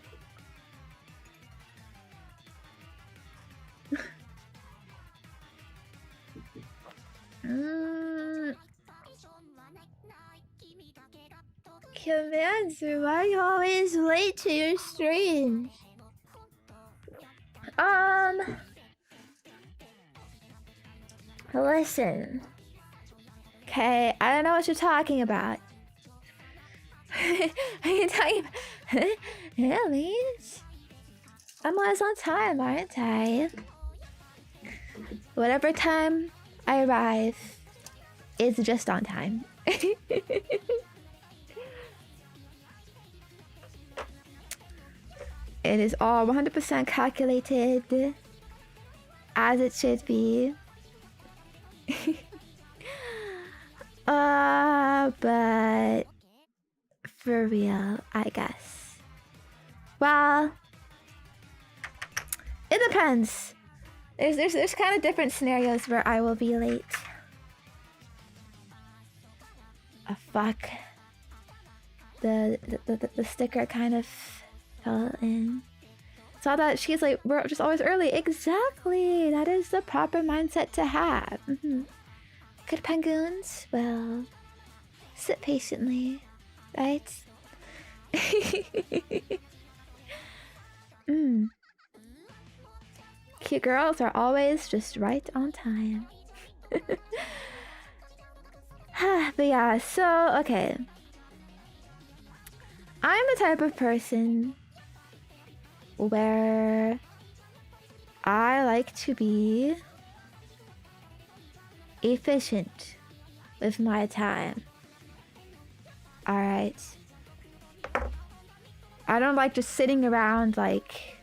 Commander, why are you always late to your streams? Listen. Okay, I don't know what you're talking about. Are you talking about... Aliens? I'm always on time, aren't I? Whatever time I arrive is just on time. It is all 100% calculated as it should be. But for real, I guess. Well, it depends. There's kind of different scenarios where I will be late. Oh, fuck. The sticker kind of fell in. Saw that she's like, we're just always early. Exactly. That is the proper mindset to have. Good penguins will sit patiently, right? Cute girls are always just right on time. But yeah, so, okay. I'm the type of person where I like to be efficient with my time. Alright. I don't like just sitting around like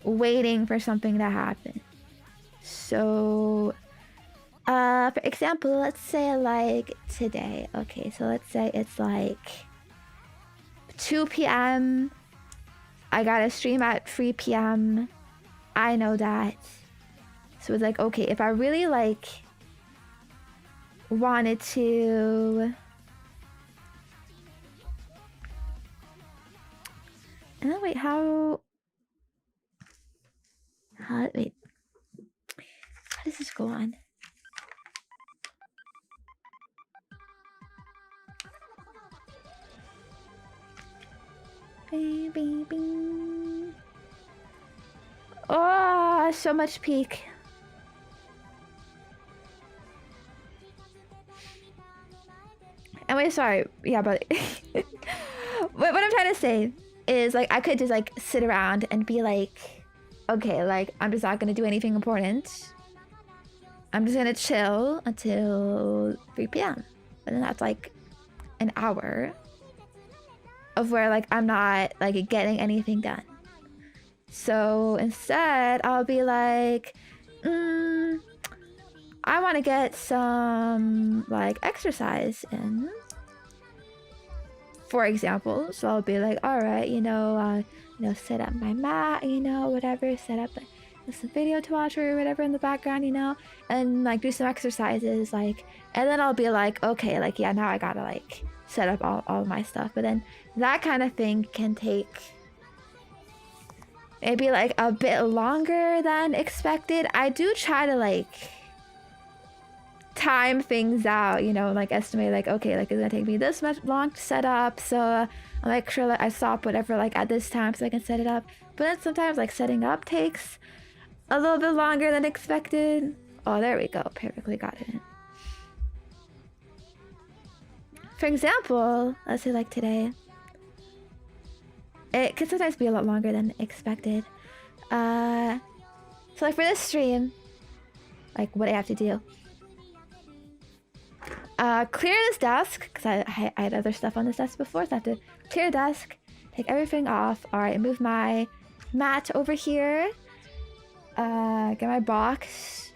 waiting for something to happen. So for example, let's say like today. Okay, so let's say it's like 2 p.m. I gotta stream at 3 p.m. I know that. So it's like, okay, if I really like wanted to... Oh, wait, wait. How does this go on? Bing, bing, bing. Oh, so much peak. Anyway, sorry. Yeah, but what I'm trying to say is like I could just like sit around and be like, okay, like I'm just not gonna do anything important. I'm just gonna chill until 3 p.m. But then that's like an hour of where like I'm not like getting anything done. So instead, I'll be like, I want to get some like exercise in, for example. So I'll be like, all right, set up my mat, whatever, set up some video to watch or whatever in the background, and like do some exercises, like, and then I'll be like, okay, like, yeah, now I gotta like set up all my stuff. But then that kind of thing can take maybe like a bit longer than expected. I do try to like time things out, like estimate like, okay, like it's gonna take me this much long to set up, so I'll make sure that I stop whatever like at this time so I can set it up. But then sometimes like setting up takes a little bit longer than expected. Oh, there we go, perfectly got it in. For example, let's say like today, it could sometimes be a lot longer than expected. So like for this stream, like what I have to do, clear this desk, because I had other stuff on this desk before, so I have to clear the desk, take everything off. All right, move my mat over here, get my box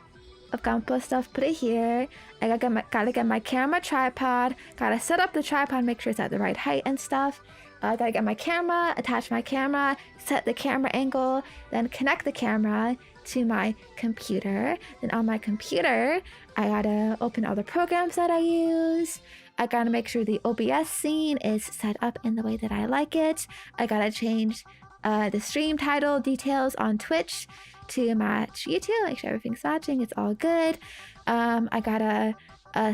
of Gunpla stuff, put it here. I gotta get my camera tripod, gotta set up the tripod, make sure it's at the right height and stuff. Gotta get my camera, attach my camera, set the camera angle, then connect the camera to my computer. Then on my computer, I gotta open all the programs that I use. I gotta make sure the OBS scene is set up in the way that I like it. I gotta change the stream title details on Twitch to match YouTube, make sure everything's matching, it's all good. I gotta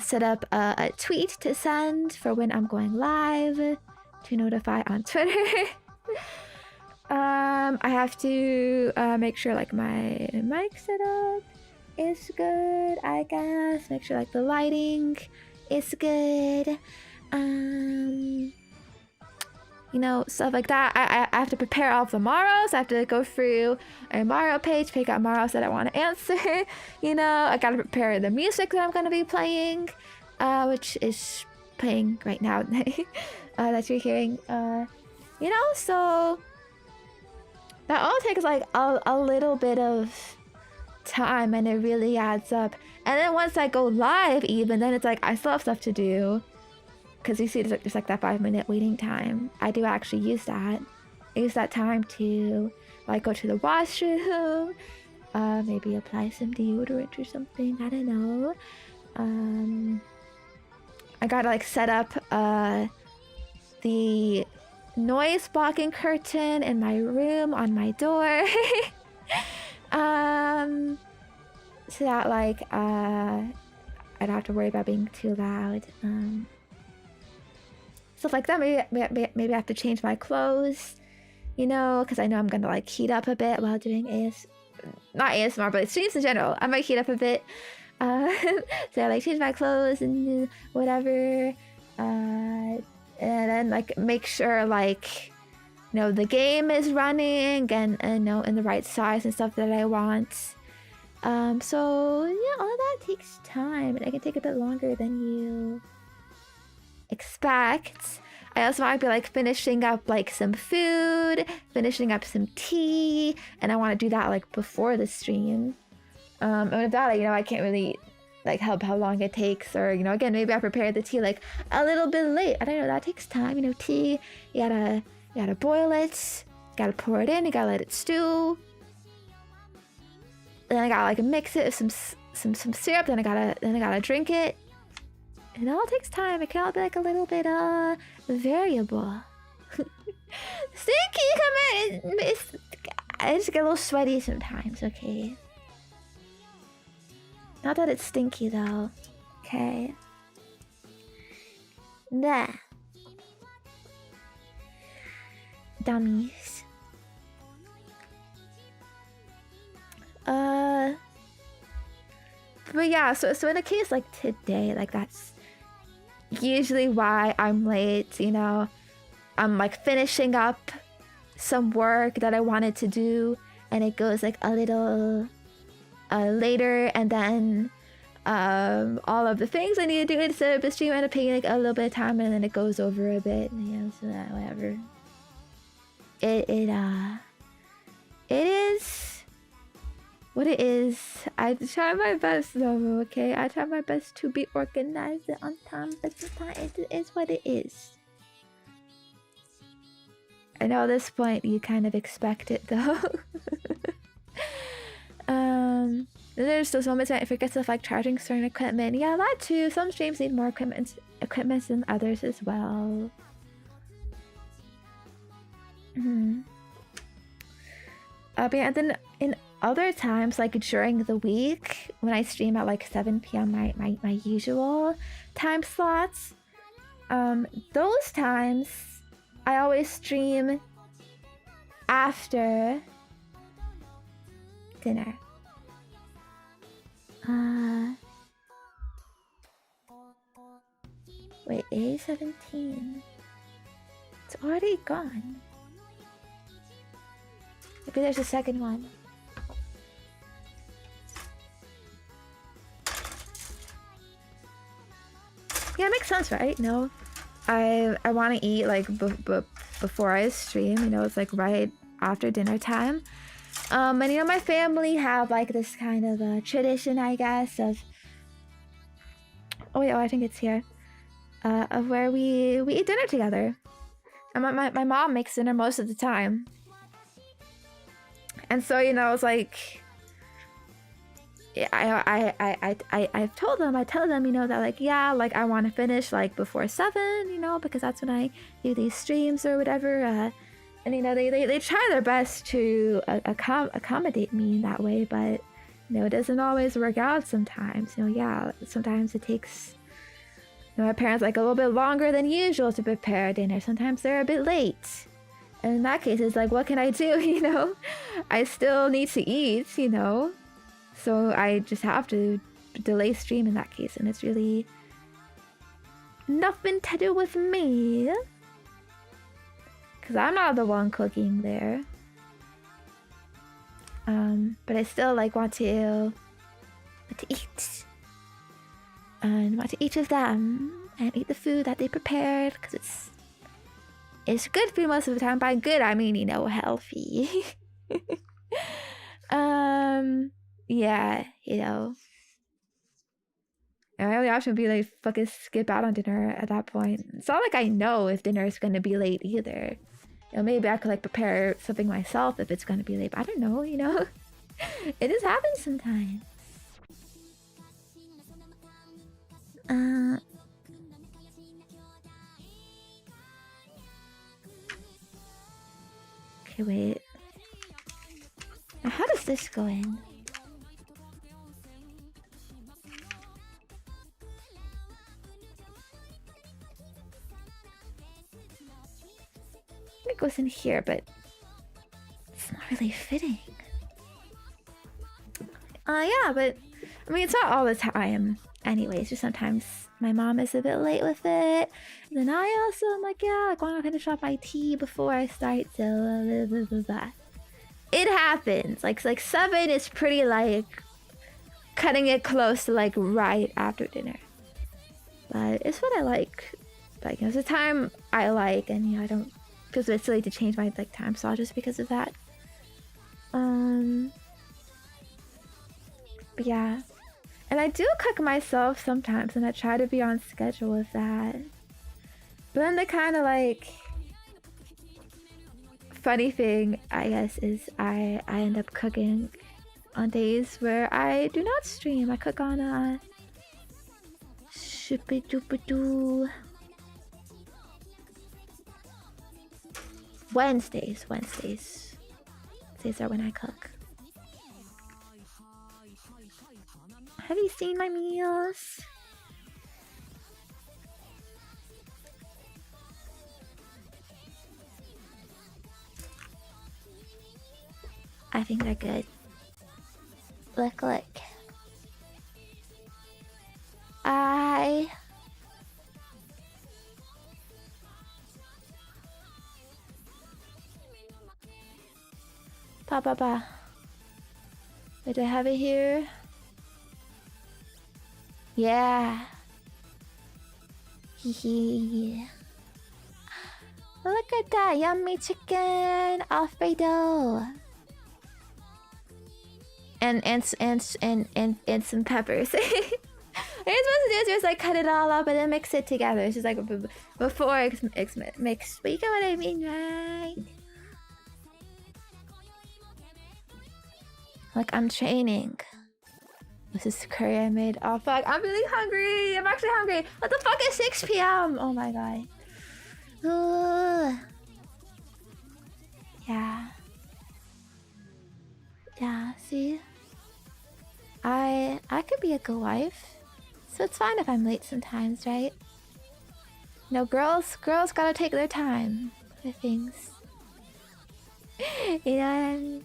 set up a tweet to send for when I'm going live, to notify on Twitter. I have to make sure like my mic setup is good, I guess. Make sure like the lighting is good. Stuff like that. I have to prepare all of the Maros. I have to go through a Maro page, pick out Maros that I want to answer. I gotta prepare the music that I'm gonna be playing, which is playing right now that you're hearing. So that all takes like a little bit of time, and it really adds up. And then once I go live, even then it's like I still have stuff to do, because you see there's like that 5-minute waiting time. I do actually use that. I use that time to like go to the washroom, maybe apply some deodorant or something, I don't know. I gotta like set up the noise blocking curtain in my room on my door. So that like I don't have to worry about being too loud. Stuff like that. Maybe I have to change my clothes, because I know I'm gonna like heat up a bit while doing not ASMR, but streams in general. I might heat up a bit. So I like change my clothes and whatever, and then like make sure like the game is running and in the right size and stuff that I want. So yeah, all of that takes time, and it can take a bit longer than you expect. I also might be like finishing up like some food, finishing up some tea, and I want to do that like before the stream. And with that, I can't really like help how long it takes, or again, maybe I prepared the tea like a little bit late. I don't know, that takes time. Tea, you gotta boil it, you gotta pour it in, you gotta let it stew. Then I gotta like mix it with some syrup. Then I gotta drink it. It all takes time. It can all be like a little bit variable. Stinky, come in. I just get a little sweaty sometimes. Okay. Not that it's stinky though. Okay. Nah. Dummies. But yeah, so in a case like today, like that's usually why I'm late. I'm like finishing up some work that I wanted to do, and it goes like a little later, and then all of the things I need to do instead of the stream end up taking like a little bit of time, and then it goes over a bit. So whatever. It is what it is. I try my best though, okay? I try my best to be organized and on time, but sometimes it is what it is. I know at this point you kind of expect it though. There's those moments when I forget stuff like charging certain equipment. Yeah, that too. Some streams need more equipment than others as well. But yeah, and then in other times, like during the week, when I stream at like 7 p.m. my usual time slots, those times I always stream after dinner. Wait, A17. It's already gone. Maybe there's a second one. Yeah, it makes sense, right? No, I want to eat like before I stream. You know, it's like right after dinner time. And you know, my family have like this kind of a tradition, I guess, of I think it's here, of where we eat dinner together. And my mom makes dinner most of the time, and so you know, it's like I tell them, you know, that like, yeah, like I want to finish like before 7, you know, because that's when I do these streams or whatever. And you know, they try their best to accommodate me in that way, but you know, it doesn't always work out sometimes. You know, yeah, sometimes it takes, you know, my parents like a little bit longer than usual to prepare dinner. Sometimes they're a bit late. And in that case, it's like, what can I do? You know, I still need to eat, you know, so I just have to delay stream in that case. And it's really nothing to do with me, because I'm not the one cooking there. But I still like want to eat. And want to eat with them and eat the food that they prepared, because it's good food most of the time. By good, I mean, you know, healthy. Yeah, you know. And my only option would be like fucking skip out on dinner at that point. It's not like I know if dinner is gonna be late either. You know, maybe I could like prepare something myself if it's gonna be late. But I don't know, you know. It just happens sometimes. Okay, wait. Now, how does this go in? It goes in here, but it's not really fitting. Yeah, but I mean, it's not all the time. Anyways, just sometimes my mom is a bit late with it. And then I also am like, yeah, I want to finish off my tea before I start. So blah, blah, blah. It happens. Like 7 is pretty like cutting it close to like right after dinner. But it's what I like. Like, you know, it's a time I like, and you know, I don't feel a bit silly to change my like time slot just because of that. But yeah. And I do cook myself sometimes, and I try to be on schedule with that. But then the kind of like funny thing, I guess, is I end up cooking on days where I do not stream. I cook on Wednesdays. Wednesdays are when I cook. Have you seen my meals? I think they're good. Look. Pa. Wait, do I have it here? Yeah. Hee. Look at that yummy chicken Alfredo. And some peppers. What you're supposed to do is just like cut it all up and then mix it together. It's just like before it's mixed. But you get what I mean, right? Like I'm training. This is curry I made. Oh fuck, I'm really hungry. I'm actually hungry. What the fuck is 6 p.m.? Oh my god. Yeah. Yeah, see? I could be a good wife. So it's fine if I'm late sometimes, right? No, girls gotta take their time with things. You know what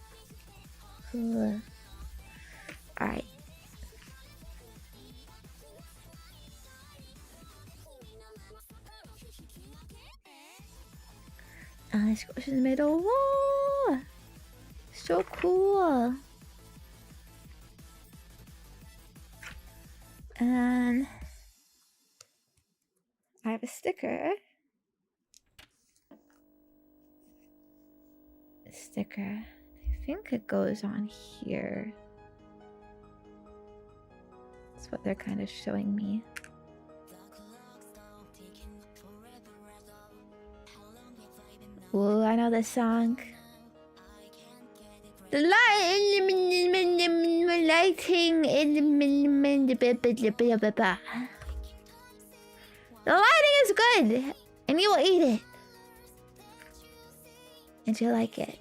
I mean? Alright. Let's go to the middle. Whoa! So cool. And I have a sticker. I think it goes on here. That's what they're kind of showing me. Ooh, I know this song. The lighting is good, and you will eat it, and you like it.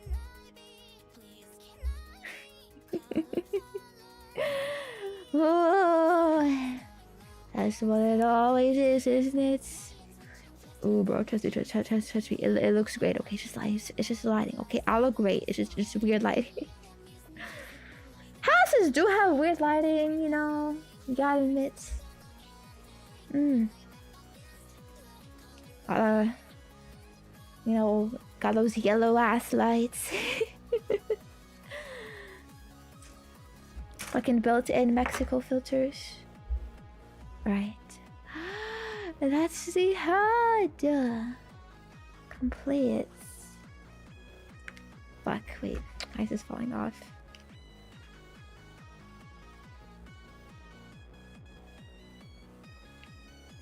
Oh, that's what it always is, isn't it? Ooh, bro, trust me. It looks great. Okay, it's just lighting. Okay, I look great. It's just weird lighting. Houses do have weird lighting, you know. You gotta admit. You know, got those yellow ass lights. Fucking built-in Mexico filters. Right. That's the HUD. Complete. Fuck, wait. Ice is falling off.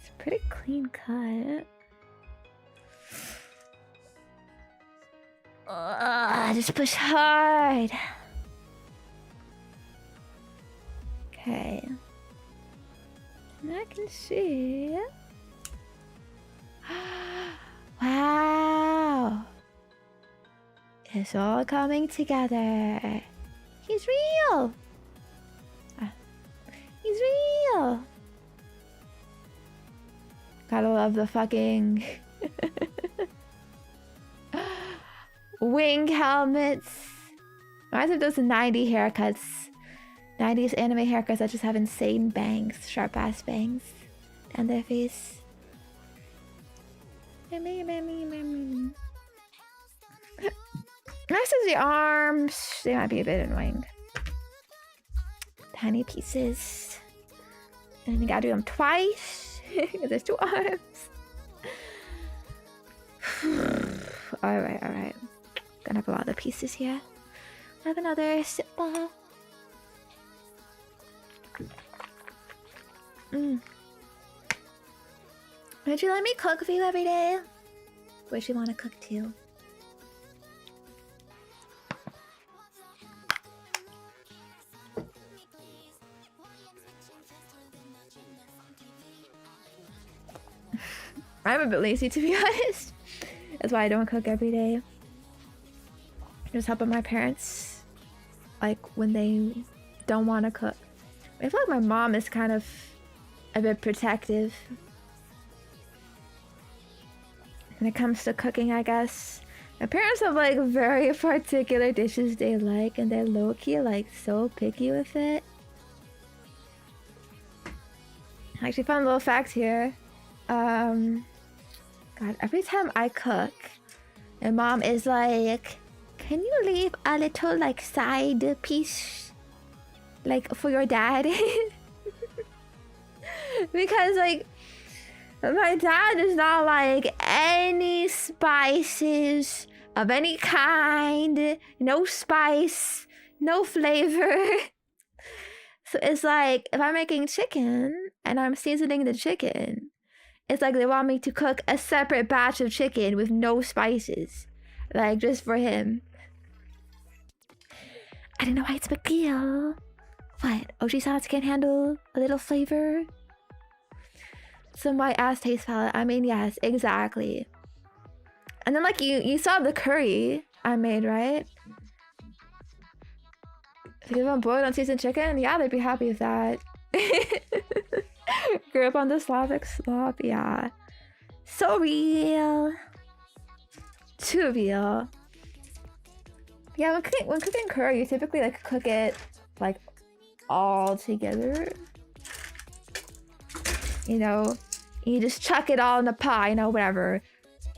It's a pretty clean cut. Just push hard. Okay. And I can see. Wow. It's all coming together. He's real. He's real. Gotta love the fucking wing helmets. Reminds me of those 90s haircuts. 90s anime haircuts that just have insane bangs, sharp ass bangs down their face. Next is the arms. They might be a bit annoying. Tiny pieces. And you gotta do them twice. Because there's 2 arms. Alright. Gonna have a lot of pieces here. I have another sip ball. Would you let me cook for you every day? Would you want to cook too? I'm a bit lazy, to be honest. That's why I don't cook every day. Just helping my parents, like when they don't want to cook. I feel like my mom is kind of a bit protective when it comes to cooking, I guess. My parents have like very particular dishes they like, and they're low-key like so picky with it. I actually found a little fact here. God, every time I cook, my mom is like, can you leave a little like side piece like for your dad? Because like my dad does not like any spices of any kind. No spice, no flavor. So it's like if I'm making chicken and I'm seasoning the chicken, it's like they want me to cook a separate batch of chicken with no spices. Like just for him. I don't know why it's a big deal. What? OG sauce can't handle a little flavor? Some white ass taste palette. I mean, yes, exactly. And then like you saw the curry I made, right? If you give them boiled unseasoned chicken, yeah, they'd be happy with that. Grew up on the Slavic slop, yeah. So real. Too real. Yeah, when cooking curry, you typically like cook it like all together. You know, you just chuck it all in the pot, you know, whatever.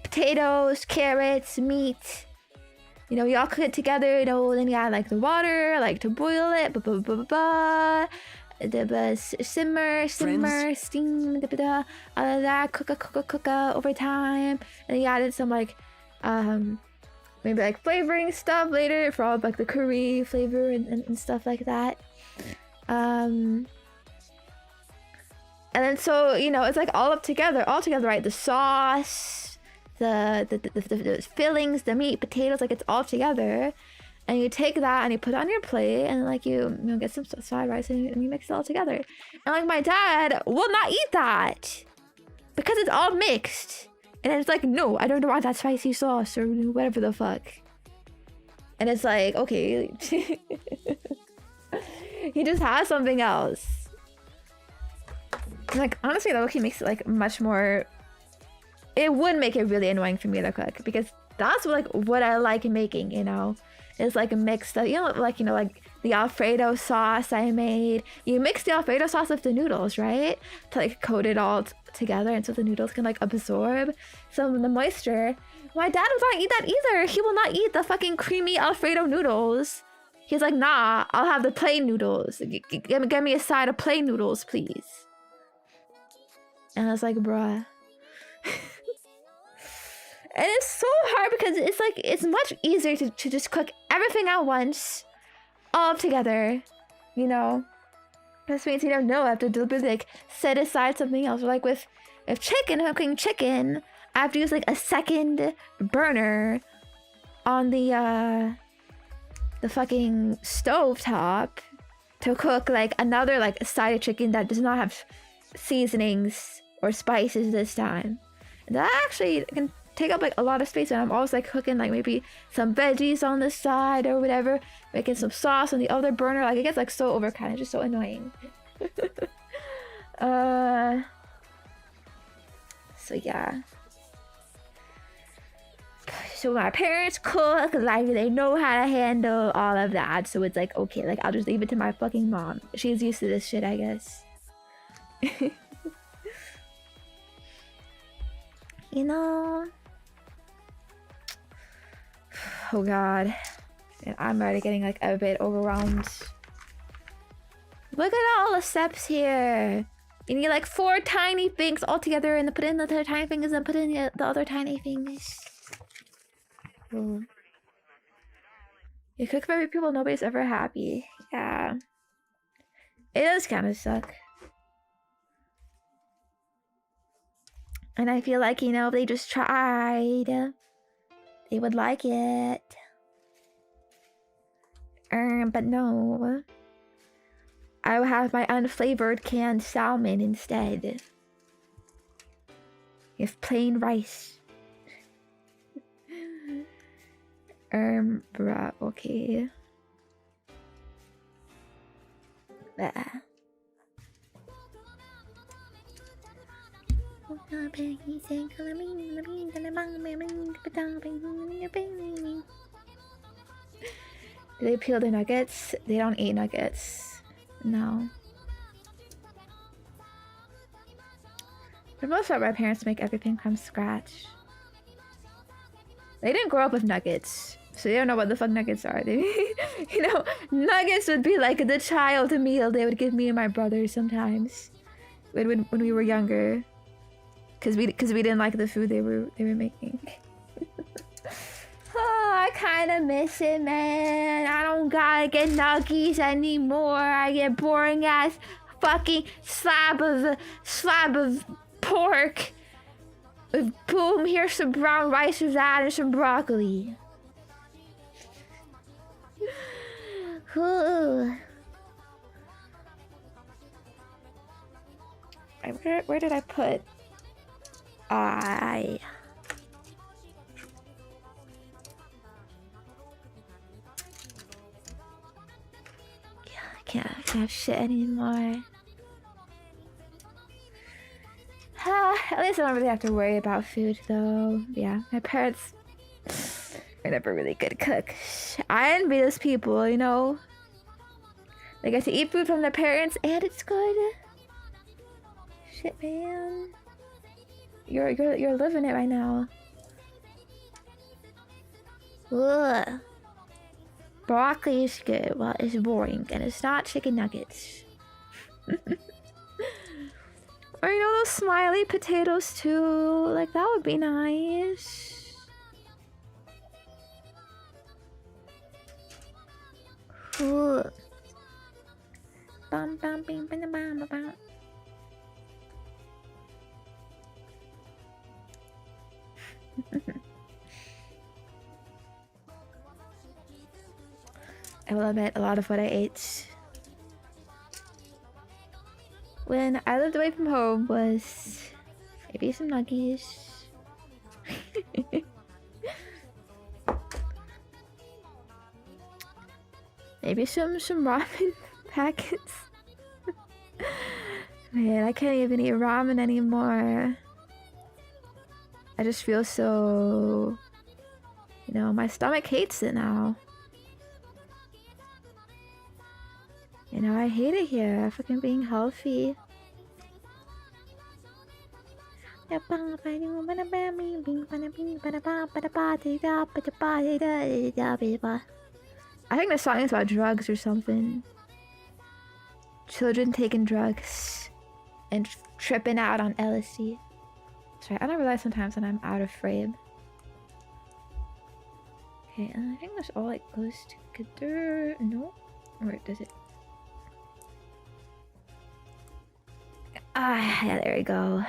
Potatoes, carrots, meat. You know, you all cook it together, you know, then you add like the water, like to boil it, simmer, steam, all of that, cook over time. And you added some like, maybe like flavoring stuff later for all like the curry flavor and stuff like that. And then so, you know, it's like all together, right? The sauce, the fillings, the meat, potatoes, like it's all together. And you take that and you put it on your plate and like you know, get some side rice and you mix it all together. And like my dad will not eat that because it's all mixed. And it's like, no, I don't want that spicy sauce or whatever the fuck. And it's like, okay. He just has something else. And like, honestly, that okay makes it like much more... It would make it really annoying for me to cook because that's like what I like making, you know? It's like a mix of, like the Alfredo sauce I made. You mix the Alfredo sauce with the noodles, right? To like coat it all together and so the noodles can like absorb some of the moisture. My dad will not eat that either. He will not eat the fucking creamy Alfredo noodles. He's like, nah, I'll have the plain noodles. Get me a side of plain noodles, please. And I was like, bruh. And it's so hard because it's like, it's much easier to just cook everything at once, all together, you know? This means you don't know, I have to deliberately like set aside something else. Or like if chicken, if I'm cooking chicken, I have to use like a second burner on the fucking stove top to cook like another like side of chicken that does not have seasonings or spices this time. And that actually can take up like a lot of space, and I'm always like cooking like maybe some veggies on the side or whatever, making some sauce on the other burner. Like it gets like so overcut, it's just so annoying. So yeah. So my parents cook, like they know how to handle all of that. So it's like, okay, like I'll just leave it to my fucking mom. She's used to this shit, I guess. You know? Oh god. And I'm already getting like a bit overwhelmed. Look at all the steps here. You need like 4 tiny things all together and then put in the other tiny fingers and put in the other tiny things. Ooh. You cook for every people, nobody's ever happy. Yeah. It does kind of suck. And I feel like, you know, if they just tried, they would like it. But no. I will have my unflavored canned salmon instead. With plain rice. Bruh, okay. Bah. Do they peel the nuggets? They don't eat nuggets. No. For the most part, my parents make everything from scratch. They didn't grow up with nuggets, so they don't know what the fuck nuggets are. They, you know, nuggets would be like the child meal they would give me and my brother sometimes. when we were younger, because we didn't like the food they were making. Oh, I kind of miss it, man. I don't gotta get nuggies anymore. I get boring ass fucking slab of pork. With boom, here's some brown rice with that and some broccoli. Ooh. Where did I put? I can't have shit anymore. At least I don't really have to worry about food, though. Yeah, my parents were never really good cooks. I envy those people, you know. They get to eat food from their parents, and it's good. Shit, man. You're living it right now. Ugh. Broccoli is good. Well, it's boring, and it's not chicken nuggets. Or you know those smiley potatoes too? Like that would be nice. Ooh. Bum bum bing bing bum bum bum. I will admit a lot of what I ate when I lived away from home was maybe some nuggies. Maybe some ramen packets. Man, I can't even eat ramen anymore. I just feel so... You know, my stomach hates it now. You know, I hate it here. Fucking being healthy. I think the song is about drugs or something. Children taking drugs and tripping out on LSD. Sorry, I don't realize sometimes when I'm out of frame. Okay, I think that's all it goes together. No? Or does it? Ah, yeah, there we go.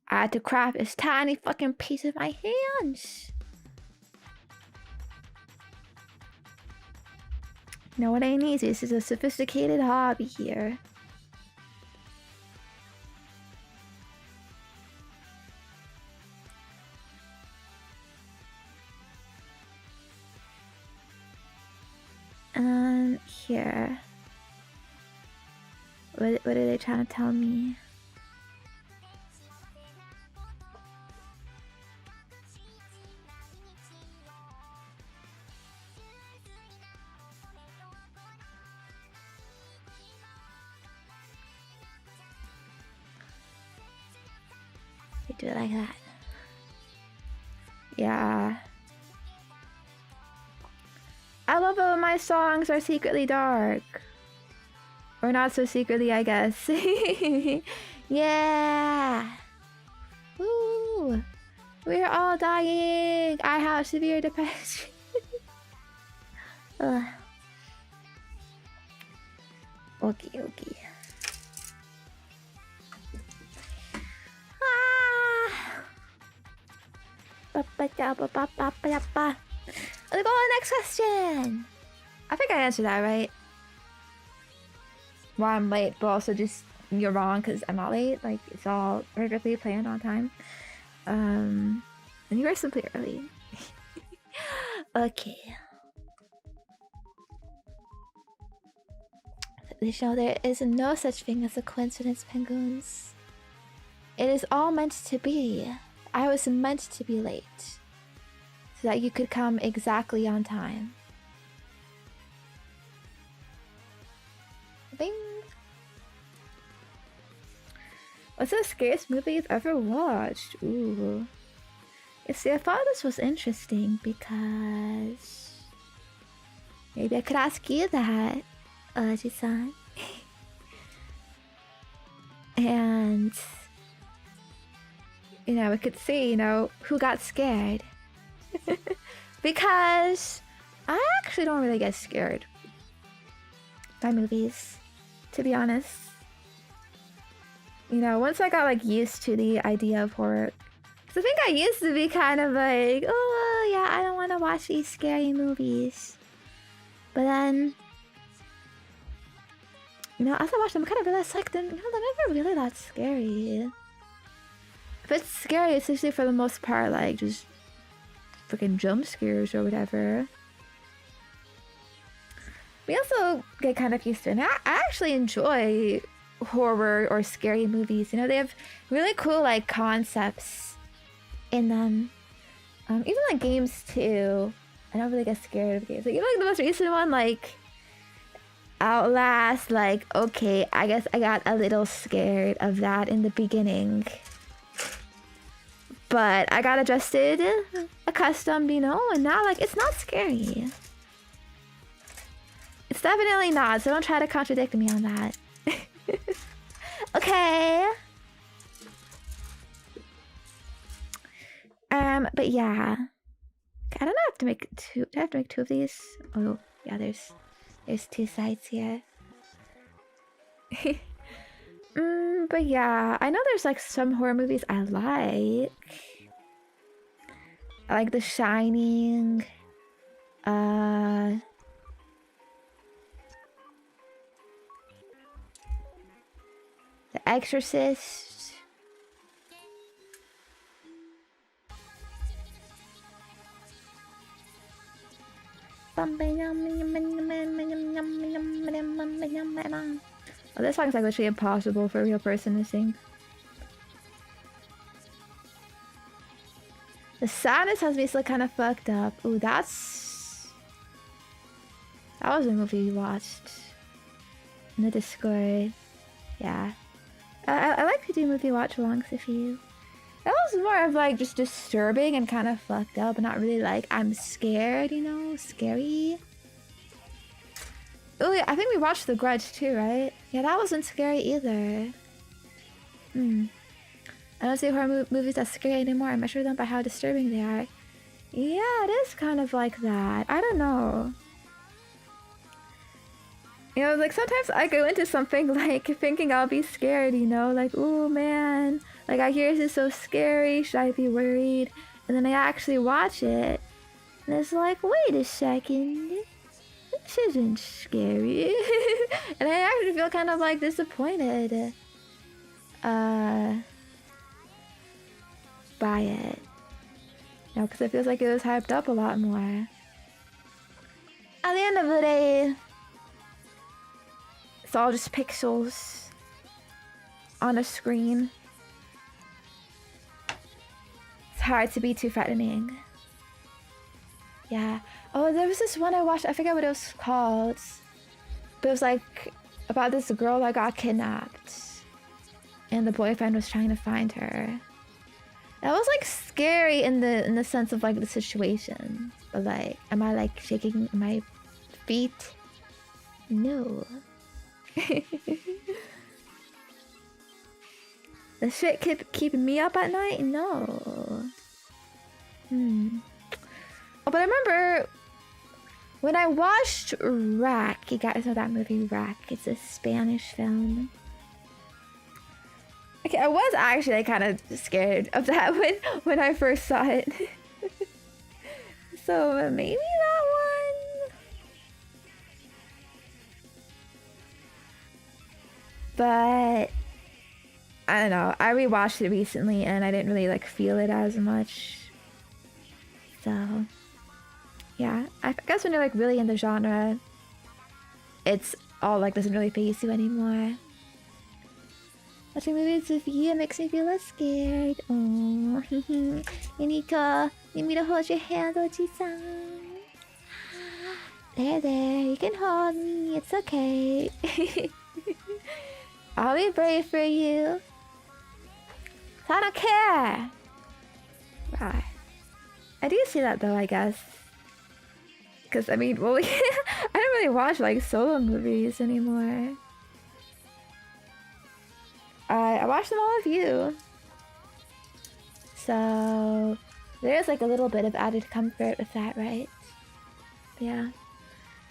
I had to craft this tiny fucking piece of my hands. You know what I need? This is a sophisticated hobby here. Here. What are they trying to tell me? They do it like that. Yeah. I love it when my songs are secretly dark. Or not so secretly, I guess. Yeah! Woo! We're all dying! I have severe depression. Okay, okay. Let's go on the next question! I think I answered that right. Well, I'm late, but also just you're wrong because I'm not late. Like, it's all perfectly planned on time. And you were simply early. Okay. They show there is no such thing as a coincidence, penguins. It is all meant to be. I was meant to be late. So that you could come exactly on time. Bing! What's the scariest movie you've ever watched? Ooh. You see, I thought this was interesting because... Maybe I could ask you that, Oji-san. And, you know, we could see, you know, who got scared. Because I actually don't really get scared by movies, to be honest. You know, once I got like used to the idea of horror, because I think I used to be kind of like, oh yeah, I don't want to watch these scary movies. But then, you know, as I watched them, I kind of realized like, they're never really that scary. If it's scary, it's usually for the most part like just freaking jump scares or whatever. We also get kind of used to it. And I actually enjoy horror or scary movies. You know, they have really cool like concepts in them. Even like games too. I don't really get scared of games. Like even like the most recent one, like Outlast. Like okay, I guess I got a little scared of that in the beginning. But I got adjusted, accustomed, you know, and now, like, it's not scary. It's definitely not, so don't try to contradict me on that. Okay. But yeah. I don't know, I have to make two. Do I have to make two of these? Oh, yeah, there's two sides here. But yeah, I know there's like some horror movies I like. I like The Shining. The Exorcist. Oh, this song's like literally impossible for a real person to sing. The sadness has me still kind of fucked up. Ooh, that was a movie we watched in the Discord. Yeah, I like to do movie watch-alongs with you. That was more of like just disturbing and kind of fucked up, but not really like I'm scared, you know, scary. Oh yeah, I think we watched The Grudge too, right? Yeah, that wasn't scary either. I don't see horror movies that scary anymore. I measure them by how disturbing they are. Yeah, it is kind of like that. I don't know. You know, like sometimes I go into something like thinking I'll be scared, you know? Like, oh man, like I hear this is so scary, should I be worried? And then I actually watch it, and it's like, wait a second. This isn't scary. And I actually feel kind of like disappointed by it. You know, because it feels like it was hyped up a lot more. At the end of the day, it's all just pixels on a screen. It's hard to be too threatening. Yeah. Oh, there was this one I watched. I forget what it was called. But it was like about this girl that got kidnapped. And the boyfriend was trying to find her. That was like scary in the sense of like the situation. But like, am I like shaking my feet? No. The shit keeping me up at night? No. Oh, but I remember when I watched Rack. You guys know that movie Rack? It's a Spanish film. Okay, I was actually kind of scared of that when I first saw it. So maybe that one. But I don't know. I rewatched it recently and I didn't really like feel it as much. So yeah, I guess when you're like really in the genre, it's all like doesn't really faze you anymore. Watching movies with you makes me feel less scared. Oh, Yunika, need me to hold your hand, Oji-san? There, you can hold me. It's okay. I'll be brave for you. I don't care. Right. I do see that though, I guess. Because, I mean, well, I don't really watch, like, solo movies anymore. I watched them all of you. So there's like a little bit of added comfort with that, right? Yeah.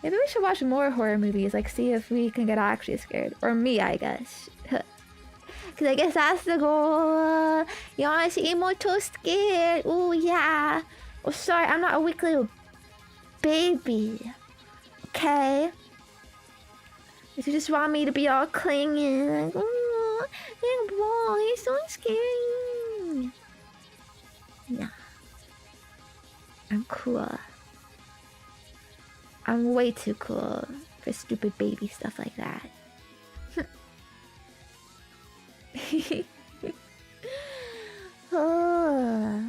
Maybe we should watch more horror movies, like see if we can get actually scared. Or me, I guess. Because I guess that's the goal. You want to see more too scared? Oh, yeah. Oh, sorry, I'm not a weak little baby. Okay? If you just want me to be all clingy, like, oh, big boy, he's so scary. Nah. I'm cool. I'm way too cool for stupid baby stuff like that. Oh.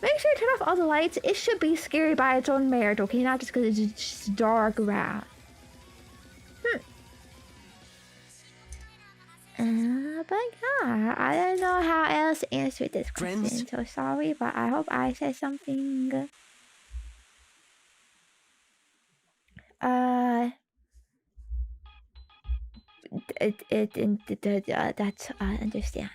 Make sure to turn off all the lights. It should be scary by its own merit, okay? Not just because it's just dark around. But yeah, I don't know how else to answer this question. Friends? So sorry, but I hope I said something. That's understand.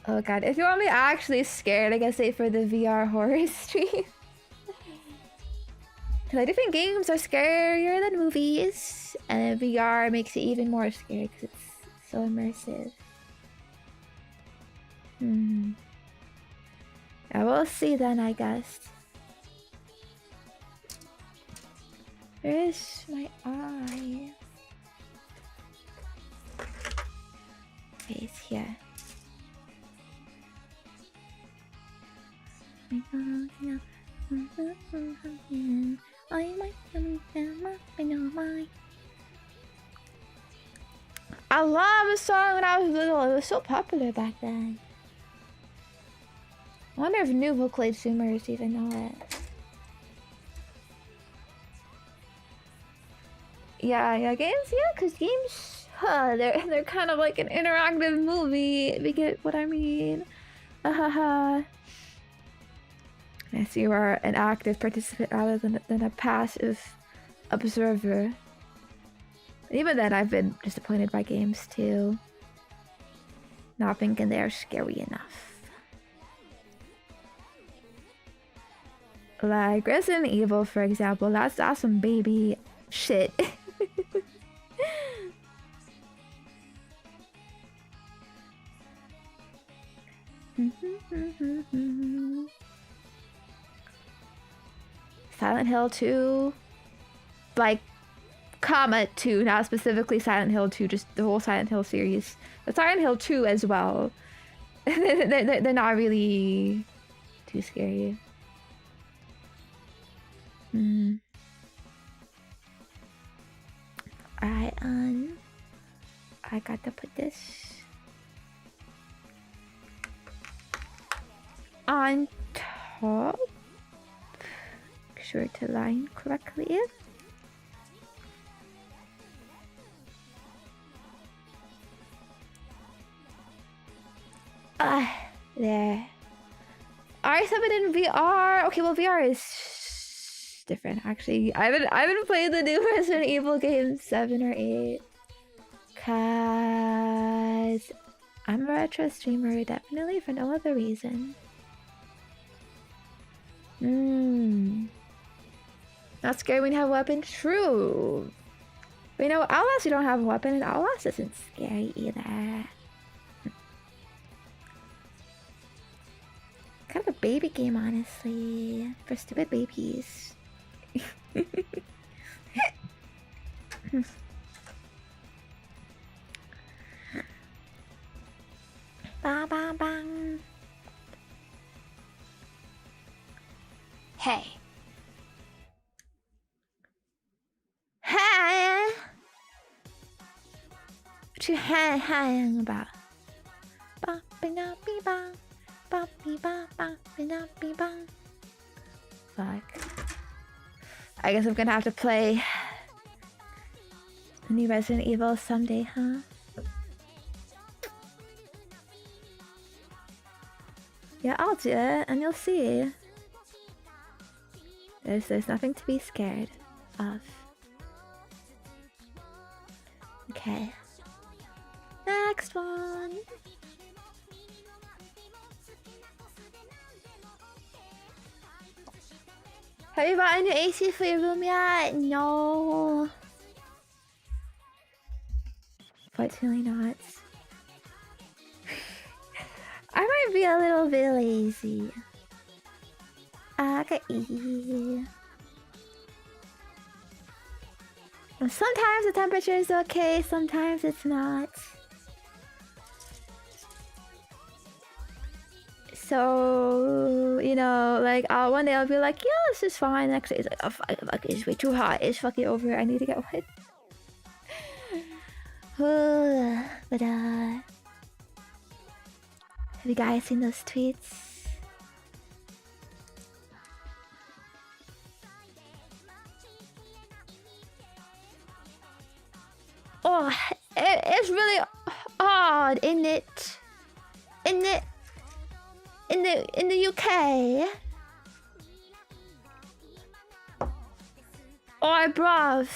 Oh god, if you want me actually scared, I guess say for the VR horror stream. Because I do think games are scarier than movies, and VR makes it even more scary because it's so immersive. I will see then, I guess. Where's my eye? Okay, it's here. I love the song when I was little. It was so popular back then. I wonder if new Vocaloid Zoomers even know it. Yeah, games, because games, they're kind of like an interactive movie, if you get what I mean. Yes, you are an active participant rather than a passive observer. Even then, I've been disappointed by games too. Not thinking they're scary enough. Like Resident Evil, for example, that's some baby shit. Silent Hill 2, like, comma 2, not specifically Silent Hill 2, just the whole Silent Hill series. But Silent Hill 2 as well. They're not really too scary. Alright, I got to put this on top. Make sure to line correctly. There. R7 in VR. Okay, well VR is different actually. I haven't played the new Resident Evil games 7 or 8. Cause I'm a retro streamer, definitely for no other reason. Not scary when you have a weapon. True. But you know, Outlast you don't have a weapon, and Outlast isn't scary either. Kind of a baby game, honestly, for stupid babies. Ba ba bang. Hey. Hey! What you hang about? Ba ba da be ba. Ba be ba ba be da be ba. Fuck. I guess I'm gonna have to play the new Resident Evil someday, huh? Yeah, I'll do it, and you'll see. There's nothing to be scared of. Okay. Next one. Have you bought a new AC for your room yet? No. Fortunately not. I might be a little bit lazy. Okay. Sometimes the temperature is okay, sometimes it's not. So, you know, like, one day I'll be like, yeah, this is fine. Next day it's like, oh, fuck, it's way too hot. It's fucking over. I need to get wet. But, have you guys seen those tweets? Oh, it's really odd, isn't it? In the UK. Oh, bruv.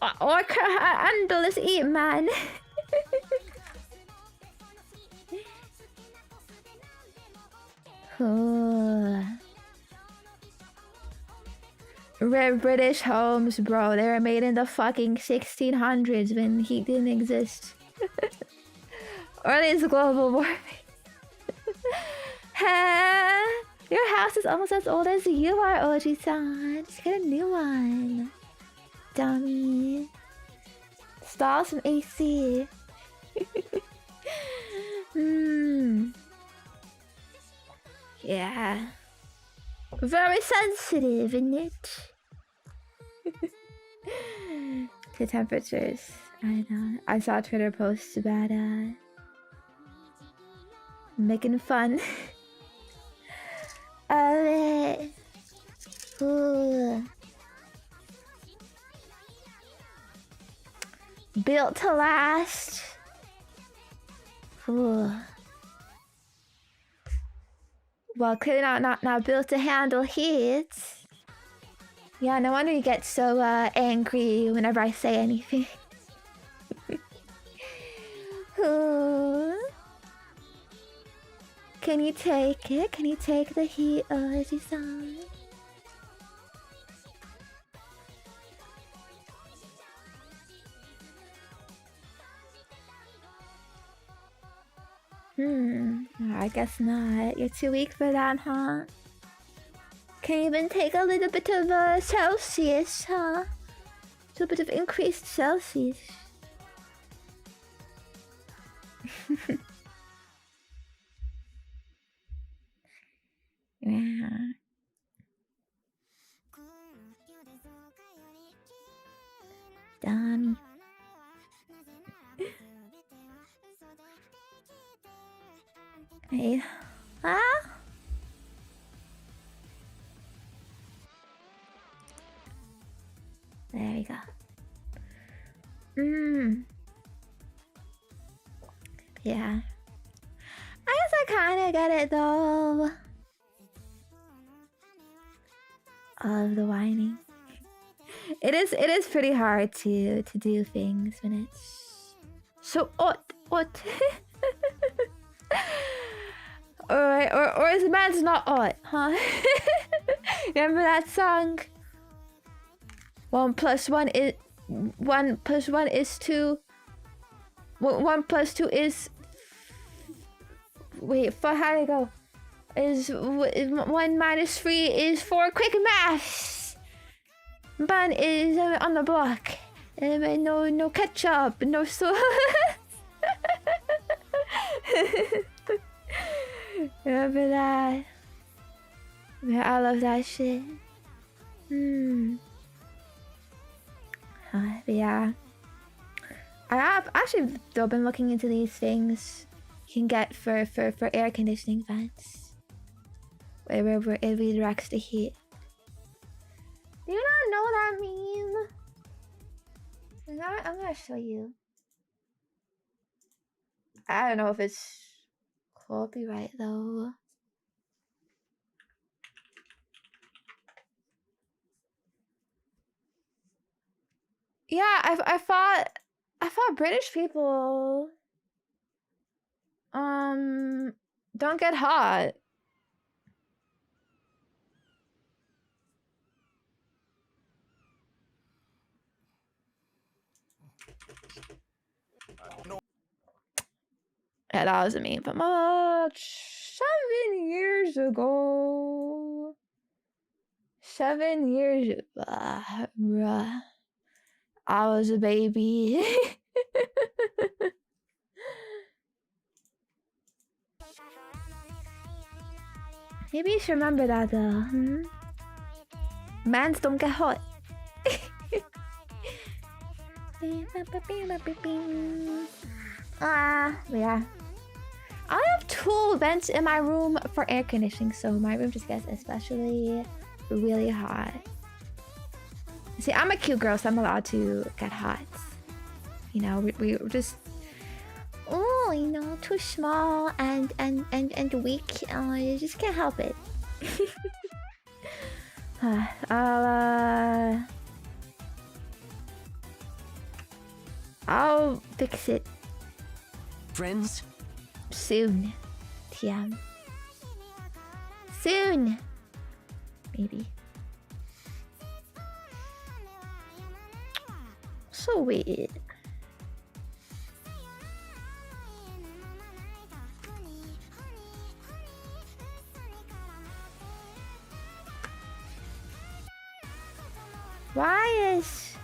Oh, I can't handle this eat, man. Rare British homes, bro. They were made in the fucking 1600s when heat didn't exist. Or at least global warming. Your house is almost as old as you are, Oji-san. Just get a new one. Dummy. Install some AC. Yeah. Very sensitive, isn't it? To temperatures. I know. I saw Twitter posts about making fun of it. Ooh. Built to last. Ooh. Well, clearly not built to handle heat. Yeah, no wonder you get so angry whenever I say anything. Ooh. Can you take it? Can you take the heat, Oji-san? I guess not. You're too weak for that, huh? Can you even take a little bit of Celsius, huh? A little bit of increased Celsius. Yeah. Dummy. Hey. Ah? There we go. Yeah. I guess I kinda get it though. All of the whining. It is pretty hard to do things when it's so hot. Or is the man's not hot, huh? Remember that song? 1 + 1 is 1 + 1 is 2. 1 + 2 is. Wait, for how do I go? Is 1 - 3 is 4. Quick maths. Bun is on the block. No ketchup, no sauce. Remember that? Yeah, I love that shit. Yeah. I have actually though been looking into these things you can get for air conditioning vents. Where it redirects the heat. Do you not know what that means? I'm gonna show you. I don't know if it's copyright though. Yeah, I thought I thought British people don't get hot. Yeah, that was me, but much 7 years ago. 7 years bruh. I was a baby. Maybe you should remember that though. Mans don't get hot. Yeah. I have 2 vents in my room for air conditioning, so my room just gets especially really hot. See, I'm a cute girl, so I'm allowed to get hot. You know, we're just, oh, you know, too small and weak. You just can't help it. I'll fix it Friends? soon. TM. Soon. Maybe. So weird. Why is...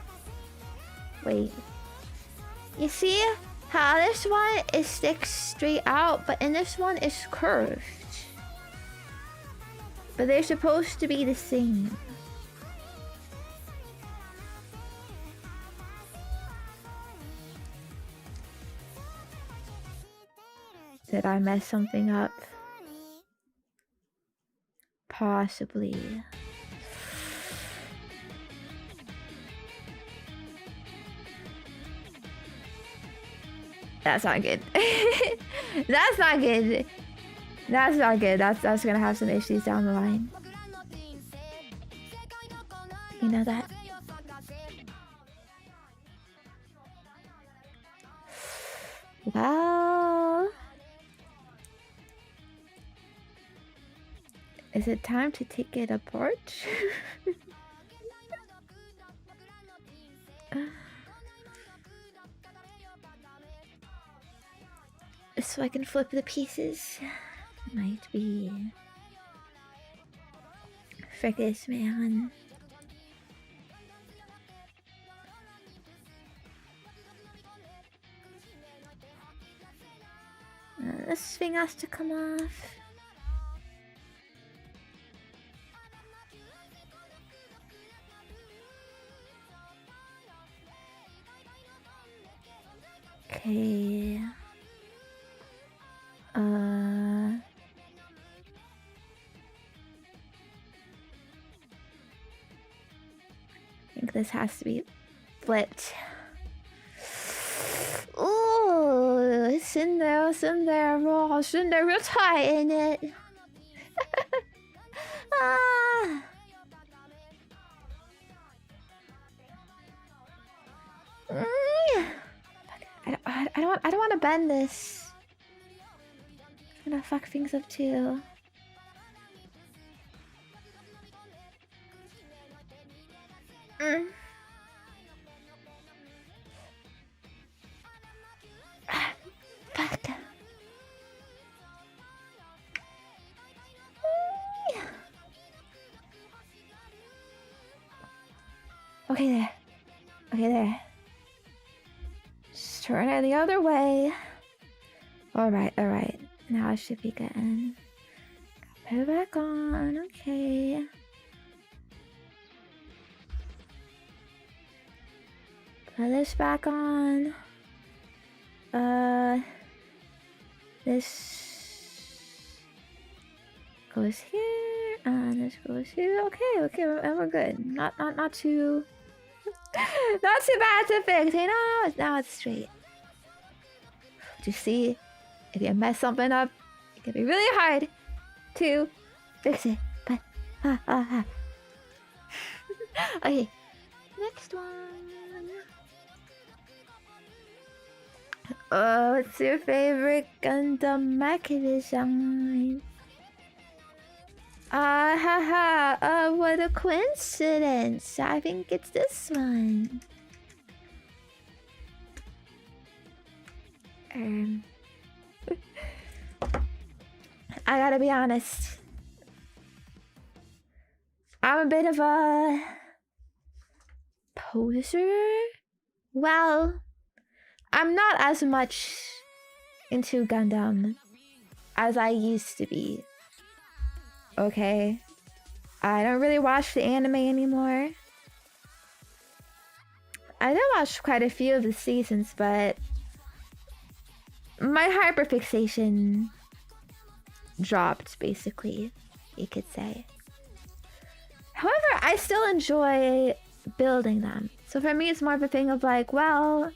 Wait. You see how this one is sticks straight out, but in this one it's curved. But they're supposed to be the same. Did I mess something up? Possibly. That's not good. That's not good. That's not good. That's gonna have some issues down the line. You know that? Well, is it time to take it apart? So I can flip the pieces. Might be frickus, man. This thing has to come off. Okay. I think this has to be flipped. Oh, it's in there, oh, it's in there real tight, in it. Ah. I don't want to bend this. It's gonna fuck things up too. Fuck. Okay, there. Okay, there. Just turn it the other way. Alright. Now I should be good. Put it back on. Okay. Put this back on. This goes here, and this goes here. Okay, and we're good. Not too, not too bad to fix. You know, now it's straight. But you see, if you mess something up, it can be really hard to fix it. But okay, next one. Oh, what's your favorite Gundam mecha design? Haha, what a coincidence. I think it's this one. I gotta be honest. I'm a bit of a poser. Well, I'm not as much into Gundam as I used to be. Okay? I don't really watch the anime anymore. I did watch quite a few of the seasons, but my hyperfixation dropped, basically, you could say. However, I still enjoy building them. So for me, it's more of a thing of like, well,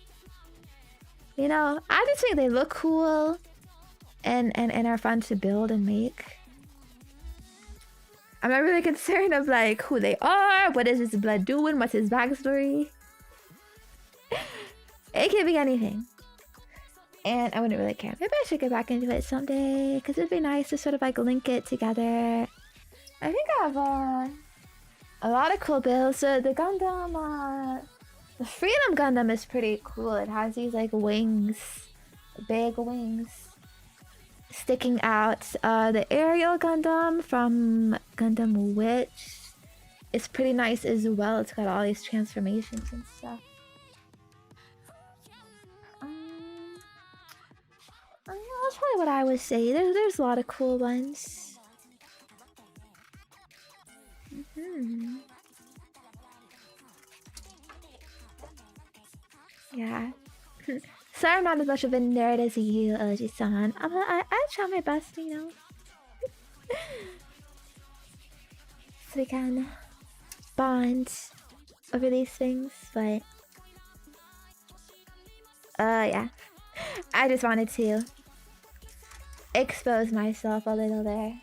you know, I just think they look cool and are fun to build and make. I'm not really concerned of like who they are, what is his blood doing, what's his backstory. It could be anything. And I wouldn't really care. Maybe I should get back into it someday, because it'd be nice to sort of like link it together. I think I have a lot of cool builds. So the Gundam, the Freedom Gundam is pretty cool. It has these like wings, big wings, sticking out. The Aerial Gundam from Gundam Witch is pretty nice as well. It's got all these transformations and stuff. That's probably what I would say. There's a lot of cool ones. Yeah. Sorry I'm not as much of a nerd as you, Oji-san. I try my best, you know. So we can bond over these things, but... yeah. I just wanted to expose myself a little there.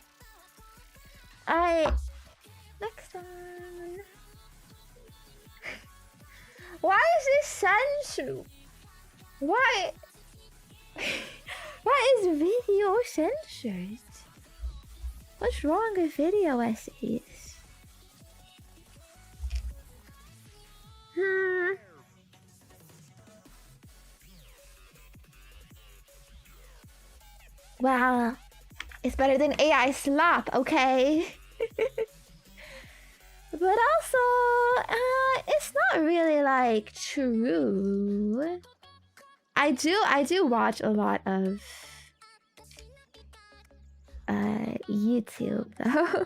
Next one. Why is this censored? Why is video censored? What's wrong with video essays? Well, it's better than AI slop, okay? But also, it's not really like true. I do watch a lot of YouTube though.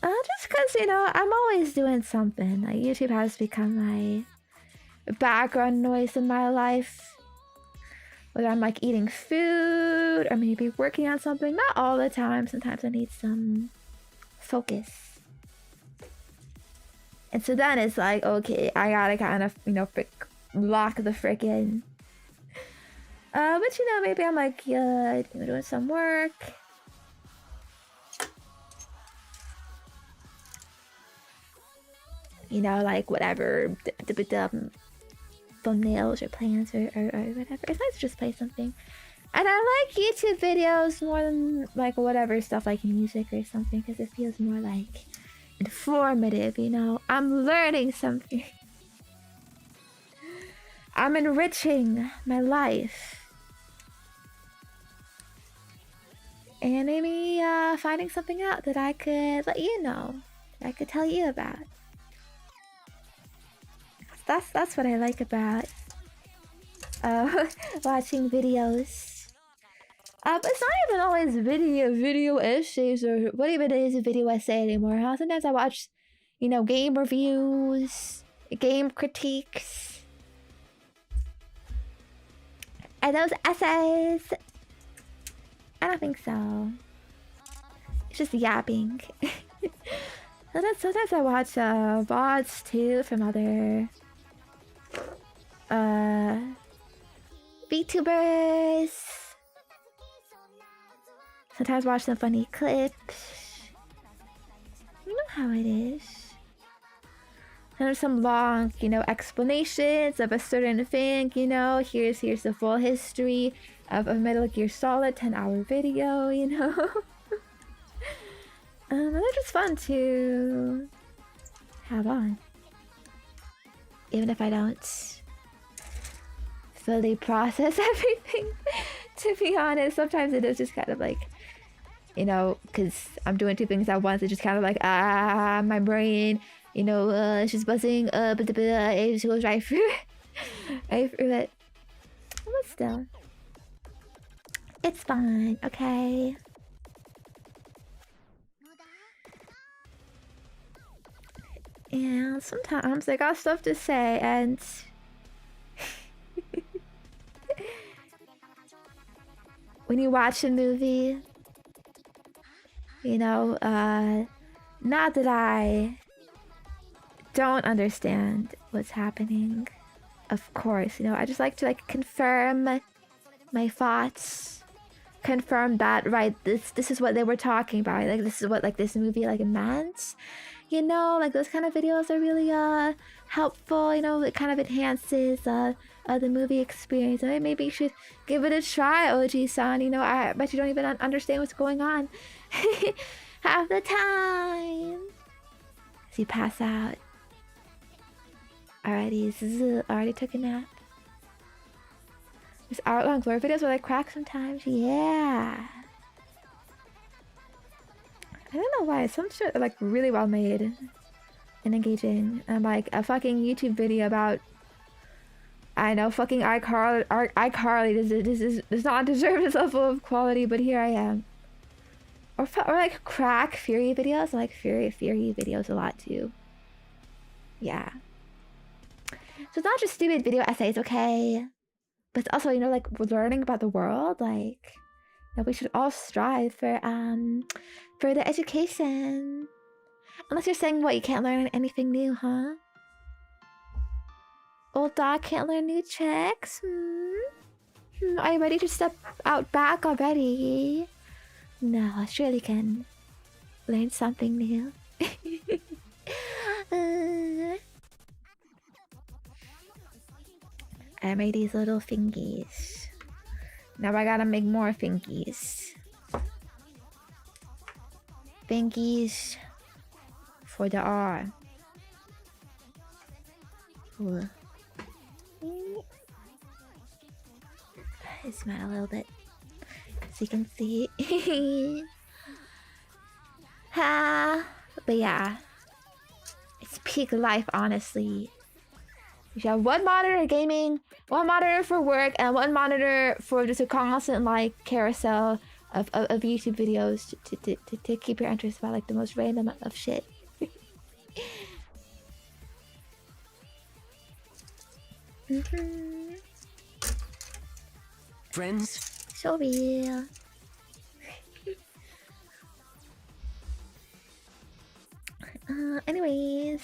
Just cause you know I'm always doing something. Like YouTube has become my background noise in my life. Whether I'm like eating food or maybe working on something. Not all the time. Sometimes I need some focus. And so then it's like, okay, I gotta kind of, you know, lock the frickin'. But you know, maybe I'm like, doing some work. You know, like whatever, thumbnails or plans or whatever. It's nice to just play something. And I like YouTube videos more than like whatever stuff like music or something, because it feels more like informative, you know. I'm learning something. I'm enriching my life. And maybe finding something out that I could let you know, that I could tell you about. That's what I like about watching videos. But it's not even always video essays, or what even is a video essay anymore, huh? Sometimes I watch, you know, game reviews, game critiques. Are those essays? I don't think so. It's just yapping. Sometimes I watch VODs too from other VTubers. Sometimes watch some funny clips. You know how it is. and some long, explanations of a certain thing, here's the full history of a Metal Gear Solid 10-hour video, they're just fun to have on. Even if I don't fully process everything, to be honest, sometimes it is just kind of like, because I'm doing two things at once, it's just kind of like, my brain, it's just buzzing, but it just goes right through right through it. But still, it's fine, okay? And sometimes I got stuff to say, and when you watch a movie, not that I don't understand what's happening, of course, I just like to confirm my thoughts, confirm that, right, this is what they were talking about, like this is what this movie meant, those kind of videos are really helpful, it kind of enhances the movie experience. Maybe you should give it a try, OG-san. I bet you don't even understand what's going on half the time. So you pass out. Already took a nap. There's hour-long lore videos where I crack sometimes. Yeah. I don't know why. Some shit are really well made and engaging. And a fucking YouTube video about, I know, fucking iCarly does not deserve this level of quality, but here I am. Or crack Furry videos. I like Furry videos a lot too. Yeah. So it's not just stupid video essays, okay? But it's also, we're learning about the world. We should all strive for the education. Unless you're saying, what, you can't learn anything new, huh? Old dog can't learn new tricks? Are you ready to step out back already? No, I surely can learn something new. I made these little fingies. Now I gotta make more fingies. Fingies for the R. Ooh. I smile a little bit, so you can see. But yeah, it's peak life, honestly. You should have one monitor gaming, one monitor for work, and one monitor for just a constant carousel of YouTube videos to keep your interest about the most random of shit. Friends? So real. Anyways,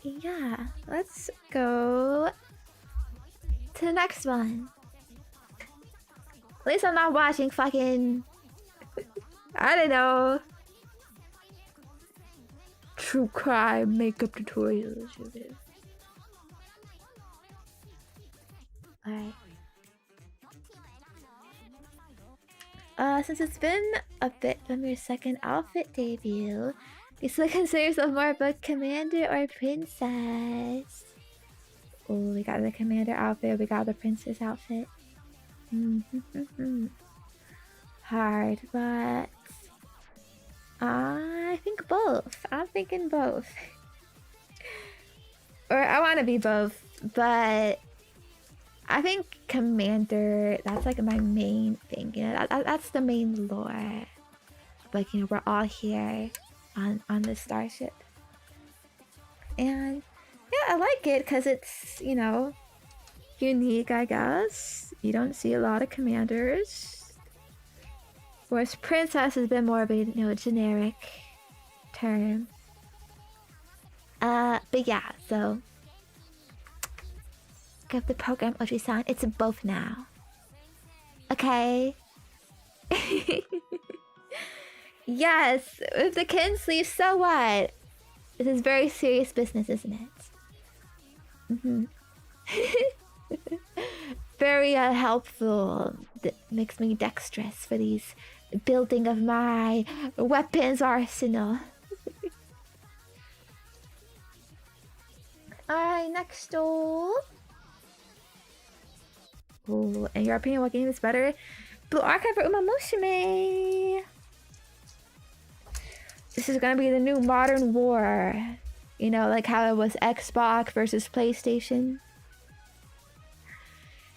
yeah, let's go to the next one. At least I'm not watching fucking, I don't know, true crime makeup tutorials. Alright. Since it's been a bit from your second outfit debut, you still consider yourself more of a commander or princess? Oh, we got the commander outfit, we got the princess outfit. Hard, but I think both. I'm thinking both. Or I want to be both, but I think commander, that's my main thing, that's the main lore. We're all here on the starship. And yeah, I like it because it's, unique, I guess. You don't see a lot of commanders. Whereas princess has been more of a, generic term. But yeah, so give the program Oji-san, it's both now. Okay? Yes, if the kin sleeves, so what? This is very serious business, isn't it? Mm-hmm. Very helpful. Makes me dexterous for these building of my weapons arsenal. Alright, next door. Ooh, in your opinion, what game is better? Blue Archive or Uma Musume? This is gonna be the new modern war. You know, like how it was Xbox versus PlayStation.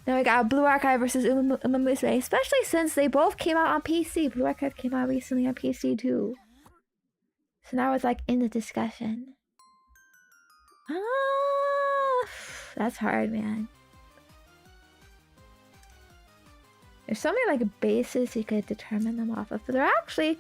Now we got Blue Archive versus Uma Musume, especially since they both came out on PC. Blue Archive came out recently on PC too. So now it's like in the discussion. Ah, that's hard, man. There's so many like bases you could determine them off of, but they're actually,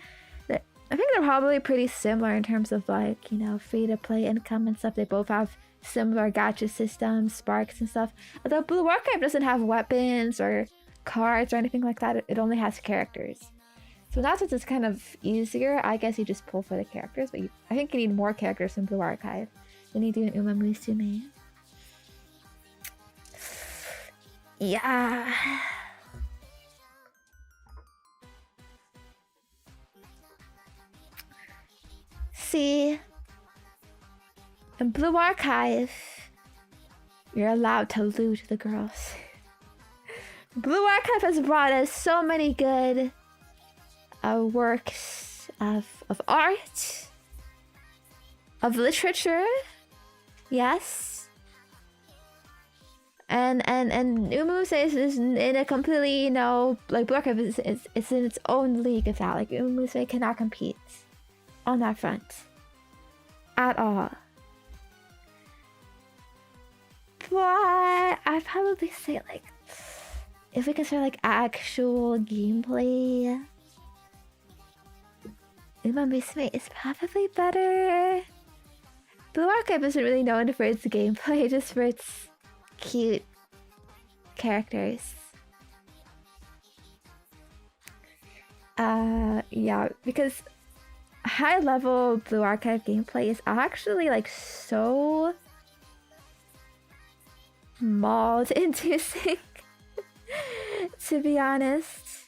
I think they're probably pretty similar in terms of like, you know, free to play income and stuff. They both have similar gacha systems, sparks and stuff. Although Blue Archive doesn't have weapons or cards or anything like that, it only has characters. So in that sense, it's kind of easier. I guess you just pull for the characters, but I think you need more characters in Blue Archive than you do in Uma Musume. Yeah. See, in Blue Archive, you're allowed to loot the girls. Blue Archive has brought us so many good works of art, of literature, yes. And Uma Musume is in a completely, you know, like Blue Archive is in its own league of that. Like Uma Musume cannot compete on that front at all. But I'd probably say like, if we consider like actual gameplay, Uma Musume is probably better. Blue Archive isn't really known for its gameplay, just for its cute characters. Yeah, because high level Blue Archive gameplay is actually like so mauled into sync, to be honest.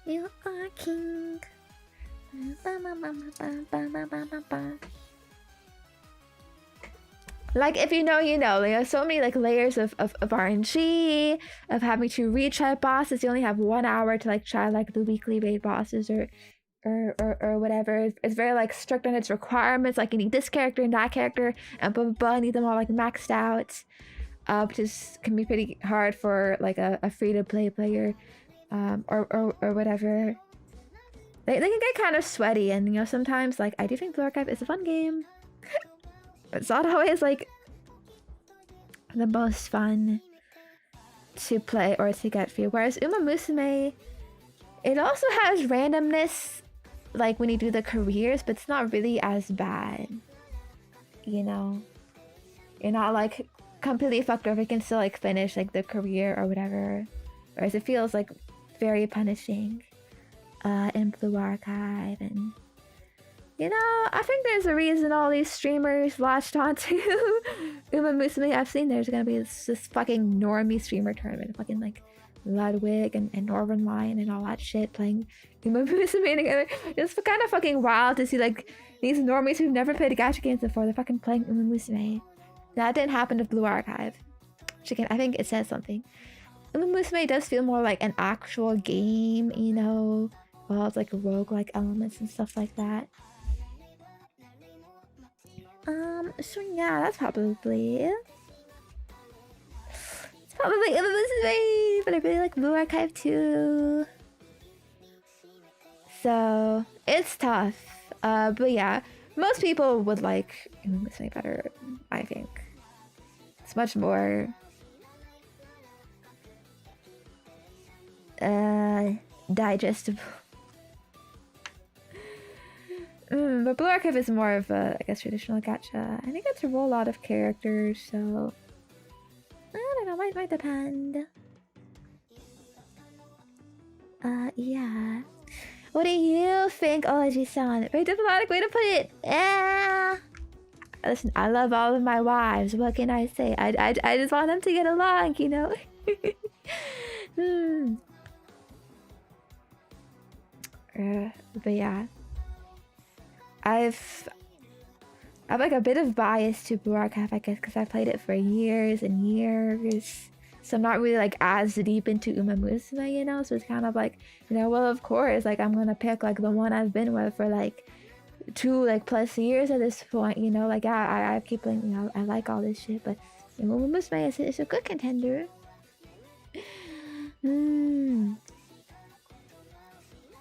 You are king. Like, if you know, you know. Like, there's so many like layers of RNG, of having to retry bosses. You only have 1 hour to like try like the weekly raid bosses or whatever. It's very like strict on its requirements. Like, you need this character and that character, and blah blah blah. Need them all like maxed out. Which is can be pretty hard for like a free to play player, or whatever. They can get kind of sweaty, and you know, sometimes like I do think Blue Archive is a fun game. It's not always like the most fun to play or to get through. Whereas Uma Musume, it also has randomness, like when you do the careers, but it's not really as bad. You know, you're not like completely fucked over. You can still like finish like the career or whatever. Whereas it feels like very punishing in Blue Archive. And you know, I think there's a reason all these streamers latched onto Uma Musume. I've seen there's gonna be this fucking normie streamer tournament, fucking like Ludwig and Northern Lion and all that shit playing Uma Musume together. It's kind of fucking wild to see like these normies who've never played gacha games before. They're fucking playing Uma Musume. That didn't happen to Blue Archive. Which again, I think it says something. Uma Musume does feel more like an actual game, you know, well, it's like roguelike elements and stuff like that. So yeah, that's probably Uma Musume, but I really like Blue Archive too. So it's tough. But yeah, most people would like Uma Musume better, I think. It's much more digestible. But Blue Archive is more of a, I guess, traditional gacha. I think it's a roll lot of characters, so I don't know, might depend. Yeah. What do you think, Olaji-san? Very diplomatic way to put it. Listen, I love all of my wives. What can I say? I just want them to get along, you know? But yeah. I've like a bit of bias to Blue Archive, I guess, because I played it for years and years. So I'm not really like as deep into Uma Musume, you know? So it's kind of like, you know, well, of course, like I'm gonna pick like the one I've been with for like 2 like plus years at this point, you know? Like I keep playing, you know, I like all this shit, but you know, Uma Musume is a good contender.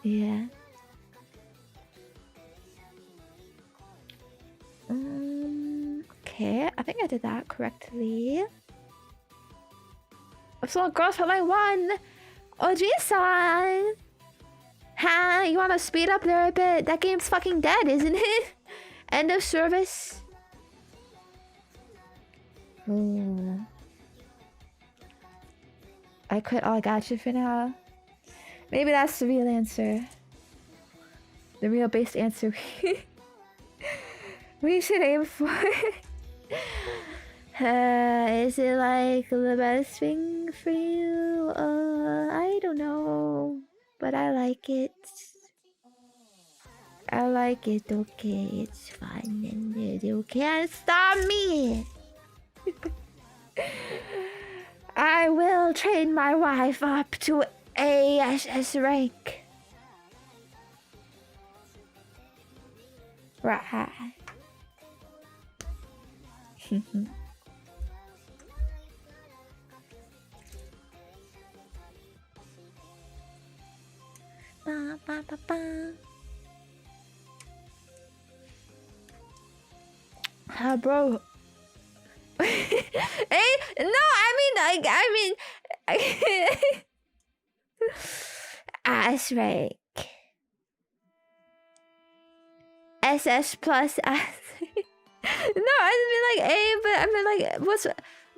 Yeah. Okay, I think I did that correctly. I'm still girls for like 1. Oji-san! Ha, you wanna speed up there a bit? That game's fucking dead, isn't it? End of service. Ooh. I quit all Gacha for now. Maybe that's the real answer. The real based answer we should aim for. Is it like the best thing for you? I don't know. But I like it. I like it, okay. It's fun and you can't stop me. I will train my wife up to ASS rank. Right. Ba, ba, ba, ba. Bro. Hey, no, I mean, ass rank. SS plus ass. No, I didn't mean like A, but I mean like what's,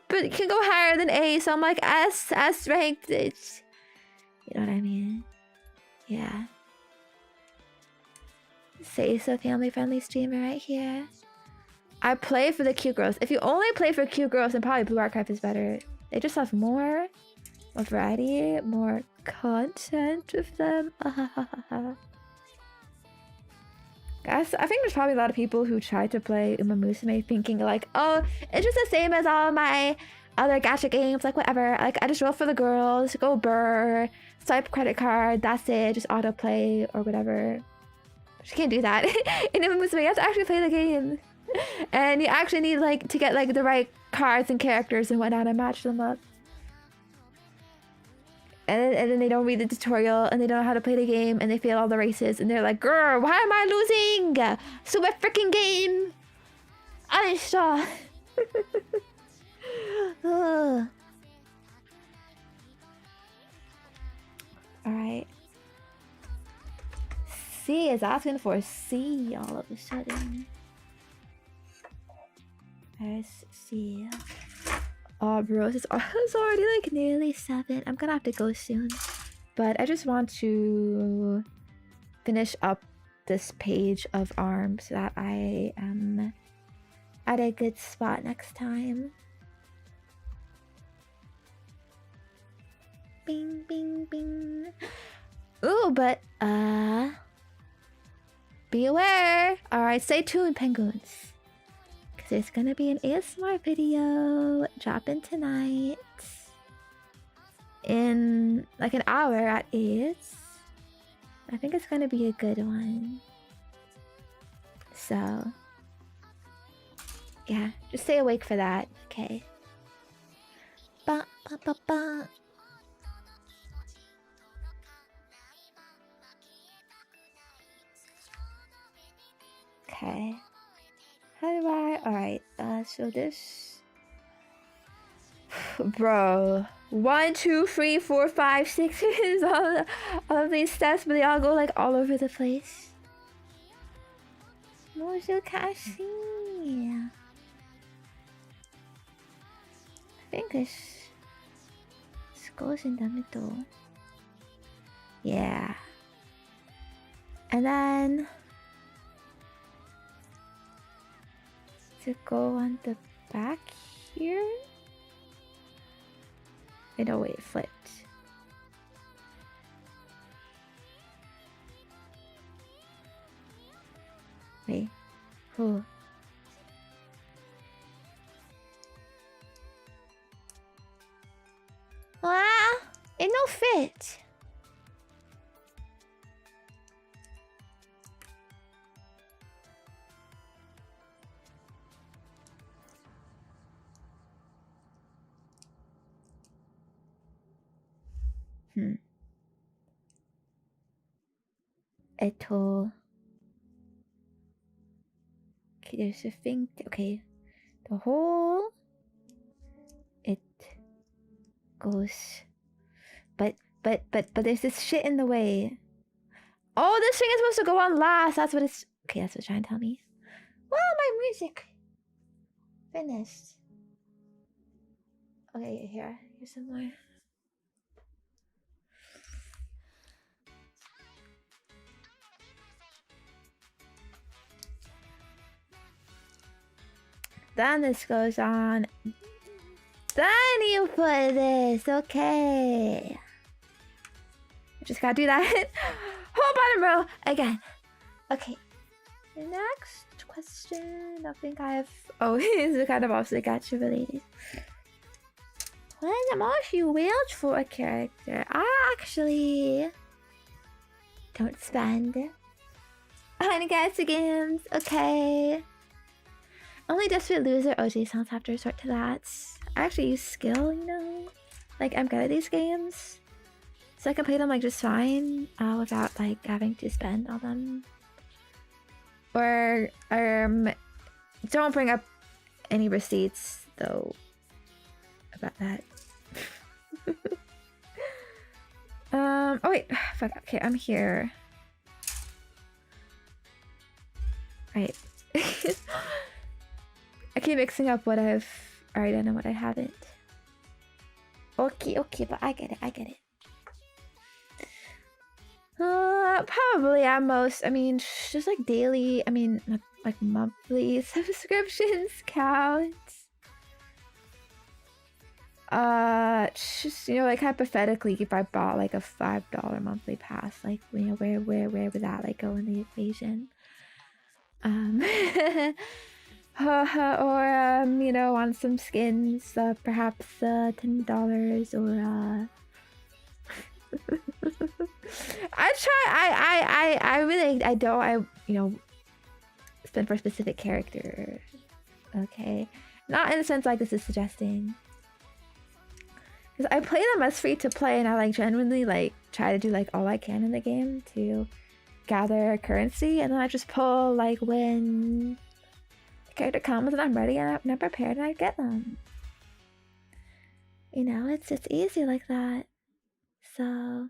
but it can go higher than A, so I'm like S ranked. It's, you know what I mean? Yeah. Say so, family friendly streamer right here. I play for the cute girls. If you only play for cute girls, then probably Blue Archive is better. They just have more variety, more content with them. Guys, I think there's probably a lot of people who try to play Uma Musume thinking like, oh, it's just the same as all my other gacha games, like whatever. Like I just roll for the girls, go burr, swipe credit card, that's it, just autoplay or whatever. But you can't do that. In Uma Musume, you have to actually play the game. And you actually need like to get like the right cards and characters and whatnot and match them up. And then they don't read the tutorial and they don't know how to play the game and they fail all the races and they're like, grr, why am I losing? Super freaking game! I saw. Alright. C is asking for C all of a sudden. There's C. Oh, bro, it's already like nearly 7. I'm gonna have to go soon. But I just want to finish up this page of ARM so that I am at a good spot next time. Bing, bing, bing. Ooh, but, be aware. Alright, stay tuned, penguins. There's gonna be an ASMR video dropping tonight in like an hour at 8. I think it's gonna be a good one. So yeah, just stay awake for that, okay? Ba, ba, ba, ba. Okay. How do I? Alright, so this. Bro. 1, 2, 3, 4, 5, 6 is all of these steps, but they all go like all over the place. Mojo Kashi. I think this goes in the middle. Yeah. And then to go on the back here. Wait, no, wait, flipped. Wait. Oh. Ah, it no fit. Eto. Okay, there's a thing. Okay, the hole. It goes, but there's this shit in the way. Oh, this thing is supposed to go on last. That's what it's. Okay, that's what it's trying to tell me. Well, my music finished. Okay, here's some more. Then this goes on. Then you put this. Okay. I just gotta do that. Whole bottom row again. Okay. The next question. I think I have. Oh, this is kind of also Gacha related. When the most you wield for a character, I actually don't spend on Gacha games. Okay. Only Desperate Loser OG sounds have to resort to that. I actually use skill, you know? Like, I'm good at these games. So I can play them, like, just fine, without, like, having to spend on them. Or, don't bring up any receipts, though, about that. Oh wait, fuck, okay, I'm here. Right. I keep mixing up what I've already done and what I haven't. Okay, but I get it. Probably at most, I mean, just like daily, I mean, like monthly subscriptions count. Just, you know, like hypothetically, if I bought like a $5 monthly pass, like, you know, where would that like go in the equation? Or you know, on some skins, perhaps $10 or you know, spend for a specific character. Okay, not in the sense like this is suggesting, because I play them as free to play, and I like genuinely like try to do like all I can in the game to gather currency, and then I just pull like when the character comes and I'm ready and I'm prepared and I get them. You know, it's easy like that. So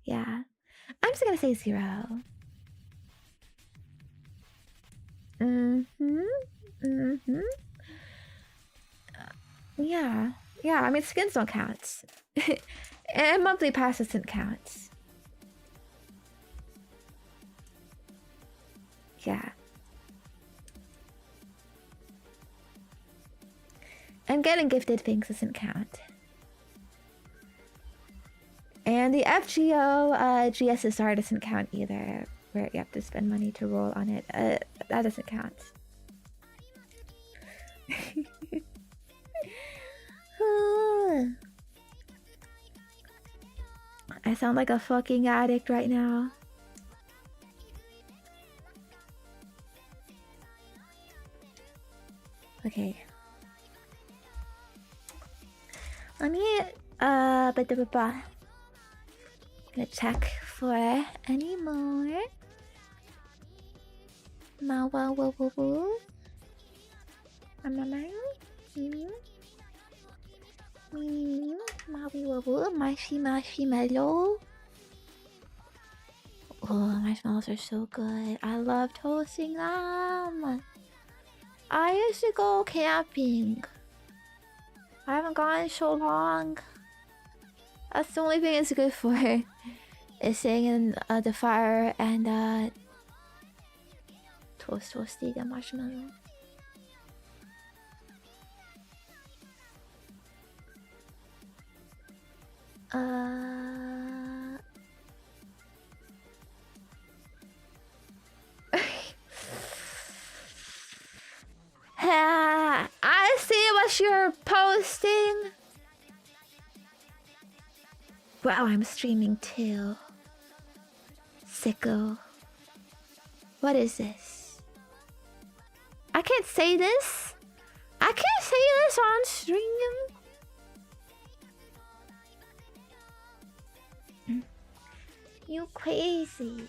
yeah, I'm just gonna say 0. Yeah, I mean, skins don't count. And monthly pass doesn't count. Yeah. And getting gifted things doesn't count. And the FGO GSSR doesn't count either, where you have to spend money to roll on it. That doesn't count. I sound like a fucking addict right now. Okay. Let me gonna check for any more. Marshmallow. Oh, marshmallows are so good. I love toasting them. I used to go camping. I haven't gone in so long. That's the only thing it's good for. Is sitting in the fire and toasty the marshmallow. I see what you're posting. Wow, I'm streaming too. Sicko. What is this? I can't say this. I can't say this on stream. You crazy.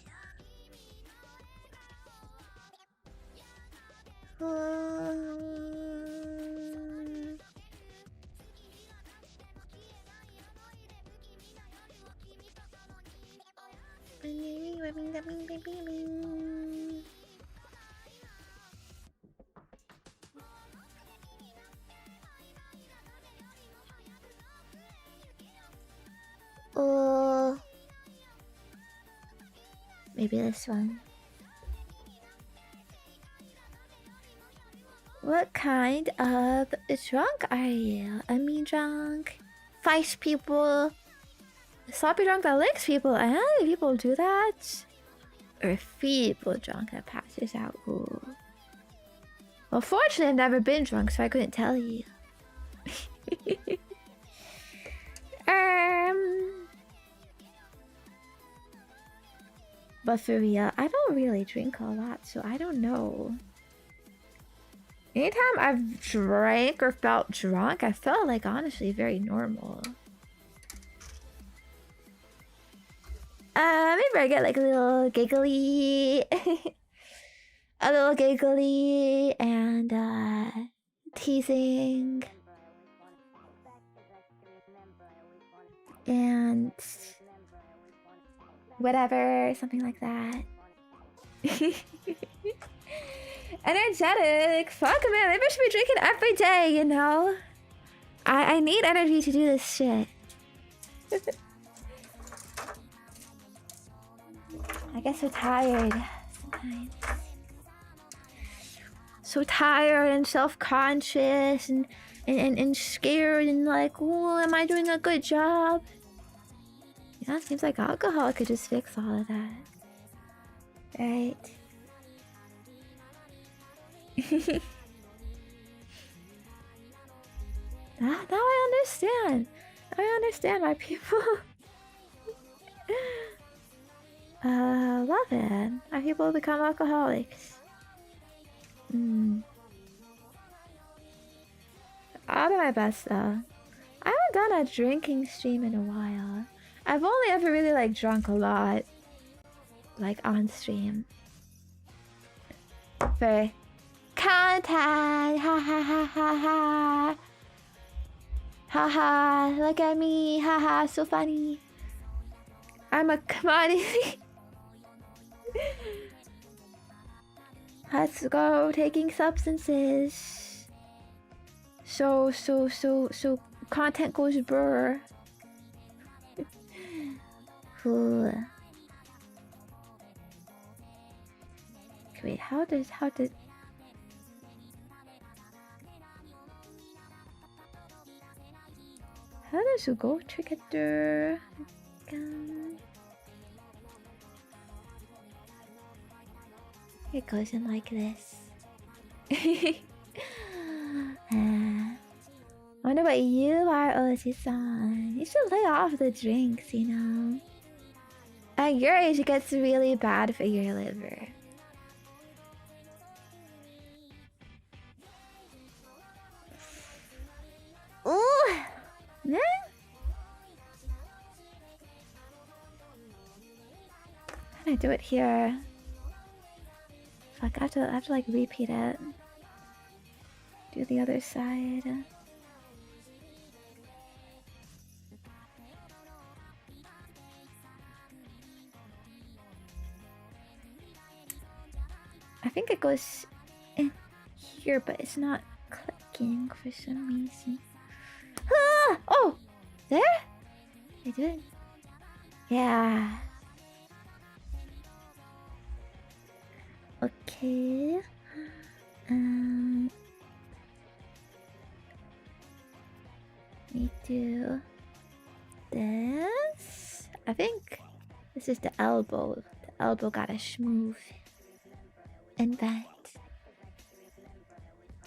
Maybe this one. What kind of drunk are you? I mean drunk. Fights people. Sloppy drunk that licks people. And how many people do that? Or feeble drunk that passes out. Ooh. Well, fortunately, I've never been drunk, so I couldn't tell you. But for real, I don't really drink a lot, so I don't know. Anytime I've drank or felt drunk, I felt like honestly very normal. Maybe I get like a little giggly. A little giggly and teasing. And whatever, something like that. Energetic. Fuck man, maybe I should be drinking every day, you know? I need energy to do this shit. I guess we're tired sometimes. So tired and self-conscious and scared and like, oh, am I doing a good job? Yeah, it seems like alcohol could just fix all of that. Right? Now I understand. I understand why people love it. Why people become alcoholics. I'll do my best though. I haven't done a drinking stream in a while. I've only ever really like drunk a lot, like on stream. For content, ha ha ha ha ha. Haha, look at me, haha, so funny. I'm a commodity. Let's go taking substances. So content goes brr. Wait, how did you go together? It goes in like this. I wonder what you are, Oji-san. You should lay off the drinks, you know. At your age, it gets really bad for your liver. Ooh! Yeah? How do I do it here? Fuck, I have to like repeat it. Do the other side. I think it goes in here, but it's not clicking for some reason. Ah! Oh! There? I did. Yeah. Okay. Okay. Me do this. I think this is the elbow. The elbow gotta schmooth and bend.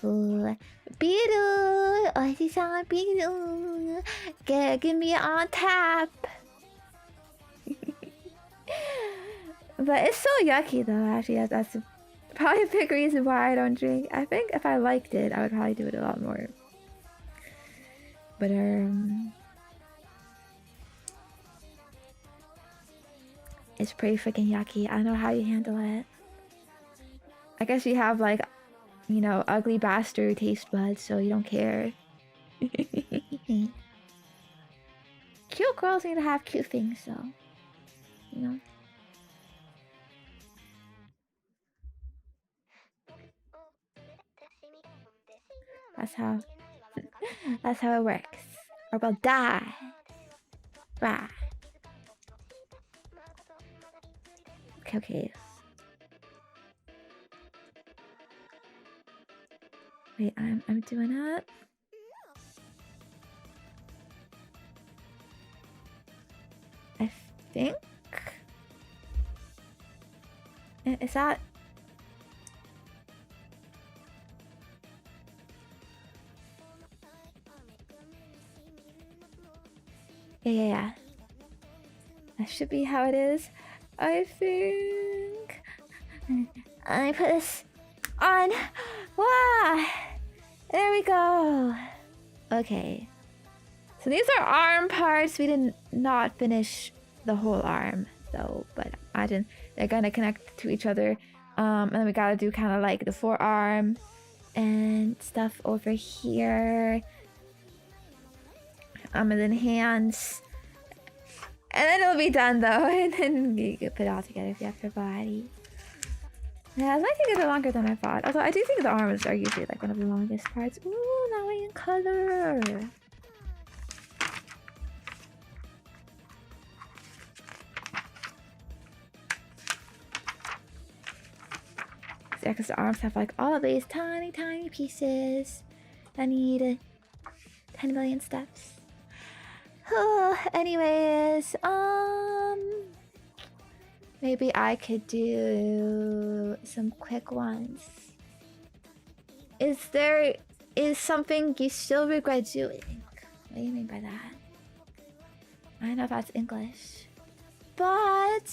Ooh. Beetle! Oshi-san, Beetle! Give me on tap! But it's so yucky though, actually. That's probably a big reason why I don't drink. I think if I liked it, I would probably do it a lot more. But it's pretty freaking yucky. I don't know how you handle it. I guess you have like, you know, ugly bastard taste buds, so you don't care. Cute girls need to have cute things, so you know. That's how that's how it works. Or we'll die. Rah. Okay. Wait, I'm doing it. I think. Is that? Yeah. That should be how it is. I think. Let me put this on. Wow! There we go. Okay. So these are arm parts. We did not finish the whole arm though, but imagine they're gonna connect to each other. And then we gotta do kind of like the forearm and stuff over here. And then hands. And then it'll be done though. And then you can put it all together if you have your body. Yeah, it might take a bit longer than I thought. Although I do think the arms are usually like one of the longest parts. Ooh, now we're in color. Yeah, because the arms have like all of these tiny, tiny pieces that need 10 million steps. Anyways, maybe I could do some quick ones. Is something you still regret doing? What do you mean by that? I don't know if that's English. But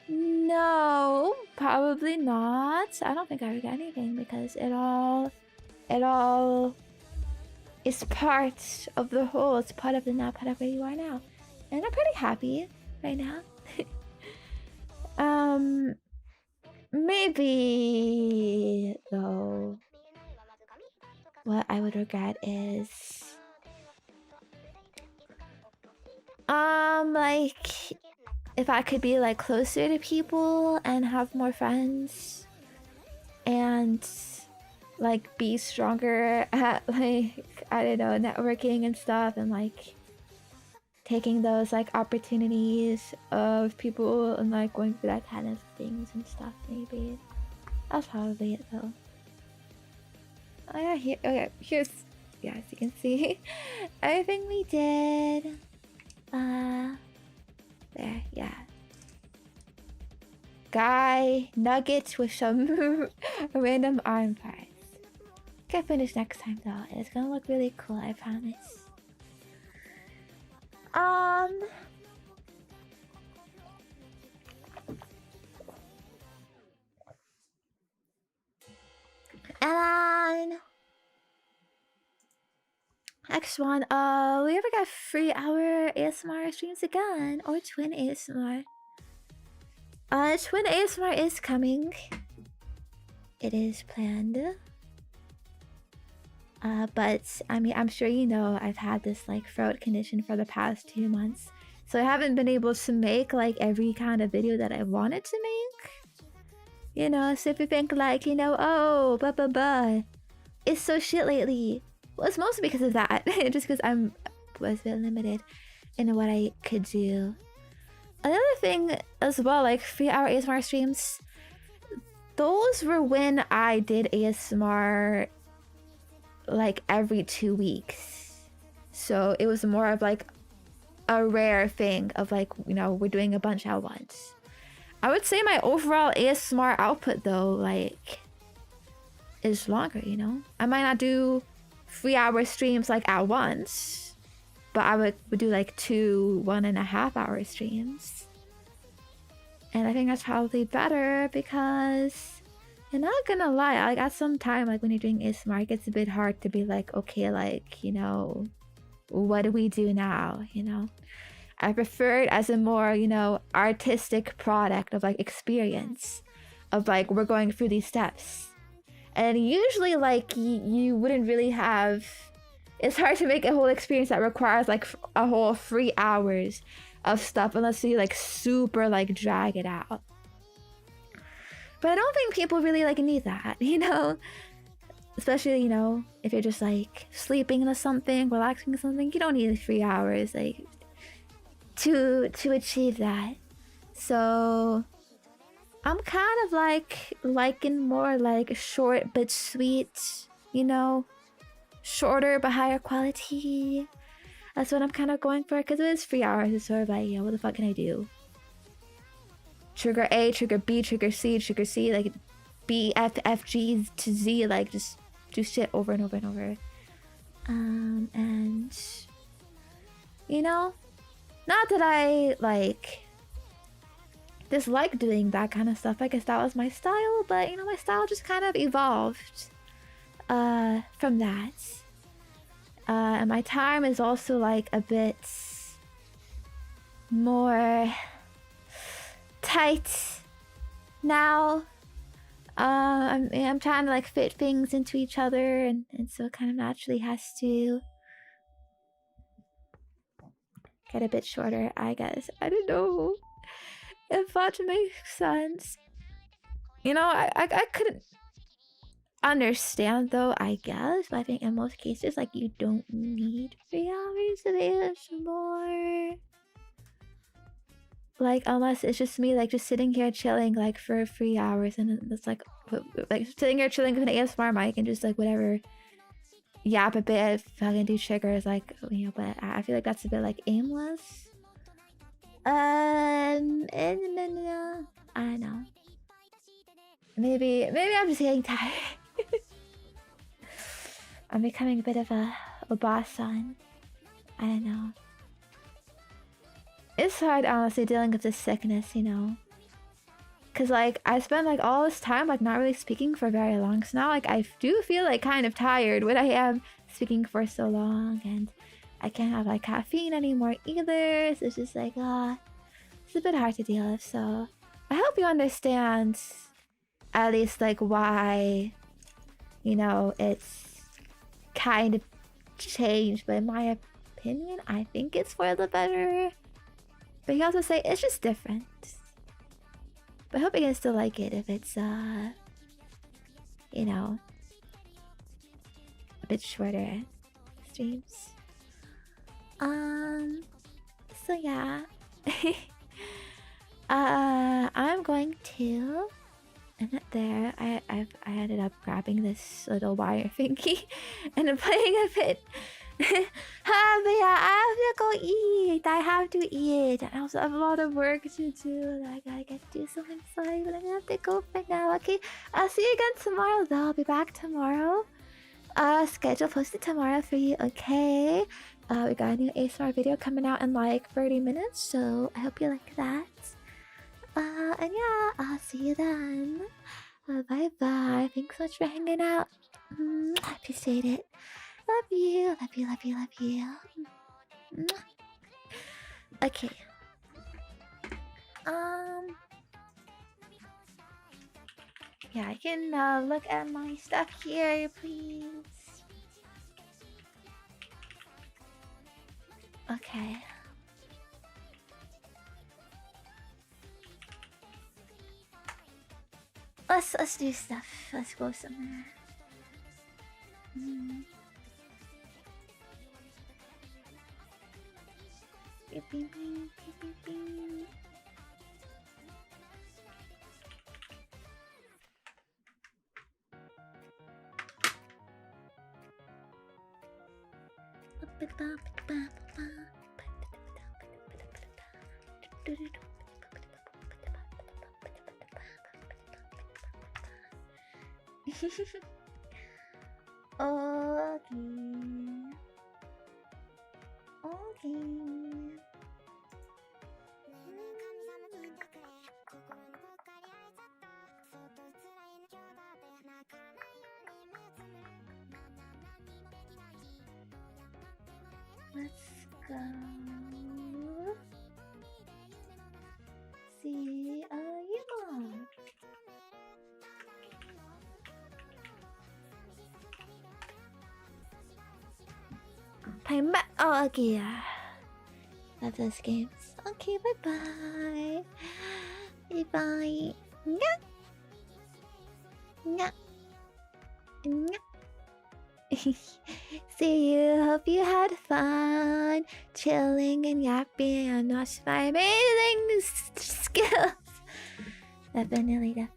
no, probably not. I don't think I regret anything because it all is part of the whole. It's part of the now, part of where you are now. And I'm pretty happy right now. Maybe though what I would regret is like if I could be like closer to people and have more friends and like be stronger at like I don't know, networking and stuff, and like taking those like opportunities of people and like going through that kind of things and stuff. Maybe that's probably it though. Oh yeah, here. Okay, here's as you can see everything we did. There, yeah. Guy nuggets with some random arm parts. Get finished next time though. It's gonna look really cool, I promise. And next one, we ever got 3-hour ASMR streams again, or twin ASMR? Twin ASMR is coming. It is planned. But I mean, I'm sure you know I've had this like throat condition for the past 2 months, so I haven't been able to make like every kind of video that I wanted to make. You know, so if you think like, you know, oh, it's so shit lately. Well, it's mostly because of that. Just because I was a bit limited in what I could do. Another thing as well, like 3-hour ASMR streams, those were when I did ASMR like every 2 weeks. So it was more of like a rare thing of like, you know, we're doing a bunch at once. I would say my overall ASMR output though, like, is longer, you know? I might not do 3-hour streams like at once, but I would do like 2 1.5-hour streams. And I think that's probably better because you're not gonna lie, like at some time, like when you're doing ASMR, it gets a bit hard to be like, okay, like, you know, what do we do now, you know? I prefer it as a more, you know, artistic product of like experience of like, we're going through these steps. And usually like you wouldn't really have, it's hard to make a whole experience that requires like a whole 3 hours of stuff unless you like super like drag it out. But I don't think people really like need that, you know? Especially, you know, if you're just like sleeping into something, relaxing into something, you don't need 3 hours like to achieve that. So I'm kind of like liking more like short but sweet, you know, shorter but higher quality. That's what I'm kind of going for, because it is 3 hours. It's sort of like, yeah, what the fuck can I do? Trigger A, trigger B, trigger C, like B, F, F, G to Z, like just do shit over and over and over. And you know, not that I like dislike doing that kind of stuff. I guess that was my style, but you know, my style just kind of evolved from that. And my time is also like a bit more tight now. I'm trying to like fit things into each other, and so it kind of naturally has to get a bit shorter, I guess. I don't know if that makes sense. You know, I couldn't understand though, I guess, but I think in most cases, like, you don't need 3 hours of ASMR. Like, unless it's just me, like, just sitting here chilling, like, for 3 hours, and it's like sitting here chilling with an ASMR mic and just, like, whatever, yap a bit, fucking do triggers, like, you know, but I feel like that's a bit, like, aimless. And I don't know. Maybe I'm just getting tired. I'm becoming a bit of a boss on. I don't know. It's hard, honestly, dealing with this sickness, you know. Cause like I spent like all this time like not really speaking for very long, so now like I do feel like kind of tired when I am speaking for so long, and I can't have like caffeine anymore either. So it's just like it's a bit hard to deal with. So I hope you understand at least like why, you know, it's kind of changed. But in my opinion, I think it's for the better. But you also say it's just different. But I hope you guys still like it if it's you know, a bit shorter streams. So yeah. I'm going to end it there. I ended up grabbing this little wire thingy and I'm playing a bit. But yeah, I have to go eat. I have to eat. I also have a lot of work to do. I gotta get to do something inside, but I'm gonna have to go for now. Okay, I'll see you again tomorrow though. I'll be back tomorrow. Schedule posted tomorrow for you, okay? We got a new ASMR video coming out in like 30 minutes, so I hope you like that. And yeah, I'll see you then. Bye bye. Thanks so much for hanging out. I appreciate it. Love you, love you, love you, love you. Okay. Yeah, I can look at my stuff here, please. Okay. Let's do stuff. Let's go somewhere. Beep, beep, beep, beep, beep, beep. Let's go. See you more. Playing back. Oh, okay. Yeah. Love those games. Okay, bye bye. Bye bye. Nya. Nya. Nya. See you. Hope you had fun chilling and yapping and watched my amazing skills. Definitely.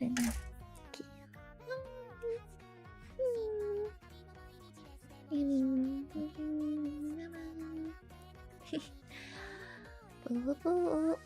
Boo boo.